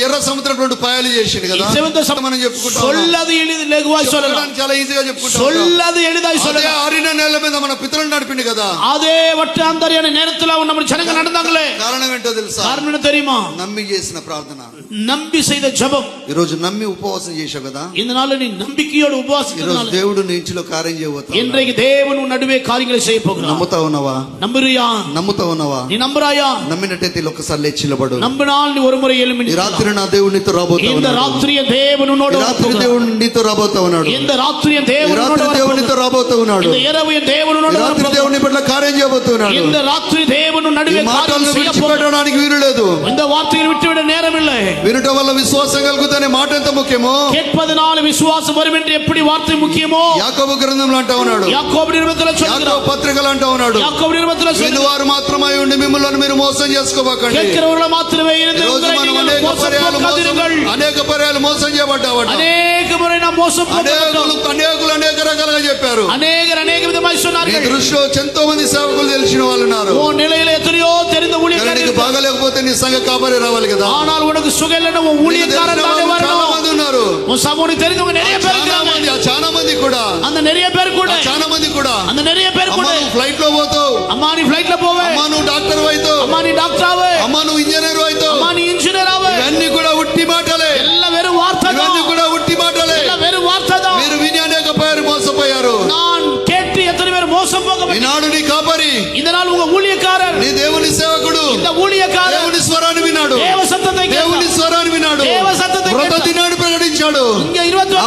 ఎర్ర సముద్రం రెండు పాయలు చేసిండు కదా. మనం చెప్పుకుంటాం, சொல்லது எளிது లఘువాய் சொல்லலாம், చాలా ఈజీగా చెప్పుకుంటాం. சொல்லது ఎளிదాய் சொல்லலாம். ఆరిన నేల మీద మన పితరులు నడిపిండు కదా. அதே வட்டாந்தரியான நேரத்துல நம்ம ஜனங்க நடந்தாங்களே, కారణం ఏంటో తెలుసా? காரணம் என்ன தெரியுமா? నమ్మి చేసిన ప్రార్థన, நம்பி செய்த ஜெபம். ఈ రోజు నమ్మి ఉపవాసం చేశావు కదా. இந்த நாள்ல நீ நம்பிக்கையோடு ఈ రోజు உபவாசிக்கிறதுனால దేవుడు నీ ఇంటిలో కార్యం చేయబోతున్నాడు. இன்றைக்கு தேவன் உன் நடுவே காரியங்களை செய்ய போகிறார். నమ్ముతా ఉన్నావా? நம்புறியா? నమ్ముతా ఉన్నావా? நீ நம்புறாயா? నమ్మినట్టయితే ఒక్కసారి లేచి నిలబడు. நம்பினால் நீ ஒரு முறை எழும்பி ఈ రాత్రి నా దేవుడు నీతో రాబోతా இந்த ఉన్నాడు. ராத்திரிய தேவன் உன்னோடு ఈ రాత్రి దేవుడు నీతో రాబోతా ఉన్నాడు. இந்த ராத்திரிய ఈ தேவன் రాత్రి உன்னோடு దేవుడు నీతో రాబోతా ఉన్నాడు. இந்த இரவு தேவன் ఈ உன்னோடு రాత్రి దేవుని పట్ల కార్యం చేయబోతున్నాడు. இந்த ராத்திரி தேவன் உன் ఈ நடுவே మాటలను காரியம் செய்ய போகிறார். విడిచిపెట్టడానికి వీలు లేదు. இந்த வார்த்தையை விட்டுவிட நேரம் இல்லை. వినటం వల్ల విశ్వాసం కలుగుతానే మాట ఎంత ముఖ్యమో, கேட்பதனால விசுவாசம் வரும் என்று எப்படி வார்த்தை முக்கியமோ, యాకోబు గ్రంథంలో అంటా ఉన్నాడు, யாக்கோபு நிருபத்தில் యాకోబు சொல்கிறார், పత్రికలు అంటా ఉన్నాడు, யாக்கோபு நிருபத்தில் சொல்கிறார், వినువారు మాత్రమై ఉండి మిమ్మల్ని మీరు మోసం చేసుకోకండి. கேட்கிறவர்கள் மாத்திரமே இருந்து ఈ రోజు உங்களை మనం நீங்கள் மோசம் போக்காதீர்கள். అనేక పర్యాలు మోసం చేయబడ్డావట. అనేక ముறை நாம் మోసం పోக்கப்பட்டோம். అనేకులు అనేక రకాలుగా చెప్పారు. అనేక విధമായി నీ சொன்னார்கள். దృష్టిలో ఎంతో మంది సేవకులు తెలిసిన వాళ్ళు ఉన్నారు. ఓ నిలయల ఎత్తరియో தெரிந்த నీకు ஊழியக்காரர்கள். బాగలేకపోతే నీ సంఘ కాపరి రావాలి కదా. ஆனால் உனக்கு சுகம் இல்லைன்னா உன் ஊழியக்காரன் தானே చాలా வரணும். మంది ఉన్నారు. உன் சமூகம் தெரிந்தவங்க நிறைய பேர் இருக்காங்க. చాలా మంది కూడా அந்த நிறைய பேர் கூட చాలా మంది కూడా அந்த நிறைய பேர் கூட అమ్మా నువ్వు ఫ్లైట్ లో పోతావు, அம்மா நீ ஃளைட்ல போவே, అమ్మా నువ్వు డాక్టర్ అవుతావు, அம்மா நீ டாக்டர் ஆவே, అమ్మా నువ్వు ఇంజనీర్ అవుతావు, அம்மா நீ இன்ஜினியர் ஆவே. ఇవన్నీ కూడా ఉట్టి మాటలే. எல்லாம் வெறும் வார்த்தை தான். ఇవన్నీ కూడా ఉట్టి మాటలే. எல்லாம் வெறும் வார்த்தை தான். మీరు విని అనేక పేరు మోసపోయారు. நான் கேட்டு எத்தனை பேர் மோசம் போக ఈనాడు నీ కాపరి, இந்த நாள் உங்க ஊழியக்காரர், నీ దేవుని సేవకుడు இந்த ஊழியக்காரர் దేవుని స్వరాన్ని విన్నాడు, தேவ சத்தத்தை దేవుని கேட்டார். స్వరాన్ని విన్నాడు, தேவ சத்தத்தை వ్రత கேட்டார். దినాన్ని ప్రకటించాడు. இங்க 21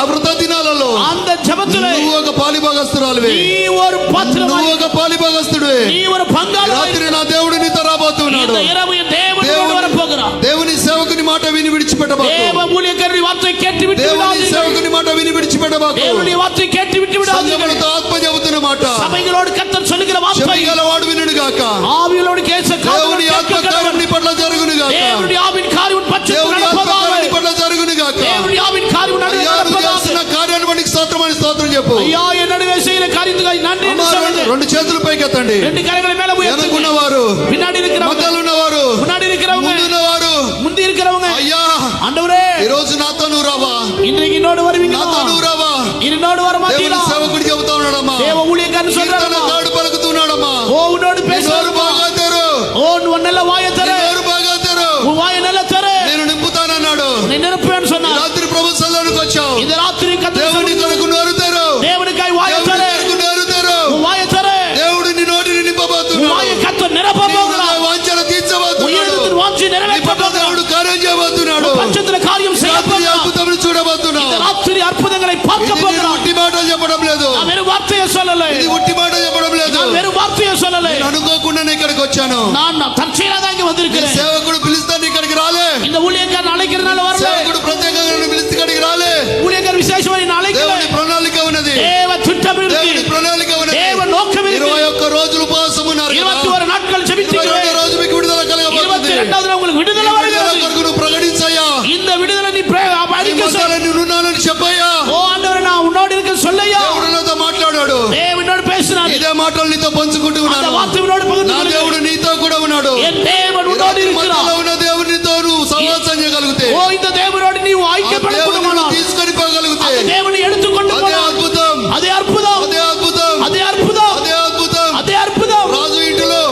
ఆ వ్రత దినాలలో அந்த ஜெபத்திலே నువ్వు ఒక పాలిభాగస్తురాలివే, நீ ஒரு பாத்திரம், నువ్వు ఒక పాలిభాగస్తుడివే. நீ ஒரு பங்காளி. రాత్రి నా దేవుడు నీతో రాబోతున్నాడు. இந்த இரவு என் தேவனோடு வர போகிறார். దేవుని సేవకుని మాట విని విడిచిపెట్టబాకు. தேவ ஊழியக்காரரின் வார்த்தை கேட்டு விட்டு దేవుని விடாதீர்கள். సేవకుని మాట విని విడిచిపెట్టబాకు. தேவனுடைய வார்த்தை கேட்டு விட்டு விடாதீர்கள். సంఘములతో ఆత్మ చెబుతున్న మాట சபைகளோடு கர்த்தர் சொல்லுகிற வார்த்தை చెవిగలవాడు వినుడు గాక. ஆவிகளோடு கேட்க దేవుని ఆత్మ కార్యం నీ పట్ల జరుగును గాక. தேவனுடைய ஆவின் காரியம் பற்றி దేవుని ఆత్మ కార్యం నీ పట్ల జరుగును గాక. தேவனுடைய ஆவின் காரியம் అయ్యా, నువ్వు நடப்பதாக. చేస్తున్న కార్యాన్ని బట్టి స్తోత్రం అని స్తోత్రం చెప్పు. ஐயா என் நடுவே செய்கிற காரியத்துக்காக நன்றி என்று అమ్మా, சொல்லுங்கள். రెండు చేతులు పైకెత్తండి. ரெண்டு கரங்களை மேல உயர்த்துங்க. వెనుకున్నవారు, பின்னாடி இருக்கிறவங்க, మధ్యలో ఉన్నవారు, முன்னாடி இருக்கிறவங்க, ముందున్నవారు, முந்தி இருக்கிறவங்க, అయ్యా ஆண்டவரே ఈ రోజు నాతో నువ్వు రావా, இன்றைக்கு என்னோடு வருவீங்களா? నాతో నువ్వు రావా. என்னோடு வர దేవుని மாட்டீங்களா? సేవకుడు చెబుతా ఉన్నాడమ్మా, தேவ ஊழியக்காரன் சொல்றாரு, తాడు పలుకుతున్నాడమ్మా. ஓ உன்னோடு నీ నోరు பேசுறாரு, బాగా తెరు, ஓ உன் நல்ல வாயை నీ தர, నోరు బాగా తెరు, உன் வாயை நல்ல தர, నేను నింపుతానన్నాడు. உன்னை நிரப்புவேன்னு ఈ சொன்னார். రాత్రి ప్రభు సన్నిధికి వచ్చావు. இந்த ராத்திரி கர்த்தர் దేవుని కొరకు నోరు తెరు, தேவனுக்காய் வாயை దేవుని தர, కొరకు నోరు తెరు. உன் வாயை தர, దేవుడు నీ నోటిని உன் నింపబోతున్నాడు. வாயை கர்த்தர் நிரப்ப నీ போகிறார். హృదయ వాంఛన உன் తీర్చబోతున్నాడు. இருதயத்தின் வாஞ்சை నీ நிறைவேற்ற పట్ల போகிறார். దేవుడు కార్యం చేయబోతున్నాడు. உன் பட்சத்துல காரியம் செய்ய రాత్రి போகிறார். అద్భుతములు చూడబోతున్నావు. இந்த ராத்திரி அற்புதங்களை பார்க்க ఇది నేను போகிறார். ఉట్టి మాటలు చెప్పడం లేదు, நான் வெறும் வார்த்தையை சொல்லலை, ఇది ఉట్టి మాట చెప్పడం లేదు. நான் வெறும் வார்த்தையை சொல்லலை, నేను అనుకోకుండానే ఇక్కడికి వచ్చాను. நான் தற்செயலா தான் இங்க నీ வந்திருக்கிறேன். సేవకుడు పిలుస్తాను ఇక్కడికి రాలే, இந்த ஊழியக்காரன் அழைக்கிறதுனால வரல, సేవకుడు ప్రత్యేకంగా నన్ను పిలిస్తే ఇక్కడికి రాలే. ஊழியக்காரர் விசேஷமா என்ன அழைக்கல. దేవుని ప్రణాళిక ఉన్నది, தேவ திட்டம் దేవుని இருக்கு, ప్రణాళిక ఉన్నది. தேவ நோக்கம் இருக்கு. 21 రోజులు ఉపవాసం ఉన్నారు కదా. 21 நாட்கள் ஜெபித்தீங்க. 22వ రోజు మీకు విడుదల కలగబోతుంది. 22வது நாள் உங்களுக்கு விடுதலை విడుదల வருகிறது. కొరకు నువ్వు ప్రకటించయ్యా. இந்த விடுதலை நீ నీ அறிக்கை మధ్యలో சொல். నేను ఉన్నానని చెప్పయ్యా. ஓ ஆண்டவரே நான் உன்னோடு இருக்க சொல்லையா. దేవుడు నాతో మాట్లాడాడు. தேவனோடு பேசினார். ఇదే మాటలు నీతో పంచుకుంటూ அந்த ఉన్నాను. வார்த்தை உன்னோடு பகிர்ந்து నా கொள்கிறேன். దేవుడు నీతో కూడా ఉన్నాడు. என் தேவன் ఈ உன்னோடு రాత్రి మధ్యలో இருக்கிறார். ఉన్న దేవునితో నువ్వు సహవాసం చేయగలిగితే, ஓ இந்த தேவனோடு நீ ఆ ஐக்கியப்பட దేవుని கூடுமானால், నువ్వు తీసుకొని పోగలిగితే, அந்த தேவனை எடுத்துக்கொண்டு అదే போனால், అద్భుతం, அதே அற்புதம், అదే అద్భుతం, அதே அற்புதம், అదే అద్భుతం. அதே அற்புதம். రాజు ఇంటిలో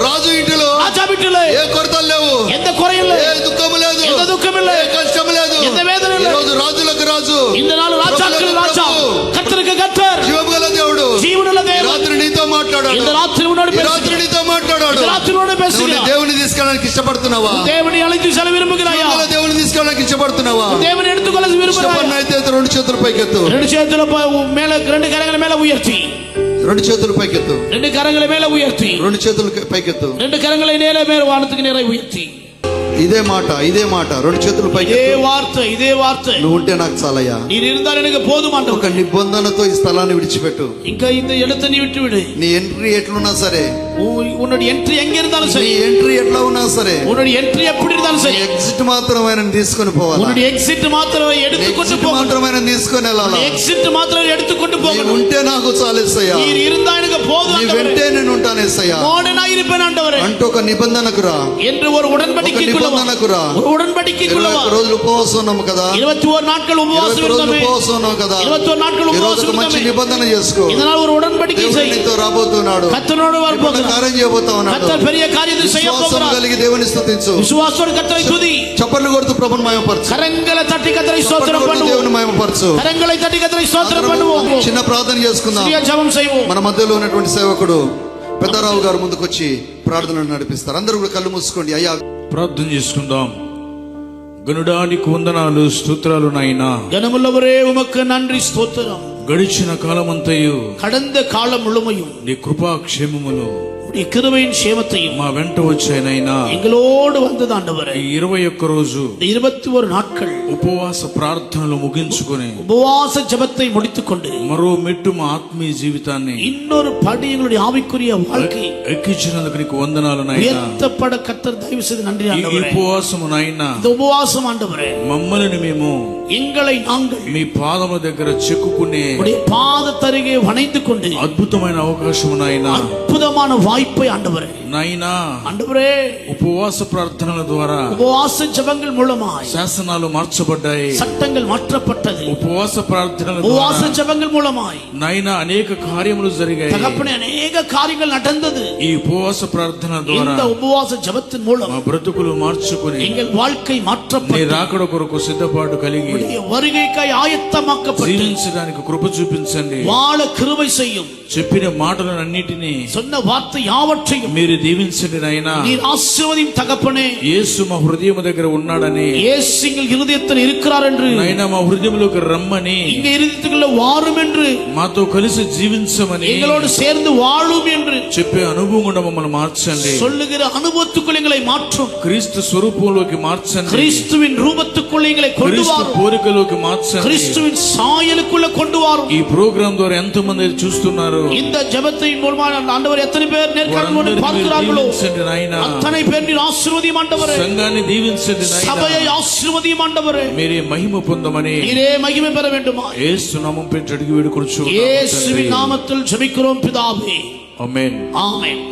ராஜா வீட்டிலே ఏ కొరతలు లేవు, எந்த குறையும் இல்லை, ఏ దుఃఖము లేదు, எந்த துக்கம் இல்லை, ఏ కష్టం లేదు. எந்த வேதனை ఈ இல்லை. రోజు రాజులకు రాజు, இந்த நாள் ராஜாக்கள் ராஜா, கர்த்தருக்கு கர்த்தர், జీవము గల దేవుడు ஜீவனுள்ள ఈ தேவன் రాత్రి నీతో మాట్లాడాడు. இந்த ராத்திரி உன்னோடு ఈ రాత్రి பேசுகிறார். నీతో మాట్లాడాడు. இந்த ராத்திரி உன்னோடு నువ్వు నీ பேசுகிறார். దేవుని తీసుకెళ్ళడానికి ఇష్టపడుతున్నావా? தேவனை அழைத்து செல்ல விரும்புகிறாயா? జీవముగల దేవుని తీసుకెళ్ళడానికి ఇష్టపడుతున్నావా? தேவனை எடுத்துக்கொள்ள விரும்புகிறாயா? ఇష్టపడినైతే 2 చేతులు పైకెత్తు, ரெண்டு చేతుల மேல, ரெண்டு கரங்களை மேல உயர்த்தி, 2 చేతులు పైకెత్తు, 2 கரங்களை மேல உயர்த்தி, 2 చేతులు పైకెత్తు. 2 కరங்களை నేల மேல வானத்துக்கு நேரா உயர்த்தி, ఇదే మాట 2 చేతులు இதே పైకెత్తు. வார்த்தை, இதே வார்த்தை. నువ్వు ఉంటే నాకు చాలయ్యా. நீர் இருந்தால் எனக்கு போதும் ఒక ஆண்டவரே. నిబంధనతో ఈ స్థలాన్ని విడిచిపెట్టు. இங்க இந்த இடத்தை நீ விட்டு விடு. నీ ఎంట్రీ ఎట్లున్నా సరే, உன்னுடைய என்ட்ரி எங்க இருந்தாலும் నీ சரி, ఎంట్రీ ఎట్లా ఉన్నా సరే, உன்னுடைய என்ட்ரி எப்படி இருந்தாலும் నీ சரி, ఎగ్జిట్ మాత్రం ఆయన తీసుకొని పోవాలి. உன்னுடைய எக்ஸிட் மாத்திரம் எடுத்துக்கொண்டு ఎగ్జిట్ போகணும். మాత్రం ఆయన తీసుకొని వెళ్ళాలి. எக்ஸிட் மாத்திரம் எடுத்துக்கொண்டு నీవు போகணும். ఉంటే నాకు చాలేసయ్యా. நீர் இருந்தா எனக்கு போதும் నీ ஆண்டவரே. వెంటే నేను ఉంటాను యేసయ్యా உம்மோடு நான் இருப்பேன் ஆண்டவரே అంటూ ఒక నిబంధనకు రా, என்று ஒரு உடன்படிக்கைக்குள்ள வா. నిబంధనకు రా. ஒரு உடன்படிக்கைக்குள்ள வா. 21 రోజులు ఉపవాసం ఉన్నాము కదా, 21 நாட்கள் உபவாசம் 21 రోజులు இருந்தோமே. ఉపవాసం ఉన్నాము కదా, 21 நாட்கள் ఈ రోజు உபவாசம் ఒక మంచి இருந்தோமே. నిబంధన చేసుకో. இதனால் ஒரு உடன்படிக்கை దేవుడు செய். నీతో రాబోతున్నాడు, கர்த்தரோடு வர నిబంధన போகிறார். కార్యం చేయబోతా ఉన్నాడు. கர்த்தர் பெரிய காரியத்தை செய்ய విశ్వాసం போகிறார். కలిగి దేవుని స్తుతించు, விசுவாசத்தோடு கர்த்தரை துதி. చప్పట్లు కొడుతూ ప్రభుని మహిమపరచు, கரங்களை தட்டி கர்த்தரை చప్పట్లు ஸ்தோத்திரம் కొడుతూ பண்ணுவோம். దేవుని మహిమపరచు. கரங்களை தட்டி கர்த்தரை ஸ்தோத்திரம் பண்ணுவோம். చిన్న ప్రార్థన చేసుకుందాం. சிறிய ஜெபம் செய்வோம். మన మధ్యలో ఉన్నటువంటి సేవకుడు పెద్దరావు గారు ముందుకు వచ్చి ప్రార్థనలు నడిపిస్తారు. అందరూ కూడా కళ్ళు మూసుకోండి. అయ్యా ప్రార్థన చేసుకుందాం. గనుడానికి వందనాలు, స్తోత్రాలు నాయనా. கனமுள்ளவரே உமக்கு நன்றி ஸ்தோத்திரம். గడిచిన కాలమంతయు கடந்த காலம் முழுமையும் నీ కృపాక్షేమములు உம்முடைய கிருபையின் சேமத்தையும் మా వెంట వచ్చాయినైనా. எங்களோடு வந்தது ஆண்டவரே. ఈ 21 రోజు இந்த 21 நாட்கள் ఉపవాస ప్రార్థనలు ముగించుకొని உபவாச ஜெபத்தை முடித்துக்கொண்டு మరో మెట్టు మా ఆత్మీయ జీవితాన్ని இன்னொரு படி எங்களுடைய ஆவிக்குரிய வாழ்க்கை ఎక్కించినందుకు నీకు వందనాలు నాయనా. உயர்த்தப்பட கர்த்தர் தயவு செய்து நன்றி ఈ ஆண்டவரே. ఉపవాసము నాయనా, இந்த உபவாசம் ஆண்டவரே మమ్మల్ని మేము எங்களை நாங்கள் మీ పాదముల దగ్గర చెక్కుకునే உடைய பாதத்தருகே வணைந்து கொண்டு అద్భుతమైన అవకాశము నాయనా. அற்புதமான வாய்ப்பை ஆண்டவரே నాయనా, ஆண்டவரே ఉపవాస ప్రార్థనల ద్వారా உபவாச ஜெபங்கள் மூலமாய் శాసనాలు మార్చబడ్డాయి. சட்டங்கள் மாற்றப்பட்டது. ఉపవాస ప్రార్థనల உபவாச ద్వారా ஜெபங்கள் மூலமாய் నాయనా అనేక కార్యములు జరిగాయి. தகப்பனே அநேக காரியங்கள் நடந்தது. ఈ ఉపవాస ప్రార్థన ద్వారా இந்த உபவாச ஜெபத்தின் மூலம் మా బ్రతుకులు మార్చుకుని எங்கள் வாழ்க்கை నీ மாற்றப்பட்டு రాకడ కొరకు సిద్ధపాటు కలిగి உம்முடைய வருகைக்காய் ஆயத்தமாக்கப்பட்டு జీవించడానికి కృప చూపించండి. வாழ கிருபை செய்யும். చెప్పిన మాటలన్నిటినీ சொன்ன வார்த்தை யாவற்றையும் మీరు దీవించండి నాయనా. நீர் ஆசீர்வதியும் தகப்பனே. యేసు మా హృదయం దగ్గర ఉన్నాడని, இயேசு எங்கள் இருதயத்தில் இருக்கிறார் என்று, నాయనా మా హృదయంలోకి రమ్మని, இங்க இருதயத்துக்குள்ள வாரும் என்று, మాతో కలిసి జీవించమని எங்களோடு சேர்ந்து வாழும் என்று చెప్పే అనుభవం కూడా మమ్మల్ని మార్చండి. சொல்லுகிற அனுபவத்துக்குள் எங்களை மாற்றும். క్రీస్తు స్వరూపంలోకి మార్చండి. கிறிஸ்துவின் ரூபத்துக்குள்ள எங்களை கொண்டு క్రీస్తు வாரும். పోలికలోకి మార్చండి. கிறிஸ்துவின் சாயலுக்குள்ள கொண்டு வாரும். ఈ ప్రోగ్రామ్ ద్వారా ఎంతో మంది చూస్తున్నారు. இந்த ஜெபத்தின் மூலமாக ஆண்டவர் எத்தனை பேர் நேர்காணலோடு பார்க்கிறார்களோ దీవించండి నాయనా. அத்தனை பேர் நீர் ஆசீர்வதியும் ஆண்டவரே. సంఘాన్ని దీవించండి నాయనా. சபையை ஆசீர்வதியும் ஆண்டவரே. మీరే మహిమ పొందమని நீரே மகிமை பெற வேண்டுமா? యేసు నామం పెట్టి అడిగి వేడుకొనుచు. இயேசுவின் நாமத்தில் ஜெபிக்கிறோம் பிதாவே. ఆమేన్. ஆமென்.